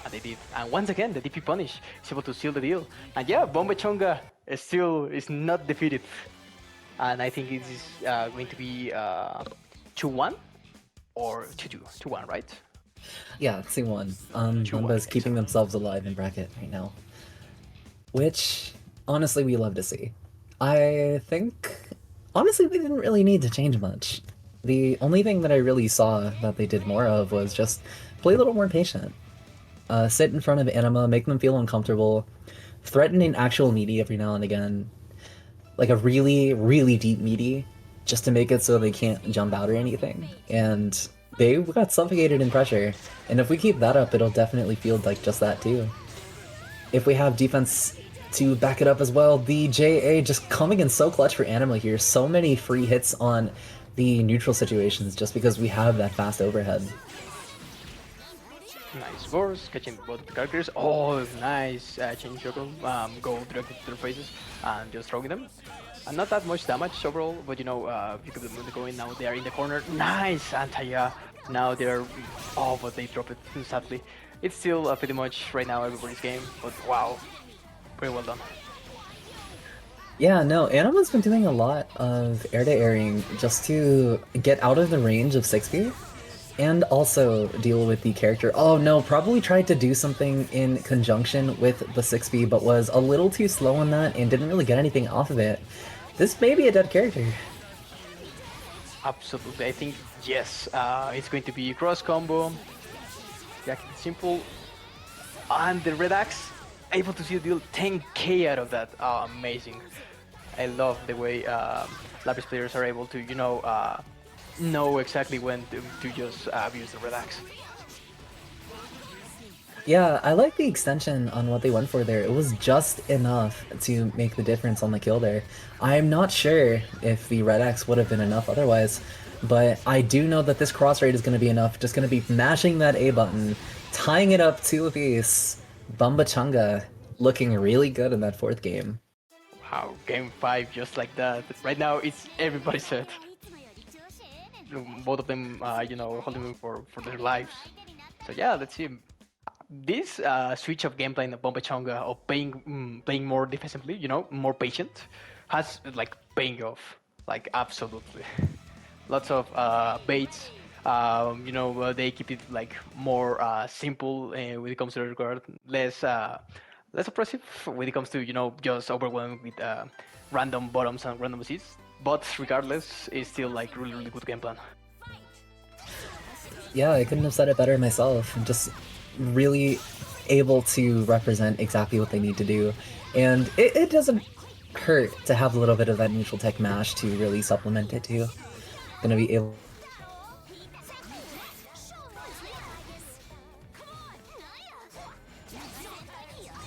and they did. And once again, the DP punish is able to seal the deal. And yeah, Bombachonga is not defeated. And I think it is going to be 2-1 or 2-2. 2-1, right? Yeah, 2-1. 2-1, Bumba's okay, keeping so- themselves alive in bracket right now. Which, honestly, we love to see. I think, honestly, they didn't really need to change much. The only thing that I really saw that they did more of was just play a little more patient. Sit in front of Anima, make them feel uncomfortable, threaten an actual meaty every now and again, like a really, really deep meaty, just to make it so they can't jump out or anything. And they got suffocated in pressure, and if we keep that up, it'll definitely feel like just that too. If we have defense to back it up as well, the JA just coming in so clutch for Anima here. So many free hits on the neutral situations just because we have that fast overhead. Nice burst, catching both of the characters. Oh, nice change circle. Go directly to their faces and just throwing them. And not that much damage overall, but you know, you could move the going now. They are in the corner. Nice anti-ya. Now they're. Oh, but they drop it sadly. It's still pretty much right now everybody's game, but wow, very well done. Yeah, no, Anima's been doing a lot of air-to-airing just to get out of the range of 6B and also deal with the character. Oh no, probably tried to do something in conjunction with the 6B but was a little too slow on that and didn't really get anything off of it. This may be a dead character. Absolutely, I think yes. It's going to be cross combo. Yeah, simple. And the Red Axe able to see the deal 10k out of that. Oh, amazing. I love the way Lapis players are able to, you know exactly when to just use the Red Axe. Yeah, I like the extension on what they went for there. It was just enough to make the difference on the kill there. I'm not sure if the Red Axe would have been enough otherwise, but I do know that this cross raid is going to be enough. Just going to be mashing that A button, tying it up to a piece. Bumbachunga looking really good in that fourth game. Wow, game 5 just like that. Right now it's everybody set. Both of them, holding for their lives. So yeah, let's see. This switch of gameplay in the Bombachonga of playing more defensively, more patient, has like paying off, like absolutely. Lots of baits. They keep it like more simple when it comes to the guard, less oppressive when it comes to just overwhelming with random bottoms and random assists. But regardless, it's still like really good game plan. Yeah, I couldn't have said it better myself. Just really able to represent exactly what they need to do. And it doesn't hurt to have a little bit of that neutral tech mash to really supplement it too. Gonna be able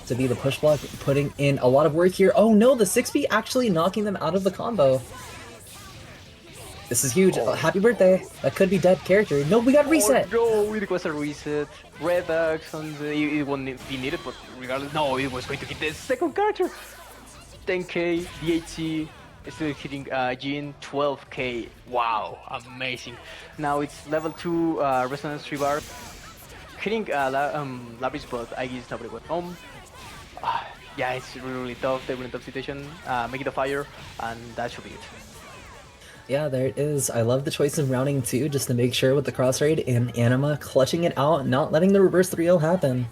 to be the push block, putting in a lot of work here. Oh no, the 6B actually knocking them out of the combo. This is huge. Happy birthday. That could be dead character. No, we got reset. Oh, no, it was a reset. Red Axe, and it wouldn't be needed, but regardless, no, it was going to hit the second character. 10k, DHC, still hitting Jin, 12k. Wow, amazing. Now it's level 2 Resonance Rebar. Hitting Lapis, but I guess nobody went home. Yeah, it's really tough. They were in a tough situation. Make it a fire, and that should be it. Yeah, there it is. I love the choice of rounding too, just to make sure with the cross raid and Anima clutching it out, not letting the reverse 3-0 happen.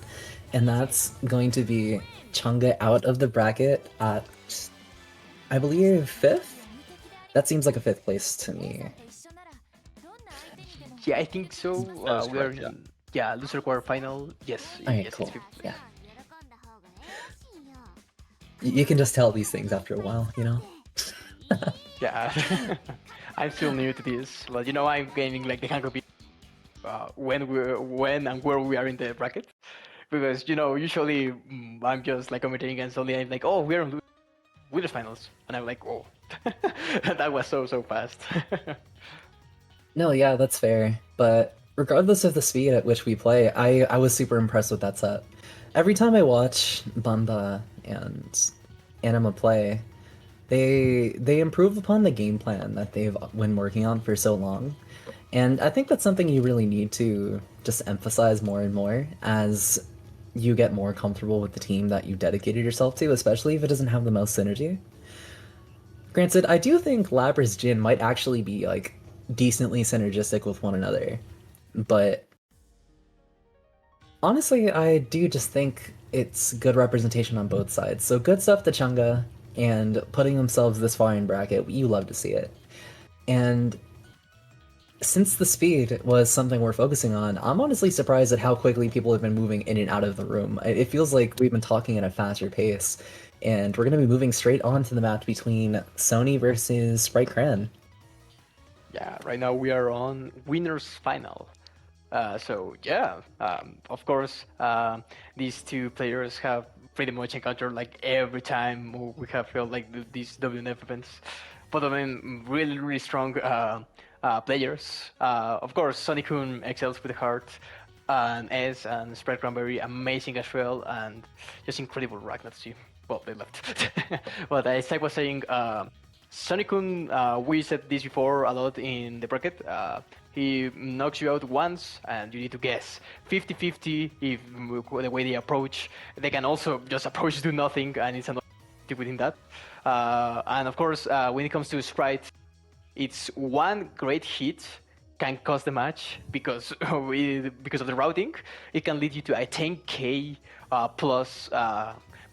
And that's going to be Chunga out of the bracket at, I believe, 5th? That seems like a 5th place to me. Yeah, I think so. That's We are correct, in, yeah, loser quarterfinal. Yes, Alright, yes, cool. it's 5th. Yeah. You can just tell these things after a while, you know? Yeah, I'm still new to this, but I'm gaining like the hang of it when and where we are in the bracket, because usually I'm just like commentating and suddenly I'm like, oh, we're in winners finals, and I'm like, oh, that was so fast. No, yeah, that's fair. But regardless of the speed at which we play, I was super impressed with that set. Every time I watch Bamba and Anima play, they improve upon the game plan that they've been working on for so long. And I think that's something you really need to just emphasize more and more as you get more comfortable with the team that you dedicated yourself to, especially if it doesn't have the most synergy. Granted, I do think Lapras Jin might actually be like decently synergistic with one another, but honestly, I do just think it's good representation on both sides. So good stuff to Chunga, and putting themselves this far in bracket, you love to see it. And since the speed was something we're focusing on, I'm honestly surprised at how quickly people have been moving in and out of the room. It feels like we've been talking at a faster pace, and we're going to be moving straight onto the map between Sony versus Sprite Cran. Yeah, right now we are on winners final. So yeah, of course, these two players have pretty much encountered like every time we have felt like these WNF events. But I mean, really, really strong players. Of course, Sonic-kun excels with the heart, and S and Spread Cranberry amazing as well, and just incredible Ragnar too. Well, they left. But as I was saying, Sonic-kun, we said this before a lot in the bracket. He knocks you out once, and you need to guess 50-50 if the way they approach. They can also just approach, do nothing, and it's another within that. And of course, when it comes to Sprite, it's one great hit can cost the match because because of the routing. It can lead you to a 10k plus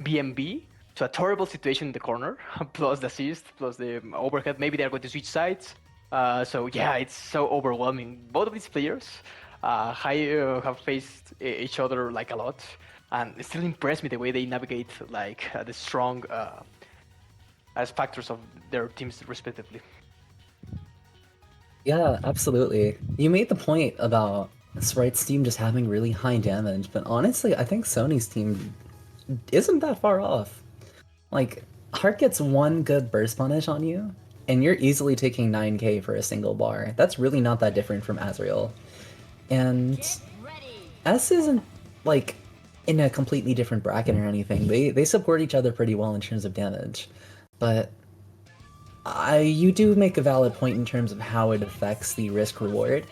BMB. So a terrible situation in the corner, plus the assist, plus the overhead. Maybe they're going to switch sides. So yeah, it's so overwhelming. Both of these players have faced each other like a lot, and it still impressed me the way they navigate like the strong as factors of their teams respectively. Yeah, absolutely. You made the point about Sprite's team just having really high damage, but honestly, I think Sony's team isn't that far off. Like, Heart gets one good burst punish on you, and you're easily taking 9k for a single bar. That's really not that different from Azrael. And S isn't, like, in a completely different bracket or anything. They support each other pretty well in terms of damage. But you do make a valid point in terms of how it affects the risk-reward.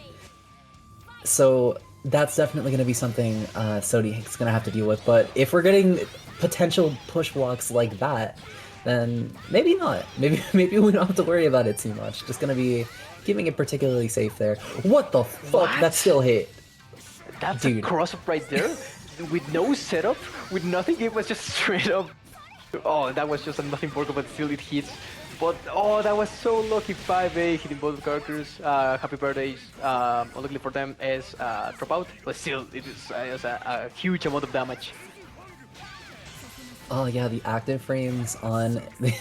So that's definitely going to be something Sodi is going to have to deal with. But if we're getting potential push blocks like that, then maybe not. Maybe we don't have to worry about it too much. Just going to be keeping it particularly safe there. What the fuck? What? That still hit. That's Dude. a cross-up right there, with no setup, with nothing. It was just straight up. Oh, that was just a nothing burger, but still it hits. But oh, that was so lucky. 5A hitting both characters. Happy birthdays. Unluckily for them is drop out, but still it is a huge amount of damage. Oh yeah, the active frames on the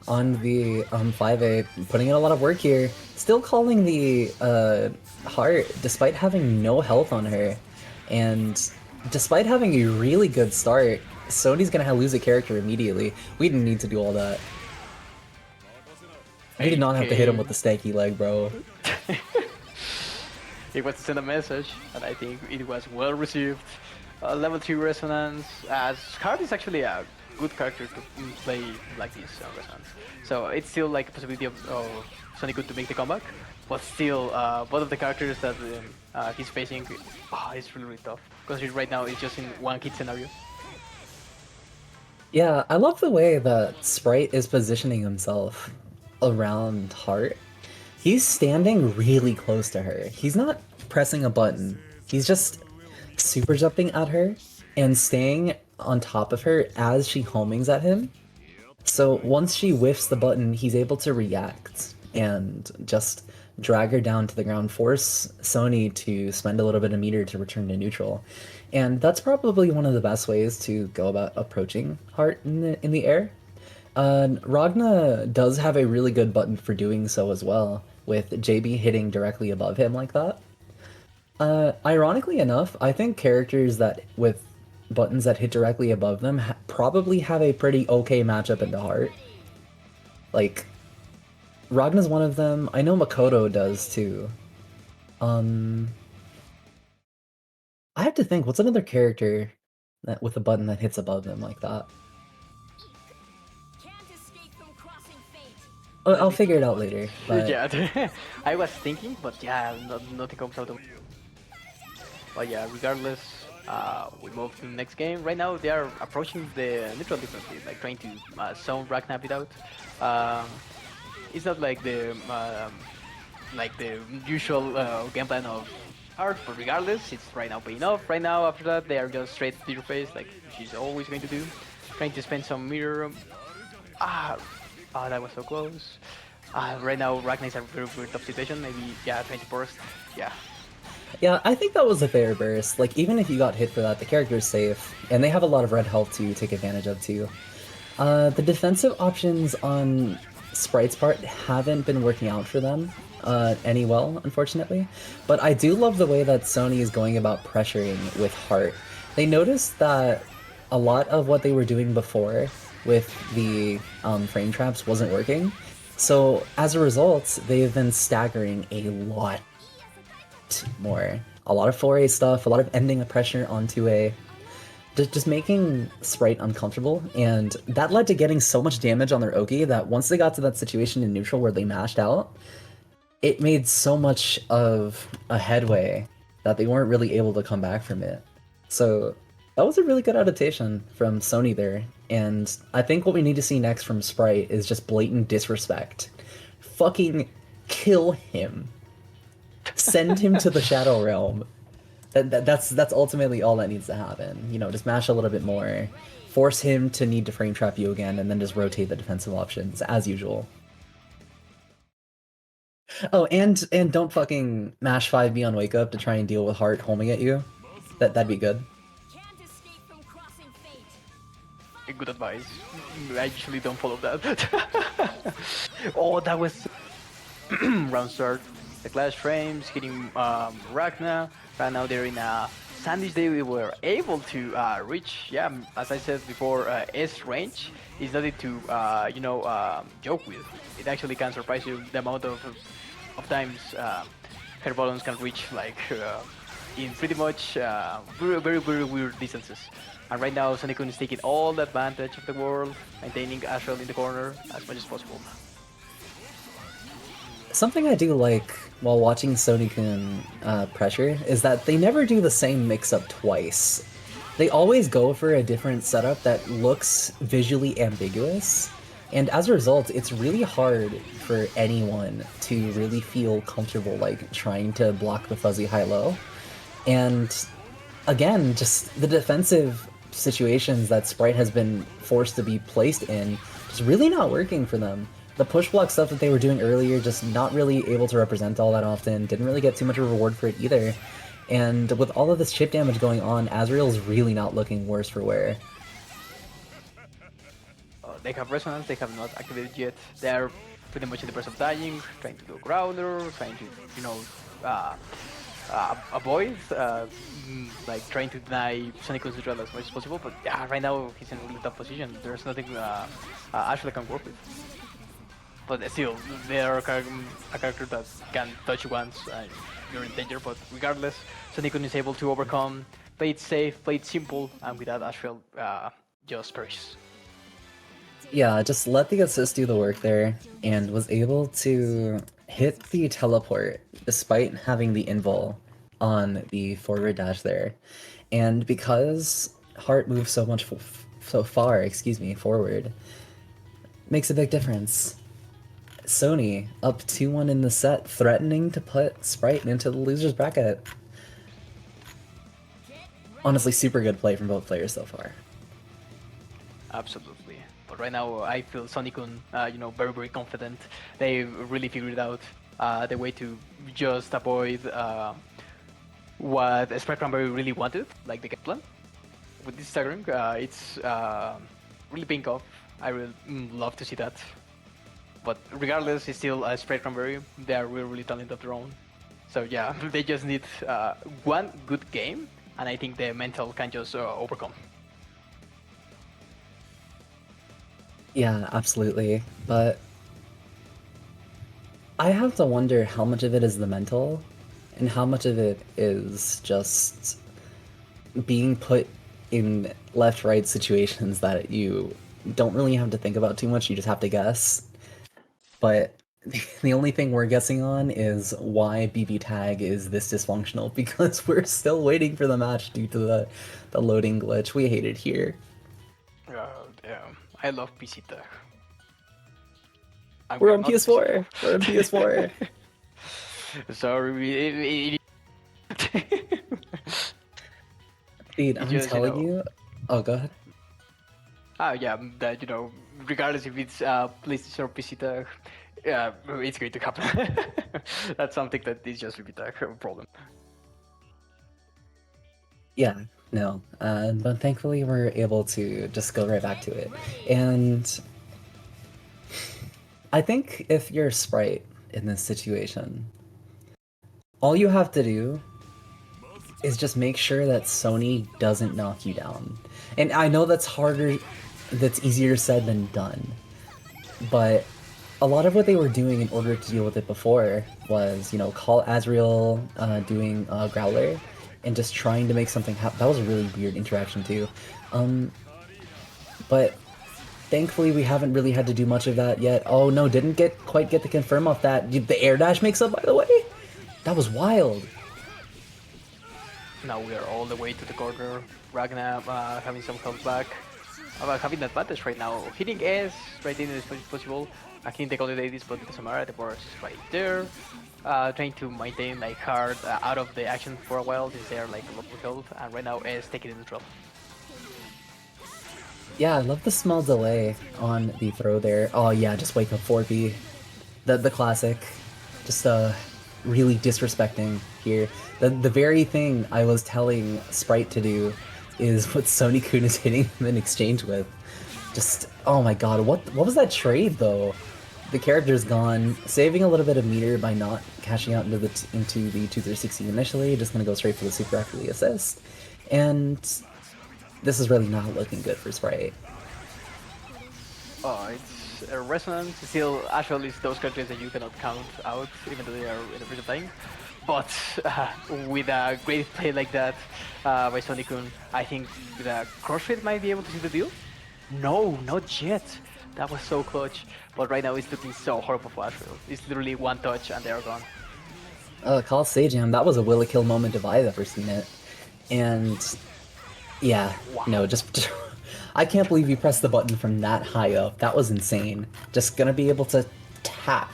on the 5A, putting in a lot of work here. Still calling the Heart despite having no health on her, and despite having a really good start, Sony's gonna lose a character immediately. We didn't need to do all that. I did not have to hit him with the stanky leg, bro. It was to send a message, and I think it was well received. Level 3 Resonance, as Heart is actually a good character to play like this on Resonance. So it's still like a possibility of Sonic to make the comeback, but still, both of the characters that he's facing, it's really, really tough. Because right now it's just in one hit scenario. Yeah, I love the way that Sprite is positioning himself around Heart. He's standing really close to her. He's not pressing a button. He's just super jumping at her and staying on top of her as she homings at him. So once she whiffs the button, he's able to react and just drag her down to the ground, force Sony to spend a little bit of meter to return to neutral. And that's probably one of the best ways to go about approaching Heart in the air. Ragna does have a really good button for doing so as well, with JB hitting directly above him like that. Ironically enough, I think characters that with buttons that hit directly above them probably have a pretty okay matchup into Heart. Like, Ragna's one of them. I know Makoto does too. I have to think, what's another character that with a button that hits above him like that? I'll figure it out later, but... Yeah, I was thinking, but yeah, nothing comes out of. But yeah, regardless, we move to the next game. Right now, they are approaching the neutral differently, like trying to zone Ragnar out. It's not like the usual game plan of hard, but regardless, it's right now paying off. Right now, after that, they are just straight to your face, like she's always going to do, trying to spend some mirror. Ah, that was so close. Right now, Ragnar is a very, very tough situation. Maybe, yeah, 20 burst. Yeah. Yeah, I think that was a fair burst. Like, even if you got hit for that, the character is safe, and they have a lot of red health to take advantage of, too. The defensive options on Sprite's part haven't been working out for them any well, unfortunately. But I do love the way that Sony is going about pressuring with Heart. They noticed that a lot of what they were doing before with the frame traps wasn't working. So as a result, they've been staggering a lot more. A lot of 4A stuff, a lot of ending the pressure onto a... Just making Sprite uncomfortable, and that led to getting so much damage on their Oki that once they got to that situation in neutral where they mashed out, it made so much of a headway that they weren't really able to come back from it. So that was a really good adaptation from Sony there, and I think what we need to see next from Sprite is just blatant disrespect. Fucking kill him. Send him to the Shadow Realm. That's ultimately all that needs to happen. You know, just mash a little bit more, force him to need to frame trap you again, and then just rotate the defensive options as usual. Oh, and don't fucking mash 5B on Wake Up to try and deal with Heart homing at you. That'd be good. Good advice. I usually don't follow that. Oh, that was round start. The clash frames hitting Ragnar. Right now they're in a sandwich. They were able to reach, yeah, as I said before, S range is nothing to joke with. It actually can surprise you the amount of times her balloons can reach, like in pretty much very, very, very weird distances. And right now Sonicun is taking all the advantage of the world, maintaining Astral in the corner as much as possible. Something I do like while watching Sonicun pressure is that they never do the same mix-up twice. They always go for a different setup that looks visually ambiguous, and as a result, it's really hard for anyone to really feel comfortable like trying to block the fuzzy high-low. And again, just the defensive situations that Sprite has been forced to be placed in is really not working for them. The push block stuff that they were doing earlier, just not really able to represent all that often, didn't really get too much of a reward for it either. And with all of this chip damage going on, Azrael's really not looking worse for wear. They have Resonance, they have not activated yet. They're pretty much in the process of dying, trying to do Growler, trying to, avoid, like trying to deny Sonicun's neutral as much as possible. But yeah, right now he's in a really tough position. There's nothing Ashley can work with. But still, they are a character that can touch you once and you're in danger. But regardless, Sonicun is able to overcome, play it safe, play it simple, and without Ashfield just perishes. Yeah, just let the assist do the work there, and was able to hit the teleport despite having the invul on the forward dash there. And because Heart moves so far forward, makes a big difference. Sony up 2-1 in the set, threatening to put Sprite into the loser's bracket. Honestly, super good play from both players so far. Absolutely. But right now, I feel Sonicun, very, very confident. They really figured out the way to just avoid what Sprite Cranberry really wanted, like the game plan. With this staggering, it's really paying off. I really love to see that. But regardless, it's still a Sprite Cranberry. They are really, really talented of their own. So yeah, they just need one good game, and I think the mental can just overcome. Yeah, absolutely. But I have to wonder how much of it is the mental and how much of it is just being put in left-right situations that you don't really have to think about too much, you just have to guess. But the only thing we're guessing on is why BBTAG is this dysfunctional, because we're still waiting for the match due to the loading glitch. We hate it here. Damn. I love PC tag. And We're are on not PS4. We're on PS4. Sorry, Dude, I'm just, telling you. Oh, go ahead. Yeah, that regardless if it's PlayStation or PC tag, it's going to happen. That's something that is just a problem. Yeah, no. But thankfully we're able to just go right back to it. And I think if you're Sprite in this situation, all you have to do is just make sure that Sony doesn't knock you down. And I know that's easier said than done. But a lot of what they were doing in order to deal with it before was, call Azrael doing Growler and just trying to make something happen. That was a really weird interaction too. But thankfully we haven't really had to do much of that yet. Oh no, didn't quite get the confirm off that. The air dash makes up, by the way? That was wild. Now we are all the way to the corner. Ragnar having some health back. Having the advantage right now. Hitting S right in as much as possible. I can consolidate this, but it doesn't matter. The board is right there. Trying to maintain like hard out of the action for a while since they are like a lot of health. And right now S taking it in the drop. Yeah, I love the small delay on the throw there. Oh yeah, just wake up 4P. The classic. Just really disrespecting here. The very thing I was telling Sprite to do is what Sony-kun is hitting him in exchange with. Just, oh my god, what was that trade though? The character's gone, saving a little bit of meter by not cashing out into the 2-3-16 initially, just gonna go straight for the super after the assist. And this is really not looking good for Sprite. Oh, it's a resonance. Still, actually, it's those characters that you cannot count out, even though they are in the first playing. But with a great play like that by Sonic-kun, I think the Crossfade might be able to see the deal. No, not yet. That was so clutch. But right now it's looking so horrible for Ashfield. It's literally one touch and they're gone. Call Sajam, that was a will kill moment if I've ever seen it. And yeah, wow. No, just I can't believe you pressed the button from that high up. That was insane. Just gonna be able to tap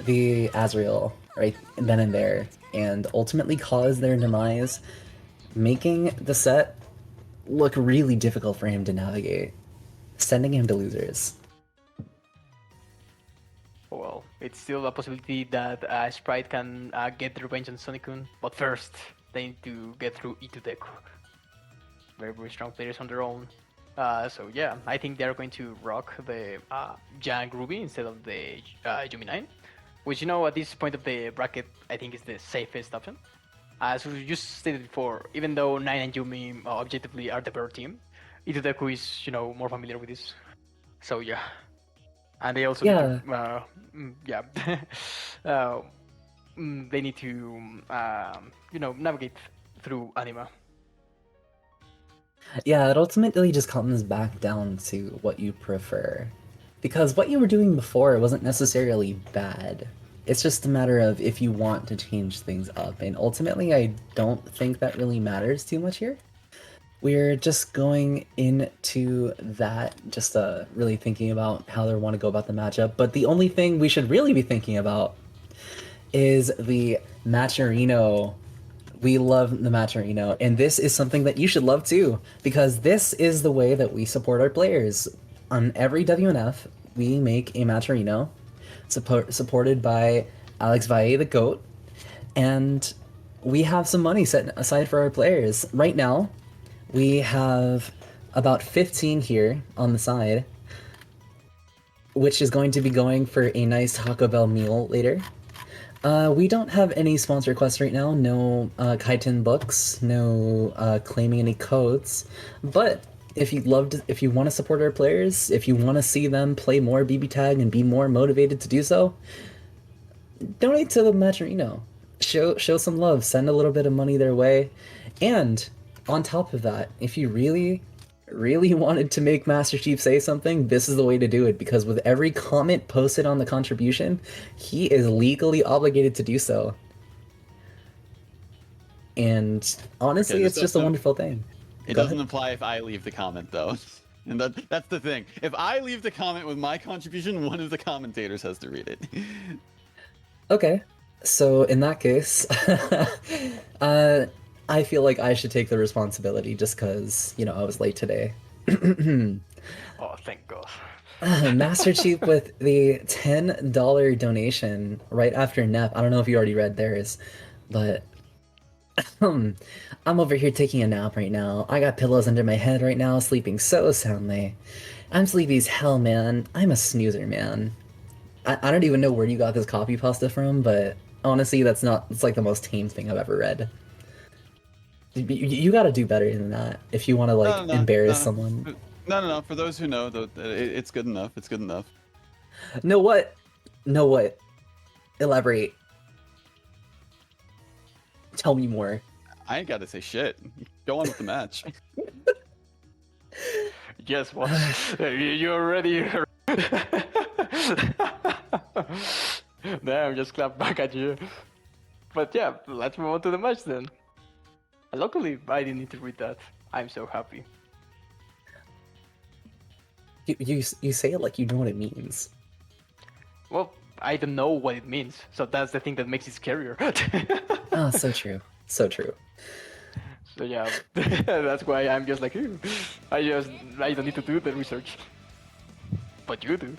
the Azrael right then and there, and ultimately cause their demise, making the set look really difficult for him to navigate, sending him to losers. Well, it's still a possibility that Sprite can get the revenge on Sonic-kun, but first they need to get through E2 Deku. Very, very strong players on their own. So yeah, I think they're going to rock the Yang Ruby instead of the Yumi 9. Which, at this point of the bracket, I think is the safest option. As we just stated before, even though 9 and Yumi objectively are the better team, E2 Deku is, more familiar with this. So yeah. And they also they need to, navigate through Anima. Yeah, it ultimately just comes back down to what you prefer. Because what you were doing before wasn't necessarily bad. It's just a matter of if you want to change things up, and ultimately I don't think that really matters too much here. We're just going into that, just really thinking about how they want to go about the matchup, but the only thing we should really be thinking about is the Matcherino. We love the Matcherino, and this is something that you should love too, because this is the way that we support our players. On every WNF, we make a Matcherino, supported by Alex Valle, the GOAT, and we have some money set aside for our players. Right now, we have about 15 here on the side, which is going to be going for a nice Taco Bell meal later. We don't have any sponsor requests right now, no Kaiten books, no claiming any codes, but if you want to support our players, if you want to see them play more BBTAG and be more motivated to do so, donate to the Matcherino. show some love, send a little bit of money their way, and on top of that, if you really wanted to make Master Chief say something, this is the way to do it, because with every comment posted on the contribution, he is legally obligated to do so. And honestly, Okay, it's just a wonderful thing. It doesn't apply if I leave the comment, though. And that's the thing. If I leave the comment with my contribution, one of the commentators has to read it. Okay, so in that case, I feel like I should take the responsibility just because, you know, I was late today. Oh, thank God. Master Chief with the $10 donation right after Nep. I don't know if you already read theirs, but I'm over here taking a nap right now. I got pillows under my head right now, sleeping so soundly. I'm sleepy as hell, man. I'm a snoozer, man. I don't even know where you got this copy pasta from, but honestly, it's like the most tame thing I've ever read. You gotta do better than that if you want to like embarrass someone. No. For those who know, though, it's good enough. It's good enough. No what? No what? Elaborate. Tell me more. I ain't gotta say shit. Go on with the match. Yes, boss. You already. Damn, just clap back at you. But yeah, let's move on to the match then. Luckily, I didn't need to read that. I'm so happy. You say it like you know what it means. Well, I don't know what it means, so that's the thing that makes it scarier. Oh, so true. So true. So yeah, that's why I'm just like, "Ew." I don't need to do the research. But you do.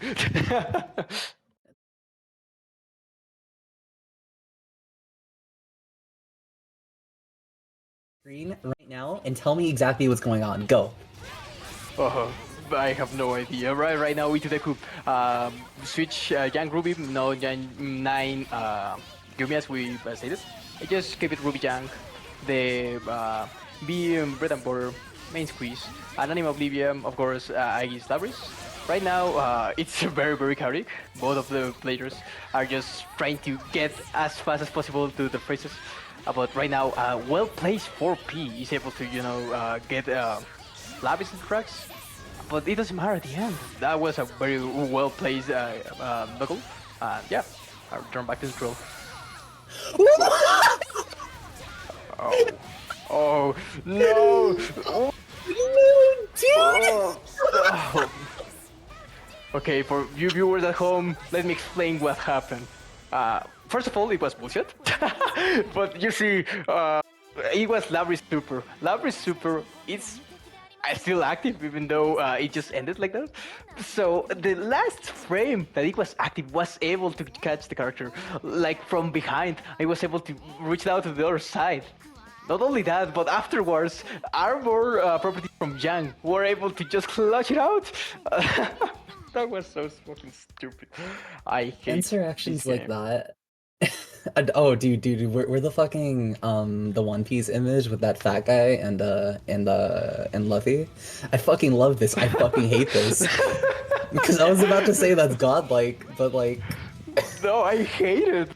Screen right now and tell me exactly what's going on. Go. I have no idea. Right now, we to the coup. Switch Young Ruby, no Young 9 Yumi as we stated. I just keep it Ruby Young. The bread and butter main squeeze. Anonymous Oblivion, of course, I use Labris. Right now, it's very chaotic. Both of the players are just trying to get as fast as possible to the phrases. But right now, well-placed 4P is able to, get Labris in the tracks. But it doesn't matter at the end. That was a very well-placed knuckle. Yeah, I'll turn back to the drill. Oh, no! Oh. Oh. Okay, for you viewers at home, let me explain what happened. First of all, it was bullshit. But you see, it was Labris Super. Labris Super is still active, even though it just ended like that. So the last frame that it was active was able to catch the character, like from behind. I was able to reach out to the other side. Not only that, but afterwards, armor properties from Yang were able to just clutch it out. That was so fucking stupid. I hate interactions like that. Oh, dude, we're the fucking the One Piece image with that fat guy and Luffy. I fucking love this. I fucking hate this because I was about to say that's godlike, but like, no, I hate it.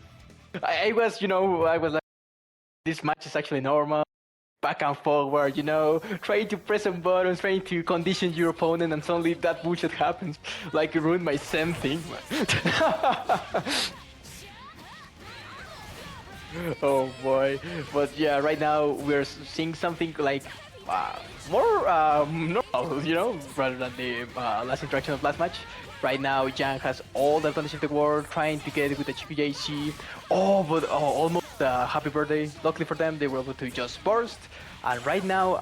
I was like, this match is actually normal. Back and forward, trying to press some buttons, trying to condition your opponent, and suddenly that bullshit happens. Like, it ruined my Zen thing. Oh boy. But yeah, right now we're seeing something like more normal, rather than the last interaction of last match. Right now, Yang has all the advantage in the world, trying to get it with the GPJC. But almost happy birthday. Luckily for them, they were able to just burst. And right now,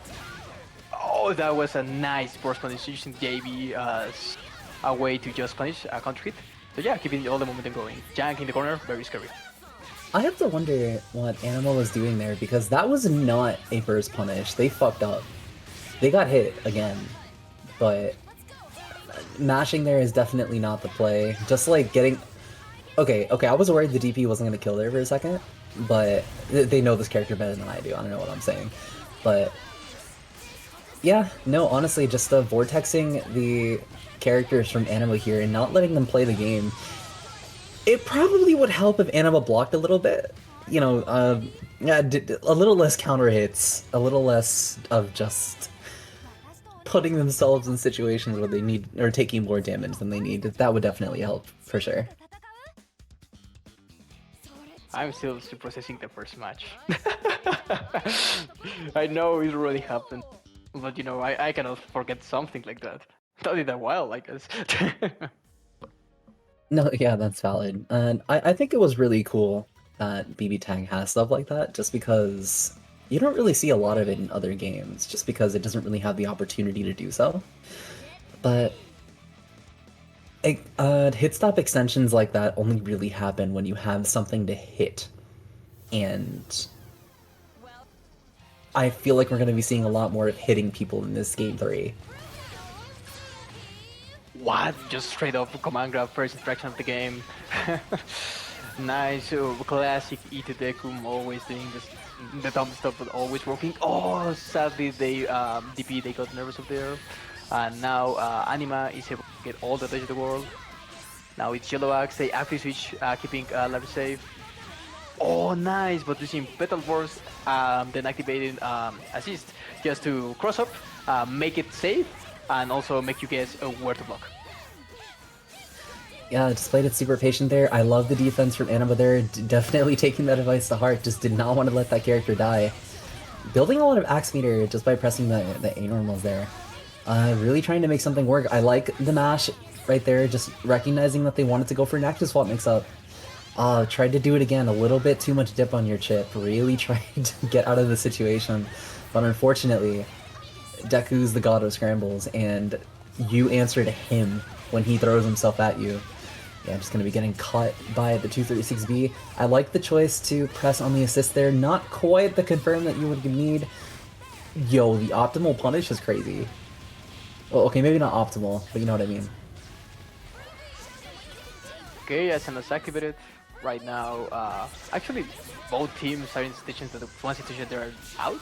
that was a nice burst punish using JB as a way to just punish a counter hit. So yeah, keeping all the momentum going. Yang in the corner, very scary. I have to wonder what Animal was doing there, because that was not a burst punish. They fucked up. They got hit again, but mashing there is definitely not the play. Just like getting... Okay, I was worried the DP wasn't going to kill there for a second, but they know this character better than I do. I don't know what I'm saying. But yeah, no, honestly, just vortexing the characters from Anima here and not letting them play the game. It probably would help if Anima blocked a little bit, you know, yeah, a little less counter hits, a little less of just putting themselves in situations where they need or taking more damage than they need. That would definitely help for sure. I'm still processing the first match. I know it already happened, but you know, I cannot forget something like that. Not in a while, I guess. No, yeah, that's valid. And I think it was really cool that BBTAG has stuff like that, just because you don't really see a lot of it in other games, just because it doesn't really have the opportunity to do so. But hit stop extensions like that only really happen when you have something to hit. And I feel like we're going to be seeing a lot more of hitting people in this game 3. What? Just straight up command grab, first interaction of the game. Nice, classic E to Dekum, always doing this, the dumb stuff, but always working. Oh, sadly they DP, they got nervous up there, and now Anima is able to get all the damage of the world. Now it's Yellow Axe, they actively switch, keeping Larry safe. Oh, nice, but using Petal Burst, then activating Assist just to cross up, make it safe, and also make you guess where to block. Yeah, displayed it super patient there. I love the defense from Anima there. Definitely taking that advice to heart. Just did not want to let that character die. Building a lot of axe meter just by pressing the A normals there. Really trying to make something work. I like the mash right there, just recognizing that they wanted to go for an active swap mix-up. Tried to do it again, a little bit too much dip on your chip. Really tried to get out of the situation. But unfortunately, Deku's the god of scrambles, and you answer to him when he throws himself at you. Yeah, I'm just going to be getting caught by the 236B. I like the choice to press on the assist there. Not quite the confirm that you would need. Yo, the optimal punish is crazy. Well, okay, maybe not optimal, but you know what I mean. Okay, SMS activated. Right now, actually, both teams are in situations that one situation they're out.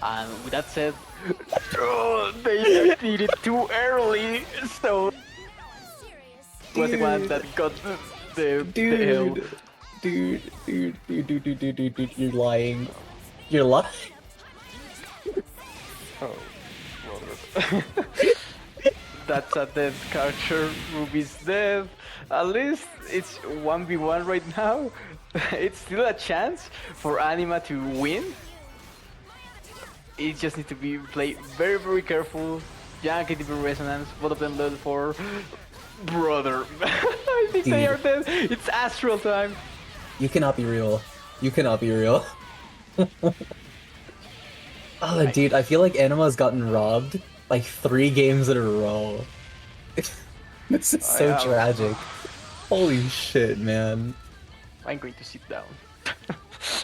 And with that said, they did it too early, so was the one that got the hill. Dude, you're lying. You're lying. Oh, brother. That's a dead character. Ruby's dead. At least it's 1v1 right now. It's still a chance for Anima to win. It just needs to be played very, very careful. Yankee different resonance, both of them level 4. Brother, I think they are dead. It's Astral time. You cannot be real. You cannot be real. Oh, dude, I feel like Anima's gotten robbed like 3 games in a row. This is so tragic. Holy shit, man. I'm going to sit down.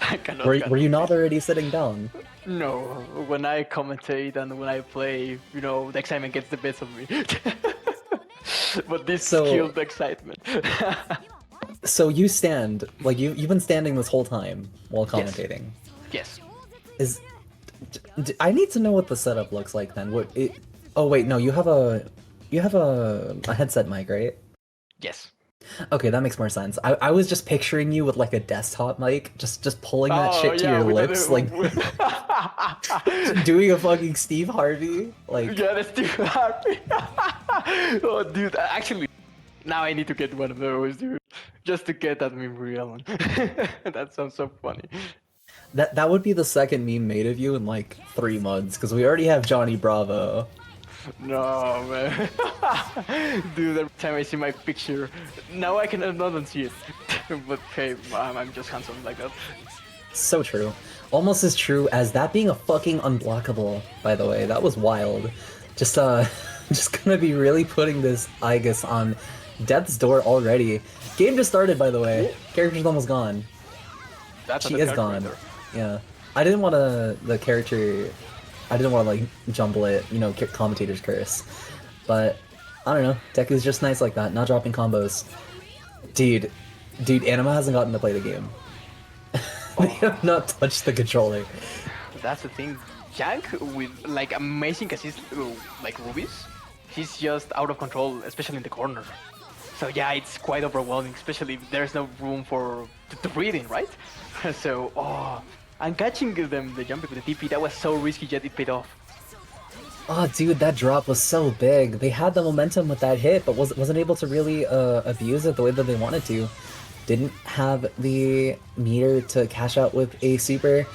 I cannot. Were you not already sitting down? No, when I commentate and when I play, you know, the excitement gets the best of me. But this killed the excitement. So you stand, like you've been standing this whole time while commentating. Yes. I need to know what the setup looks like then. Oh wait, no, you have a headset mic, right? Yes. Okay, that makes more sense. I was just picturing you with like a desktop mic, just pulling that shit to your lips, like doing a fucking Steve Harvey, like. Yeah, that's Steve Harvey. Oh, dude, actually, now I need to get one of those, dude, just to get that meme real. That sounds so funny. That would be the second meme made of you in like 3 months, because we already have Johnny Bravo. No, man. Dude, every time I see my picture, now I can not unsee it. But hey, I'm just handsome like that. So true. Almost as true as that being a fucking unblockable, by the way. That was wild. Just gonna be really putting this Aegis on death's door already. Game just started, by the way. Character's almost gone. She is gone. Right, yeah. I didn't want to like jumble it, you know, commentator's curse. But I don't know, Deku's just nice like that, not dropping combos. Dude, Anima hasn't gotten to play the game. They have not touched the controller. That's the thing. Jank with like amazing assist like Rubies, he's just out of control, especially in the corner. So yeah, it's quite overwhelming, especially if there's no room for to breathing, right? So, and catching them, the jumping with the TP, that was so risky, yet it paid off. Oh, dude, that drop was so big. They had the momentum with that hit, but wasn't able to really abuse it the way that they wanted to. Didn't have the meter to cash out with a super.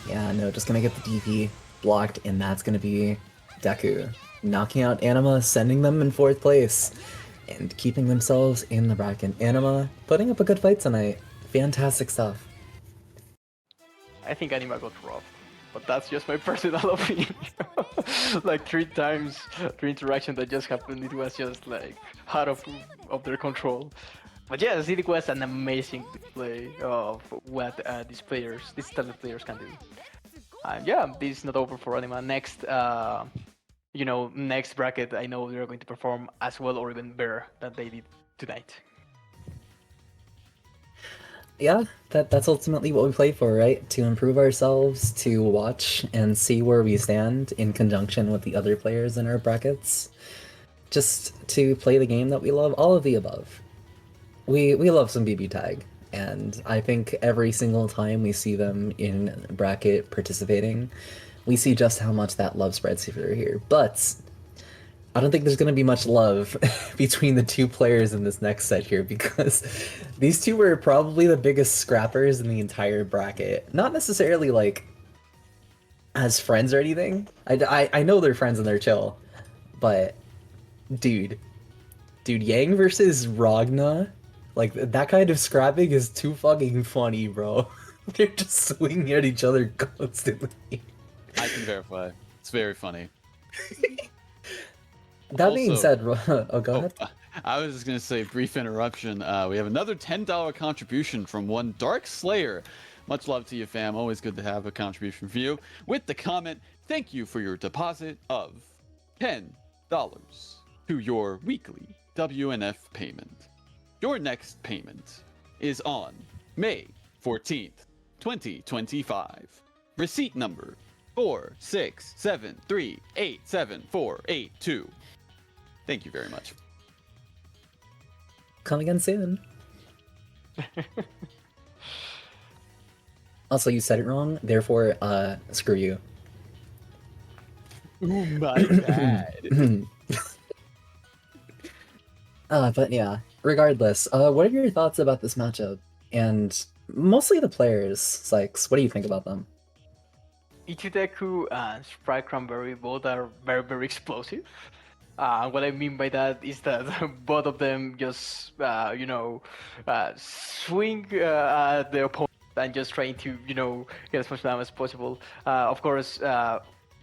Yeah, no, just gonna get the DP blocked, and that's gonna be Deku. Knocking out Anima, sending them in 4th place, and keeping themselves in the bracket. Anima putting up a good fight tonight. Fantastic stuff. I think Anima got robbed, but that's just my personal opinion. Like 3 times, 3 interactions that just happened, it was just like out of their control. But yeah, it was an amazing display of what these talented players can do. And yeah, this is not over for Anima. Next, next bracket, I know they're going to perform as well or even better than they did tonight. Yeah, that's ultimately what we play for, right? To improve ourselves, to watch and see where we stand in conjunction with the other players in our brackets. Just to play the game that we love, all of the above. We love some BBTAG, and I think every single time we see them in bracket participating, we see just how much that love spreads through here. But I don't think there's going to be much love between the 2 players in this next set here, because these 2 were probably the biggest scrappers in the entire bracket. Not necessarily, like, as friends or anything. I know they're friends and they're chill, but dude, Yang versus Ragna, like, that kind of scrapping is too fucking funny, bro. They're just swinging at each other constantly. I can verify. It's very funny. That being said, oh, go ahead. I was just going to say, brief interruption. We have another $10 contribution from one Dark Slayer. Much love to you, fam. Always good to have a contribution for you. With the comment, thank you for your deposit of $10 to your weekly WNF payment. Your next payment is on May 14th, 2025. Receipt number 4673874882. Thank you very much. Come again soon. Also, you said it wrong, therefore, screw you. Ooh, my bad. But yeah, regardless, what are your thoughts about this matchup? And mostly the players, Sykes, what do you think about them? Ichideku and Sprite Cranberry both are very, very explosive. What I mean by that is that both of them just, swing at the opponent and just trying to, get as much damage as possible. Of course,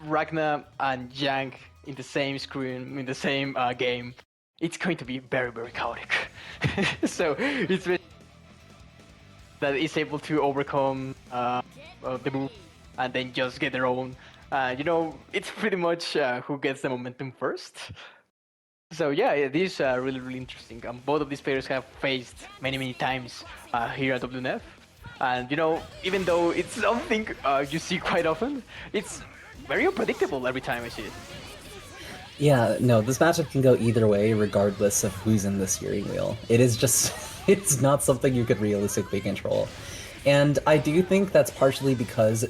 Ragna and Yang in the same screen, in the same game, it's going to be very, very chaotic. So it's really that is able to overcome the move and then just get their own. It's pretty much who gets the momentum first. So yeah, this is really, really interesting. Both of these players have faced many, many times here at WNF. And even though it's something you see quite often, it's very unpredictable every time I see it. Yeah, no, this matchup can go either way regardless of who's in the steering wheel. It is just, it's not something you could realistically control. And I do think that's partially because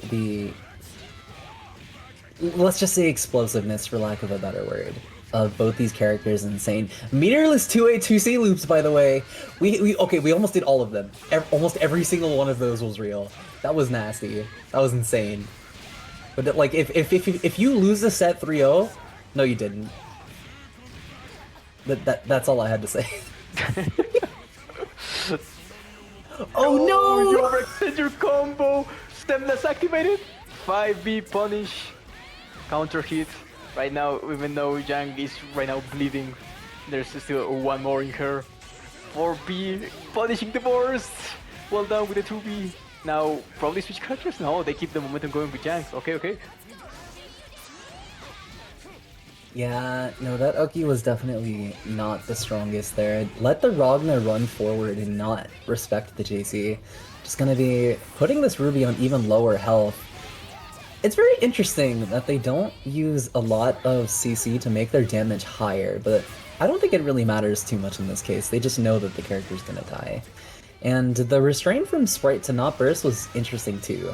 let's just say explosiveness, for lack of a better word, of both these characters is insane. Meterless 2A 2C loops, by the way. We almost did all of them. Almost every single one of those was real. That was nasty. That was insane. But like, if you lose the set 3-0, no, you didn't. That's all I had to say. Oh no! You overextend your combo! Stemless activated! 5B punish. Counter hit. Right now, even though Yang is right now bleeding, there's still one more in her. 4B punishing the burst! Well done with the 2B. Now, probably switch characters? No, they keep the momentum going with Yang. Okay. Yeah, no, that Oki was definitely not the strongest there. Let the Ragna run forward and not respect the JC. Just gonna be putting this Ruby on even lower health. It's very interesting that they don't use a lot of CC to make their damage higher, but I don't think it really matters too much in this case. They just know that the character's gonna die. And the restraint from Sprite to not burst was interesting too.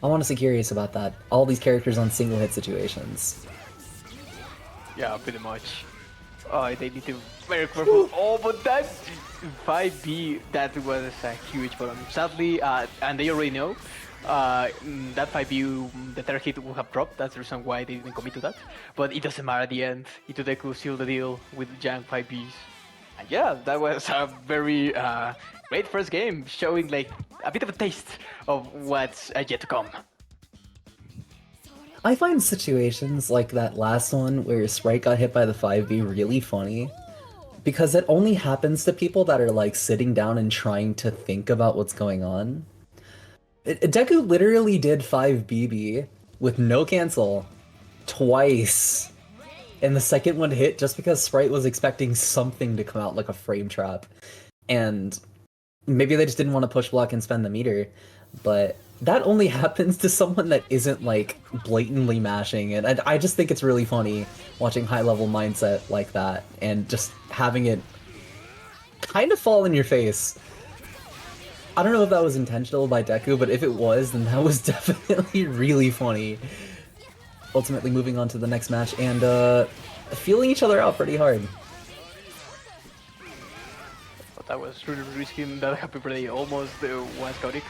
I'm honestly curious about that. All these characters on single hit situations. Yeah, pretty much. Oh, they need to be very careful. Oh, but that 5B, that was a huge problem. Sadly, and they already know, that 5B, the third hit would have dropped. That's the reason why they didn't commit to that. But it doesn't matter at the end. Itodeku sealed the deal with Jank 5Bs. And yeah, that was a very great first game, showing like a bit of a taste of what's yet to come. I find situations like that last one where Sprite got hit by the 5B really funny. Because it only happens to people that are like sitting down and trying to think about what's going on. Deku literally did 5BB with no cancel twice. And the second one hit just because Sprite was expecting something to come out like a frame trap. And maybe they just didn't want to push block and spend the meter. But that only happens to someone that isn't like blatantly mashing. And I just think it's really funny watching high level mindset like that and just having it kind of fall in your face. I don't know if that was intentional by Deku, but if it was, then that was definitely really funny. Ultimately moving on to the next match and feeling each other out pretty hard. But that was really risky. That happy birthday almost one scouting.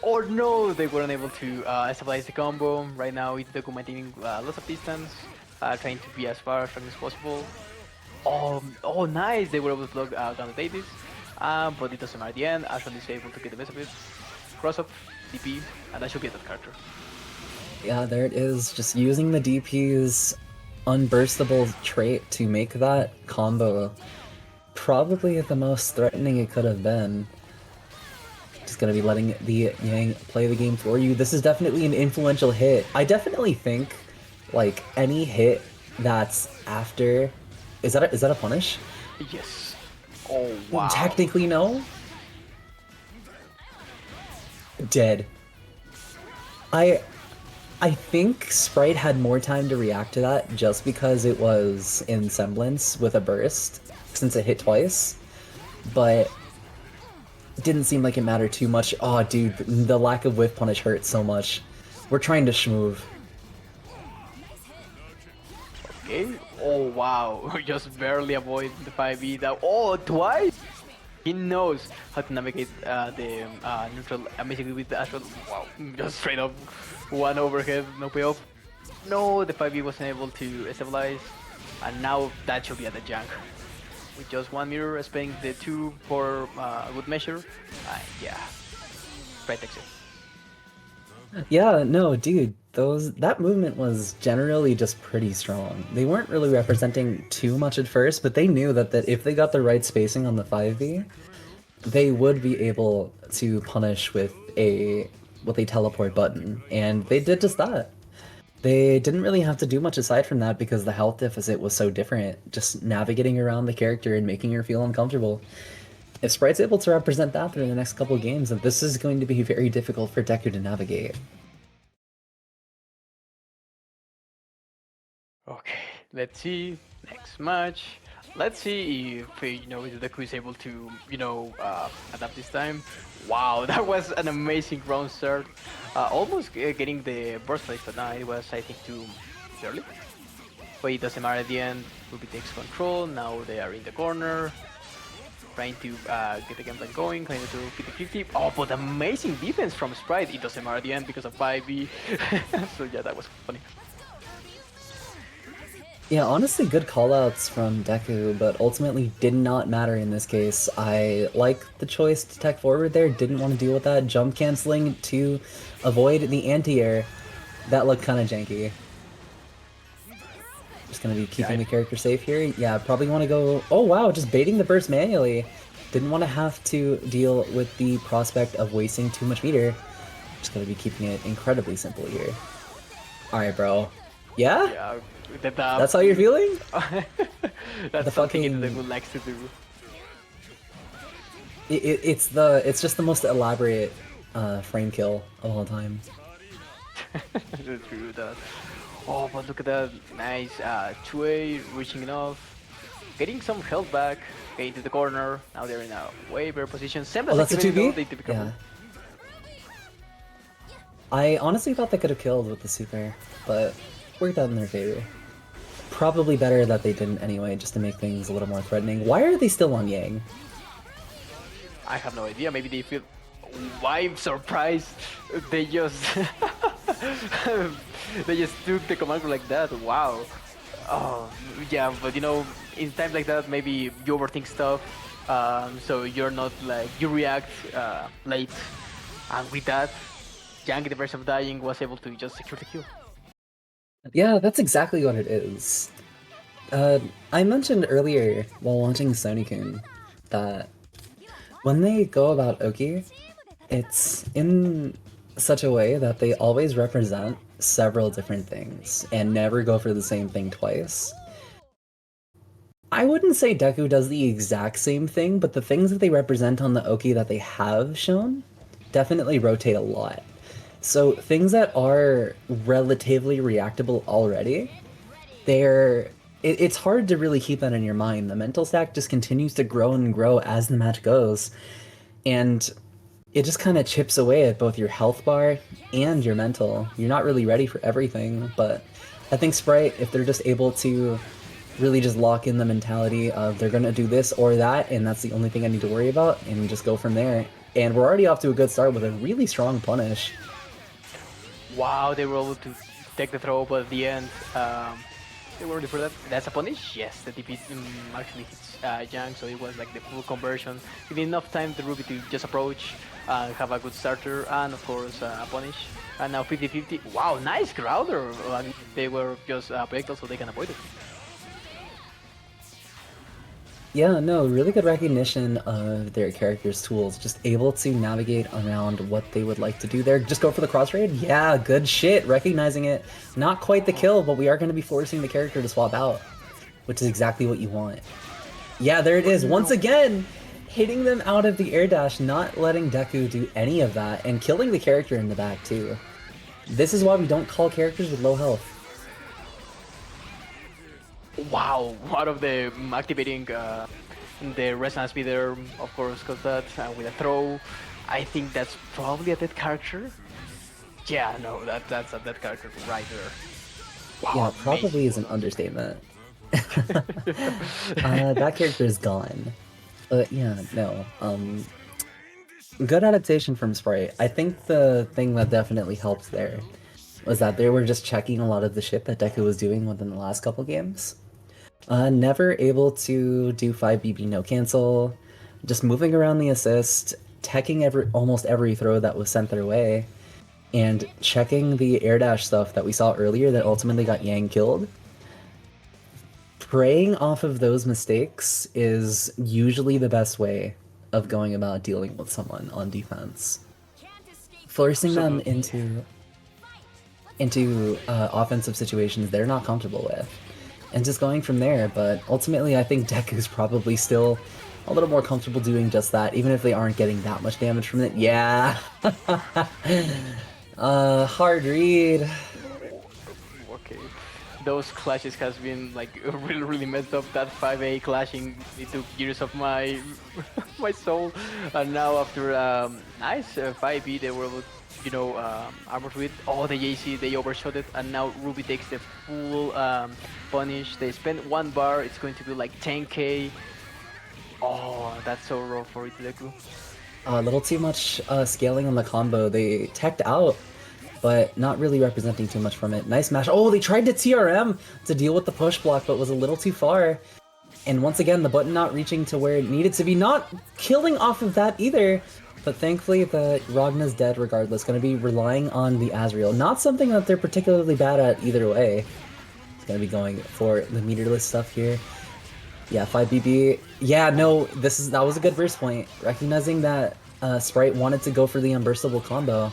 Or no, they weren't able to stabilize the combo. Right now, it's documenting lots of distance, trying to be as far as possible. Oh, nice! They were able to block down the Davis, but it doesn't matter at the end. Ashley is able to get the best of it. Cross up, DP, and that should get that character. Yeah, there it is. Just using the DP's unburstable trait to make that combo probably the most threatening it could have been. Just gonna be letting the Yang play the game for you. This is definitely an influential hit. I definitely think, like, any hit that's after... Is that a punish? Yes. Oh, wow. Technically, no. Dead. I think Sprite had more time to react to that just because it was in semblance with a burst, since it hit twice. But it didn't seem like it mattered too much. Oh, dude, the lack of whiff punish hurts so much. We're trying to schmoove. Okay. Oh, wow. Just barely avoid the 5E. That. Oh, twice? He knows how to navigate the neutral amazingly with the Astral. Wow. Just straight up one overhead, no payoff. No, the 5E wasn't able to stabilize. And now that should be at the junk. With just one mirror, spending the 2 for good measure. Yeah. Right takes it. Yeah, no, dude, that movement was generally just pretty strong. They weren't really representing too much at first, but they knew that if they got the right spacing on the 5V, they would be able to punish with a teleport button, and they did just that. They didn't really have to do much aside from that because the health deficit was so different, just navigating around the character and making her feel uncomfortable. If Sprite's able to represent that through the next couple of games, then this is going to be very difficult for Deku to navigate. Okay, let's see. Next match. Let's see if Deku is able to adapt this time. Wow, that was an amazing round start. Almost getting the burst place, but now it was I think too early. But it doesn't matter at the end. Ruby takes control. Now they are in the corner, trying to get the game plan going, trying to 50-50. Oh, but amazing defense from Sprite. It doesn't matter at the end because of 5B. So yeah, that was funny. Yeah, honestly, good callouts from Deku, but ultimately did not matter in this case. I like the choice to tech forward there, didn't want to deal with that. Jump canceling to avoid the anti-air. That looked kind of janky. Just gonna be keeping the character safe here. Yeah, probably want to go... Oh wow, just baiting the burst manually. Didn't want to have to deal with the prospect of wasting too much meter. Just gonna be keeping it incredibly simple here. Alright, bro. Yeah? Yeah. That's how you're feeling? That's the something fucking... Deku likes to do. It's just the most elaborate frame kill of all time. True that. Oh, but look at that nice 2A reaching enough. getting some health back, getting to the corner. Now they're in a way better position. Oh, that's a 2B? They typically Yeah. I honestly thought they could have killed with the super, but worked out in their favor. Probably better that they didn't anyway, just to make things a little more threatening. Why are they still on Yang? I have no idea. Maybe they feel. Why I'm surprised they just they just took the command like that. Wow. Oh yeah, but you know, in times like that, maybe you overthink stuff. So you're not like you react late, and with that, Yang, in the verse of dying, was able to just secure the kill. Yeah, that's exactly what it is. I mentioned earlier while watching Sony-kun that when they go about Oki, it's in such a way that they always represent several different things and never go for the same thing twice. I wouldn't say Deku does the exact same thing, but the things that they represent on the Oki that they have shown definitely rotate a lot. So things that are relatively reactable already, it's hard to really keep that in your mind. The mental stack just continues to grow and grow as the match goes, and it just kind of chips away at both your health bar and your mental. You're not really ready for everything, but I think Sprite, if they're just able to really just lock in the mentality of they're gonna do this or that, and that's the only thing I need to worry about, and just go from there. And we're already off to a good start with a really strong punish. Wow, they were able to take the throw, but at the end, they were ready for that. That's a punish? Yes, the TP actually hits Yang, so it was like the full conversion. It did enough time to Ruby to just approach, have a good starter, and of course a punish. And now 50-50. Wow, nice Crowder! They were just projectiles, so they can avoid it. Yeah, no, really good recognition of their characters' tools. Just able to navigate around what they would like to do there. Just go for the cross raid? Yeah, good shit. Recognizing it. Not quite the kill, but we are going to be forcing the character to swap out, which is exactly what you want. Yeah, there it is. Once again, hitting them out of the air dash, not letting Deku do any of that, and killing the character in the back, too. This is why we don't call characters with low health. Wow, out of the activating the resonance speeder, of course, because that with a throw, I think that's probably a dead character. Yeah, no, that's a dead character right there. Wow, Yeah, probably is an understatement. That character is gone. But yeah, no. Good adaptation from Sprite. I think the thing that definitely helped there was that they were just checking a lot of the shit that Deku was doing within the last couple games. Never able to do 5BB no cancel, just moving around the assist, teching almost every throw that was sent their way, and checking the air dash stuff that we saw earlier that ultimately got Yang killed. Preying off of those mistakes is usually the best way of going about dealing with someone on defense. Forcing them into offensive situations they're not comfortable with, and just going from there. But ultimately, I think Deku's probably still a little more comfortable doing just that, even if they aren't getting that much damage from it. Yeah. Hard read. Okay. Those clashes has been like really messed up. That 5A clashing, it took years of my my soul. And now after nice 5B, they were able, you know, armor with all the JC, they overshot it, and now Ruby takes the full punish. They spend 1 bar, it's going to be like 10k. Oh, that's so raw for Itedeku. A little too much scaling on the combo. They teched out, but not really representing too much from it. Nice mash. Oh, they tried to TRM to deal with the push block, but was a little too far. And once again, the button not reaching to where it needed to be. Not killing off of that either. But thankfully, the Ragna's dead regardless. Going to be relying on the Azrael. Not something that they're particularly bad at either way. It's going to be going for the meterless stuff here. Yeah, 5BB. Yeah, no, that was a good burst point. Recognizing that Sprite wanted to go for the unburstable combo.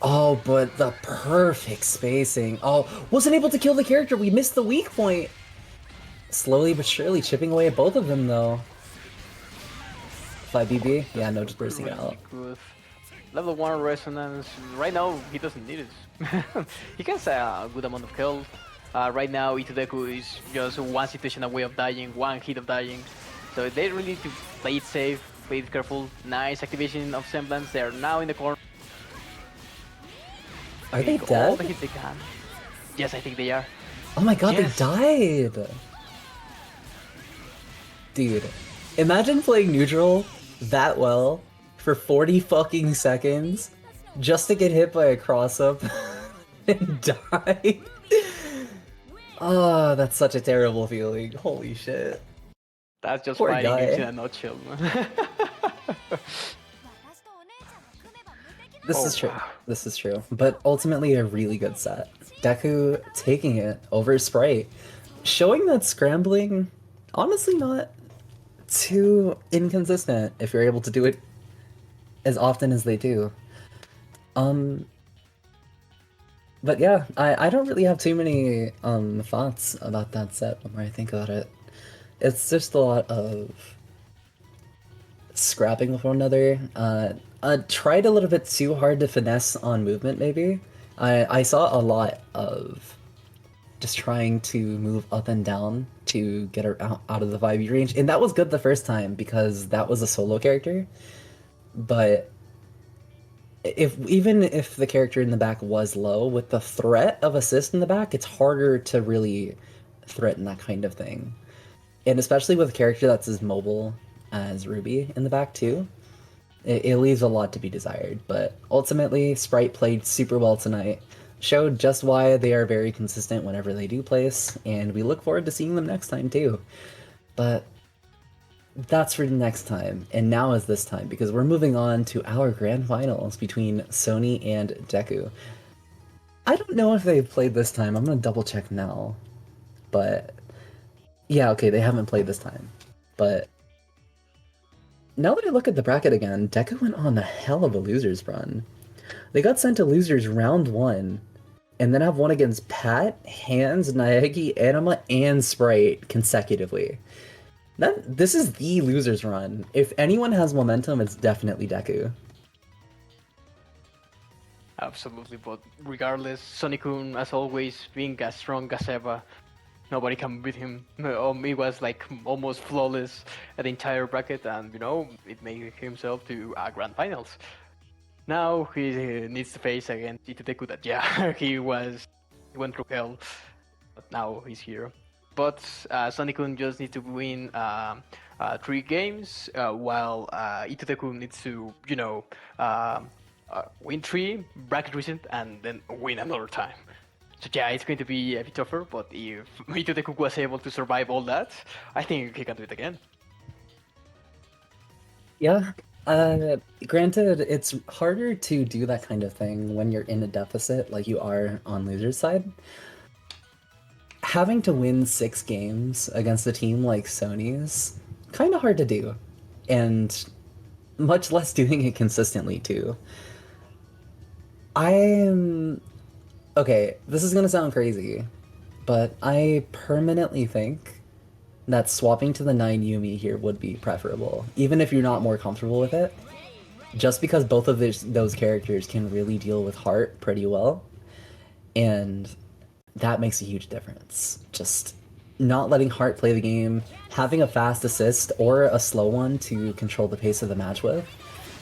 Oh, but the perfect spacing. Oh, wasn't able to kill the character. We missed the weak point. Slowly but surely chipping away at both of them, though. 5BB? Yeah, no, just bursting it out. Good. Level 1 resonance. Right now, he doesn't need it. He has a good amount of health. Right now, Itodeku is just one situation away of dying, one hit of dying. So they really need to play it safe, play it careful. Nice activation of Semblance. They are now in the corner. Are they Take all the dead? hits they can. Yes, I think they are. Oh my god, Yes. they died! Dude, imagine playing neutral that well for 40 fucking seconds just to get hit by a cross-up and die. Oh, that's such a terrible feeling. Holy shit. That's just Poor fighting games in guy. a nutshell. This Oh, is true. wow. This is true. But ultimately a really good set. Deku taking it over Sprite. Showing that scrambling, honestly not too inconsistent if you're able to do it as often as they do. But yeah, I don't really have too many thoughts about that set when I think about it. It's just a lot of scrapping with one another. Tried a little bit too hard to finesse on movement, maybe. I saw a lot of just trying to move up and down to get her out of the 5e range, and that was good the first time because that was a solo character. But even if the character in the back was low, with the threat of assist in the back, it's harder to really threaten that kind of thing. And especially with a character that's as mobile as Ruby in the back too, it leaves a lot to be desired. But ultimately, Sprite played super well tonight, showed just why they are very consistent whenever they do place, and we look forward to seeing them next time too. But that's for the next time, and now is this time, because we're moving on to our grand finals between Sony and Deku. I don't know if they've played this time, I'm gonna double check now. But yeah, okay, they haven't played this time. But now that I look at the bracket again, Deku went on a hell of a losers run. They got sent to losers round 1, and then have won against Pat, Hands, Naegi, Anima, and Sprite consecutively. This is the losers run. If anyone has momentum, it's definitely Deku. Absolutely, but regardless, Sonicun, as always, being as strong as ever, nobody can beat him. He was like almost flawless at the entire bracket, and it made himself to grand finals. Now he needs to face against Itodeku that, yeah, he went through hell, but now he's here. But Sonicun just needs to win 3 games, while Itodeku needs to, win 3, bracket recent, and then win another time. So yeah, it's going to be a bit tougher, but if Itodeku was able to survive all that, I think he can do it again. Yeah, granted, it's harder to do that kind of thing when you're in a deficit like you are on loser's side. Having to win 6 games against a team like Sony's kind of hard to do, and much less doing it consistently too. Okay, this is gonna sound crazy, but I permanently think that swapping to the 9 Yumi here would be preferable, even if you're not more comfortable with it. Just because both of those characters can really deal with Heart pretty well, and that makes a huge difference. Just not letting Heart play the game, having a fast assist or a slow one to control the pace of the match with,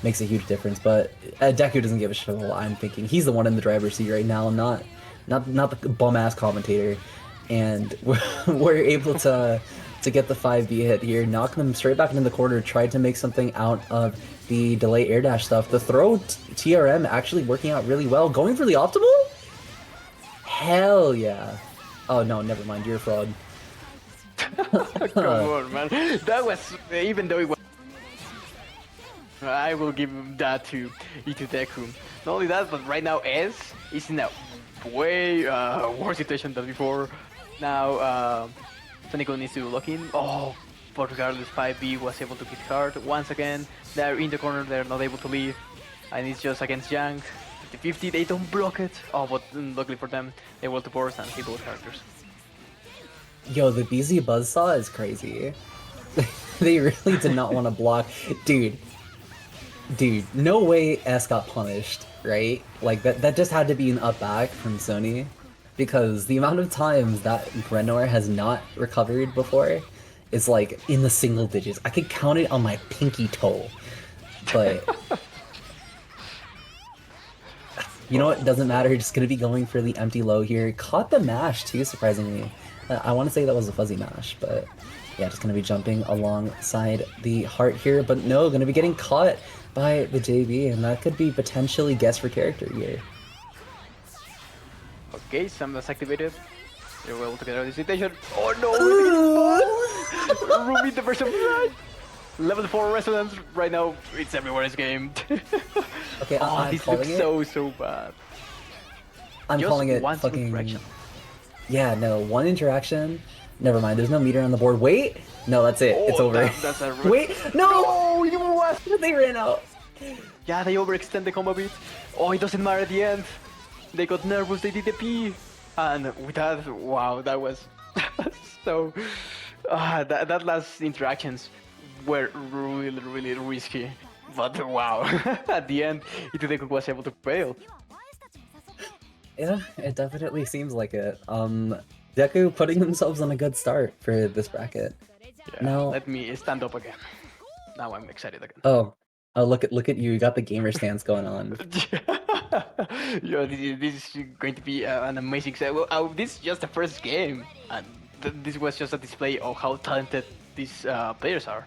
makes a huge difference. But Deku doesn't give a shit. I'm thinking he's the one in the driver's seat right now, not the bum ass commentator. And we're able to get the 5B hit here, knock them straight back into the corner, tried to make something out of the delay air dash stuff. The throw TRM actually working out really well. Going for the optimal? Hell yeah. Oh no, never mind, you're a fraud. Come on, man. That was, even though it was, I will give that to Itodeku. Not only that, but right now S is in a way worse situation than before. Now, Sonico needs to lock in. Oh, but regardless, 5B was able to hit hard. Once again, they're in the corner, they're not able to leave. And it's just against Yang. 50-50, they don't block it. Oh, but luckily for them, they were able to burst and hit both characters. Yo, the BZ Buzzsaw is crazy. They really did not want to block. Dude, no way S got punished, right? Like, that just had to be an up back from Sony. because the amount of times that Grenor has not recovered before is like in the single digits. I could count it on my pinky toe. But you know what? Doesn't matter. Just gonna be going for the empty low here. Caught the mash too, surprisingly. I want to say that was a fuzzy mash, but yeah, just gonna be jumping alongside the heart here. But no, gonna be getting caught by the JB, and that could be potentially guess for character here. Okay, Sam was activated. They were able to get out of the situation. Oh no! Ruby the person right. Level 4 resonance right now. It's everywhere's game. Okay, I'm this calling looks it. so bad. I'm Just calling it one fucking. interaction. Yeah, no, one interaction. Never mind. There's no meter on the board. Wait, no, that's it. It's over. That's a Wait, no! No, you what? They ran out. Yeah, they overextend the combo a bit. Oh, it doesn't matter at the end. They got nervous, they did the P. And with that, wow, that was so... that last interactions were really risky. But wow, at the end, Itudeku was able to prevail. Yeah, it definitely seems like it. Deku putting themselves on a good start for this bracket. Yeah, Now, let me stand up again. Now I'm excited again. oh, look at you! You got the gamer stance going on. Yeah, this is going to be an amazing set. Well, this is just the first game, and this was just a display of how talented these players are.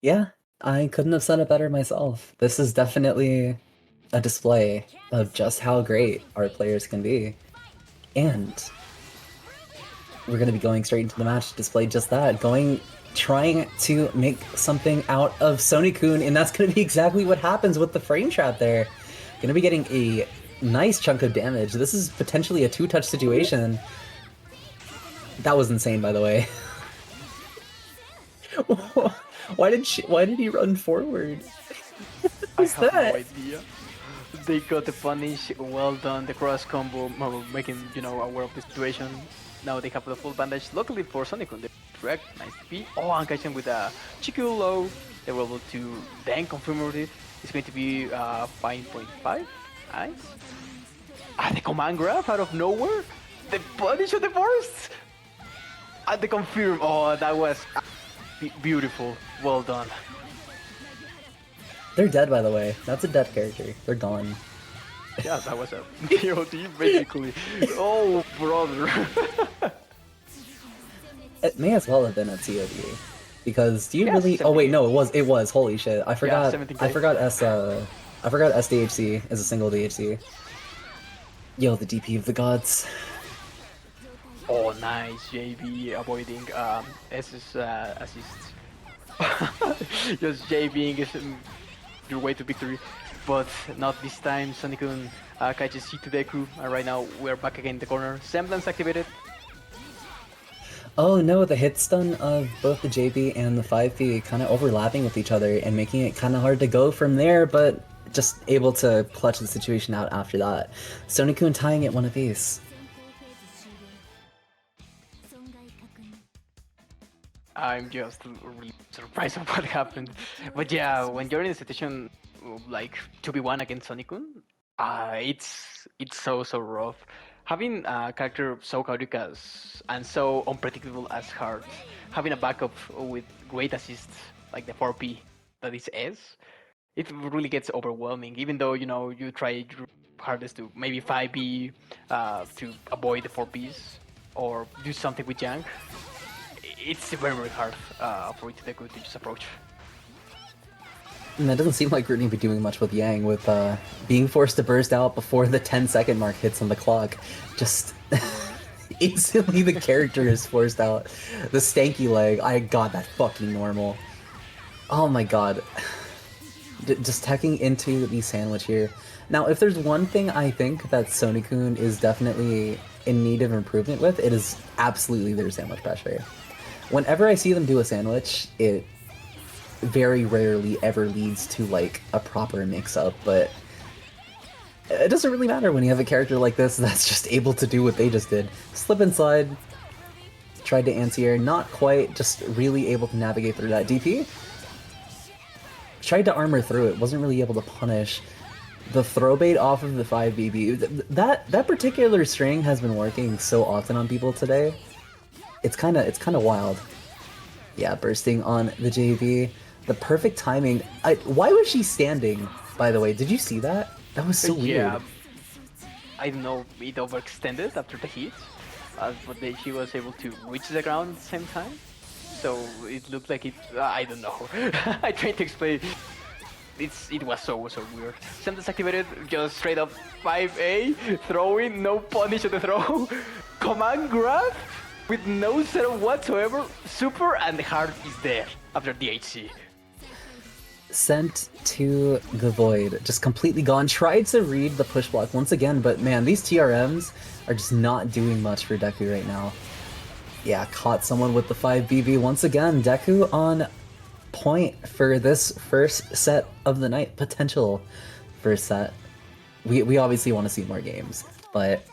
Yeah, I couldn't have said it better myself. This is definitely a display of just how great our players can be, and we're gonna be going straight into the match to display just that. Trying to make something out of Sony-kun, and that's going to be exactly what happens with the frame trap there. Going to be getting a nice chunk of damage. This is potentially a two-touch situation. That was insane, by the way. Why did he run forward? What's I have that? no idea. They got the punish. Well done. The cross combo, making aware of the situation. Now they have the full bandage. Luckily for Sonic-kun, they correct. Nice P. Oh, and catching with a Chiku low. They were able to then confirm it. It's going to be 5.5. Nice. The command grab out of nowhere. The punish of the burst. And the confirm. Oh, that was beautiful. Well done. They're dead, by the way. That's a dead character. They're gone. Yeah, that was a POD basically. Oh, brother. It may as well have been a TOD. Because do you Yeah, really? Oh wait, 70. no, it was. Holy shit! I forgot. 70K. I forgot SDHC as a single DHC. Yo, the DP of the gods. Oh, nice. JB avoiding S's assists. Just JBing is your way to victory. But not this time. Sonic-kun catches Itudeku. And right now we're back again in the corner. Semblance activated. Oh no, the hit stun of both the JB and the 5P kind of overlapping with each other and making it kind of hard to go from there, but just able to clutch the situation out after that. Sonic-kun tying it one apiece. I'm just really surprised of what happened. But yeah, when you're in a situation like 2v1 against Sonic-kun, it's so rough. Having a character so chaotic and so unpredictable as Heart, having a backup with great assists like the 4P that is S, it really gets overwhelming. Even though you try your hardest to maybe 5B to avoid the 4Ps or do something with Yang, it's very hard for it to just approach. And that doesn't seem like we're going to be doing much with Yang, with being forced to burst out before the 10-second mark hits on the clock. Just instantly the character is forced out. The stanky leg, I got that fucking normal. Oh my god. Just teching into the sandwich here. Now, if there's one thing I think that Sonic-kun is definitely in need of improvement with, it is absolutely their sandwich pressure. Whenever I see them do a sandwich, it very rarely ever leads to like a proper mix-up, but it doesn't really matter when you have a character like this that's just able to do what they just did. Slip inside, tried to anti-air, not quite, just really able to navigate through that DP. Tried to armor through it, wasn't really able to punish. The throw bait off of the 5BB. That particular string has been working so often on people today. It's kind of wild. Yeah, bursting on the JV. The perfect timing. Why was she standing, by the way? Did you see that? That was so weird. I don't know, it overextended after the hit, but then she was able to reach the ground at the same time. So it looked like it. I don't know. I tried to explain. It was so weird. Send activated, just straight up 5A, throwing, no punish on the throw, command grab with no setup whatsoever. Super and hard is there after DHC. Sent to the void, just completely gone. Tried to read the push block once again, but man, these TRMs are just not doing much for Deku right now. Yeah, caught someone with the 5BB once again. Deku on point for this first set of the night. Potential first set. We obviously want to see more games, but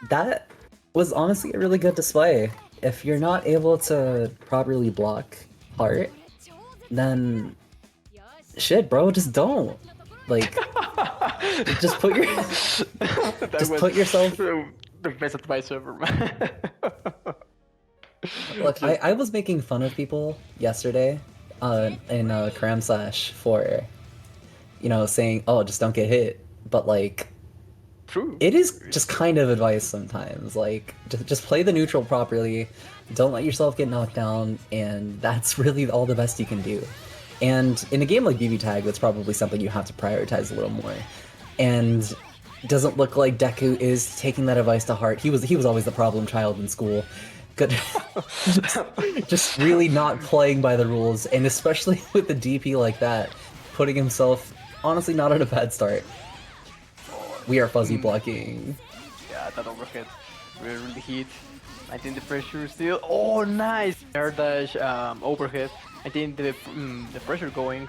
that was honestly a really good display. If you're not able to properly block Heart, then shit, bro, just don't. Like, just put put yourself. The best advice ever, man. Look, I was making fun of people yesterday, in Cram Slash for, saying, oh, just don't get hit. But like, True. it is just kind of advice sometimes. Like, just play the neutral properly. Don't let yourself get knocked down, and that's really all the best you can do. And in a game like BBTAG, that's probably something you have to prioritize a little more. And doesn't look like Deku is taking that advice to heart. He was always the problem child in school. Good, just really not playing by the rules, and especially with the DP like that, putting himself honestly not on a bad start. We are fuzzy blocking. Yeah, that overhead really hit. I think the pressure still. Oh, nice! Air dash, overhead. I think the pressure going.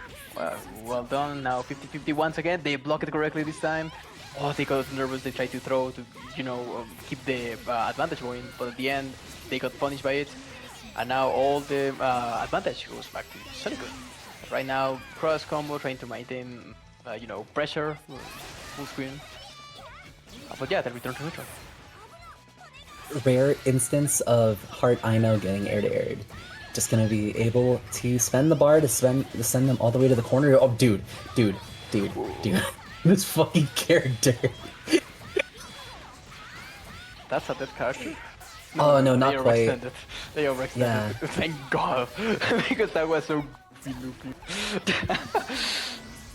Well done. Now 50-50 once again. They block it correctly this time. Oh, they got nervous. They tried to throw to, keep the advantage going. But at the end, they got punished by it. And now all the advantage goes back to Sonic. Right now, cross combo trying to maintain, pressure, full screen. But yeah, then return to neutral. Rare instance of Heart Ino getting air-to-aired. Just gonna be able to spend the bar to send them all the way to the corner. Oh, dude. This fucking character. That's a dead character? Oh, no, not quite. They overextended. Yeah. Thank God. Because that was so loopy.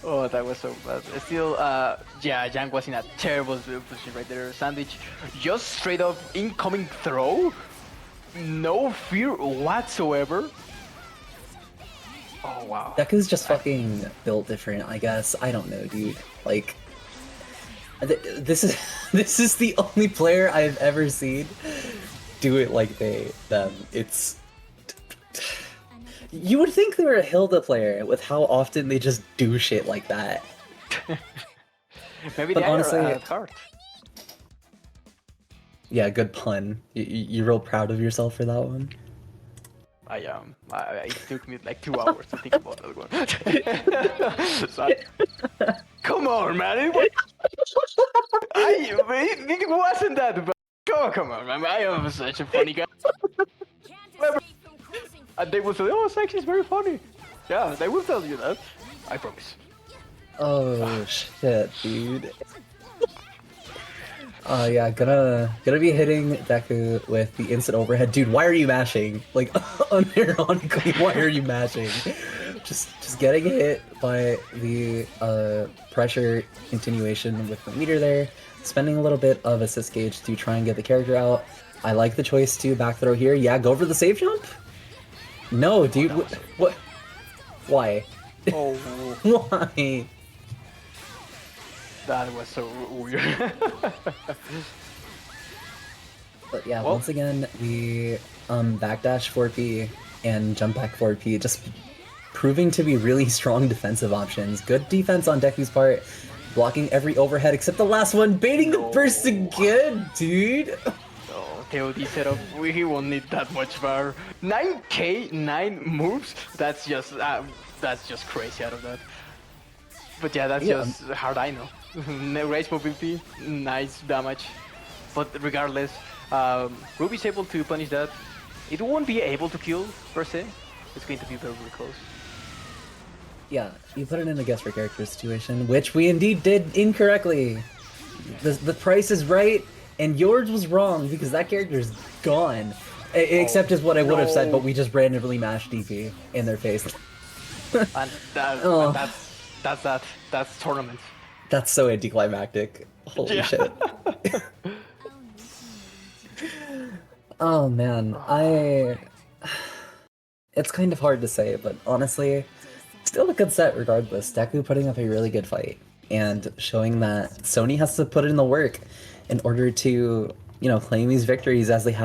Oh, that was so bad. Still, yeah, Yang was in a terrible position right there. Sandwich, just straight up incoming throw. No fear whatsoever. Oh, wow. Deku's just fucking built different, I guess. I don't know, dude. Like, this is the only player I've ever seen do it like them. It's... You would think they were a Hilda player with how often they just do shit like that. Maybe but they honestly, are card. Yeah, good pun. You're real proud of yourself for that one? I am. It took me like 2 hours to think about that one. Come on, man! It wasn't that bad. Come on, man! I am such a funny guy. And they will say, "Oh, sex is very funny." Yeah, they will tell you that. I promise. Oh shit, dude. Yeah, gonna be hitting Deku with the instant overhead. Dude, why are you mashing? Like, unironically, why are you mashing? Just getting hit by the pressure continuation with the meter there. Spending a little bit of assist gauge to try and get the character out. I like the choice to back throw here. Yeah, go for the save jump? No, dude, what? Why? Oh. Why? That was so weird. But yeah, once again, the backdash 4P and jump back 4P just proving to be really strong defensive options. Good defense on Deku's part, blocking every overhead except the last one, baiting the burst again, dude! Oh, KOD setup, he won't need that much power. 9k, 9 moves? That's just crazy out of that. But yeah, that's Yeah, just hard I know. Raise mobility, nice damage. But regardless, Ruby's able to punish that. It won't be able to kill, per se. It's going to be very, very close. Yeah, you put it in a guess for character situation, which we indeed did incorrectly. The price is right, and yours was wrong because that character is gone. Except as what I would have said, but we just randomly mashed DP in their face. And that's tournament. That's so anticlimactic. Holy shit. Oh man, it's kind of hard to say, but honestly, still a good set regardless. Deku putting up a really good fight and showing that Sony has to put in the work in order to, claim these victories as they have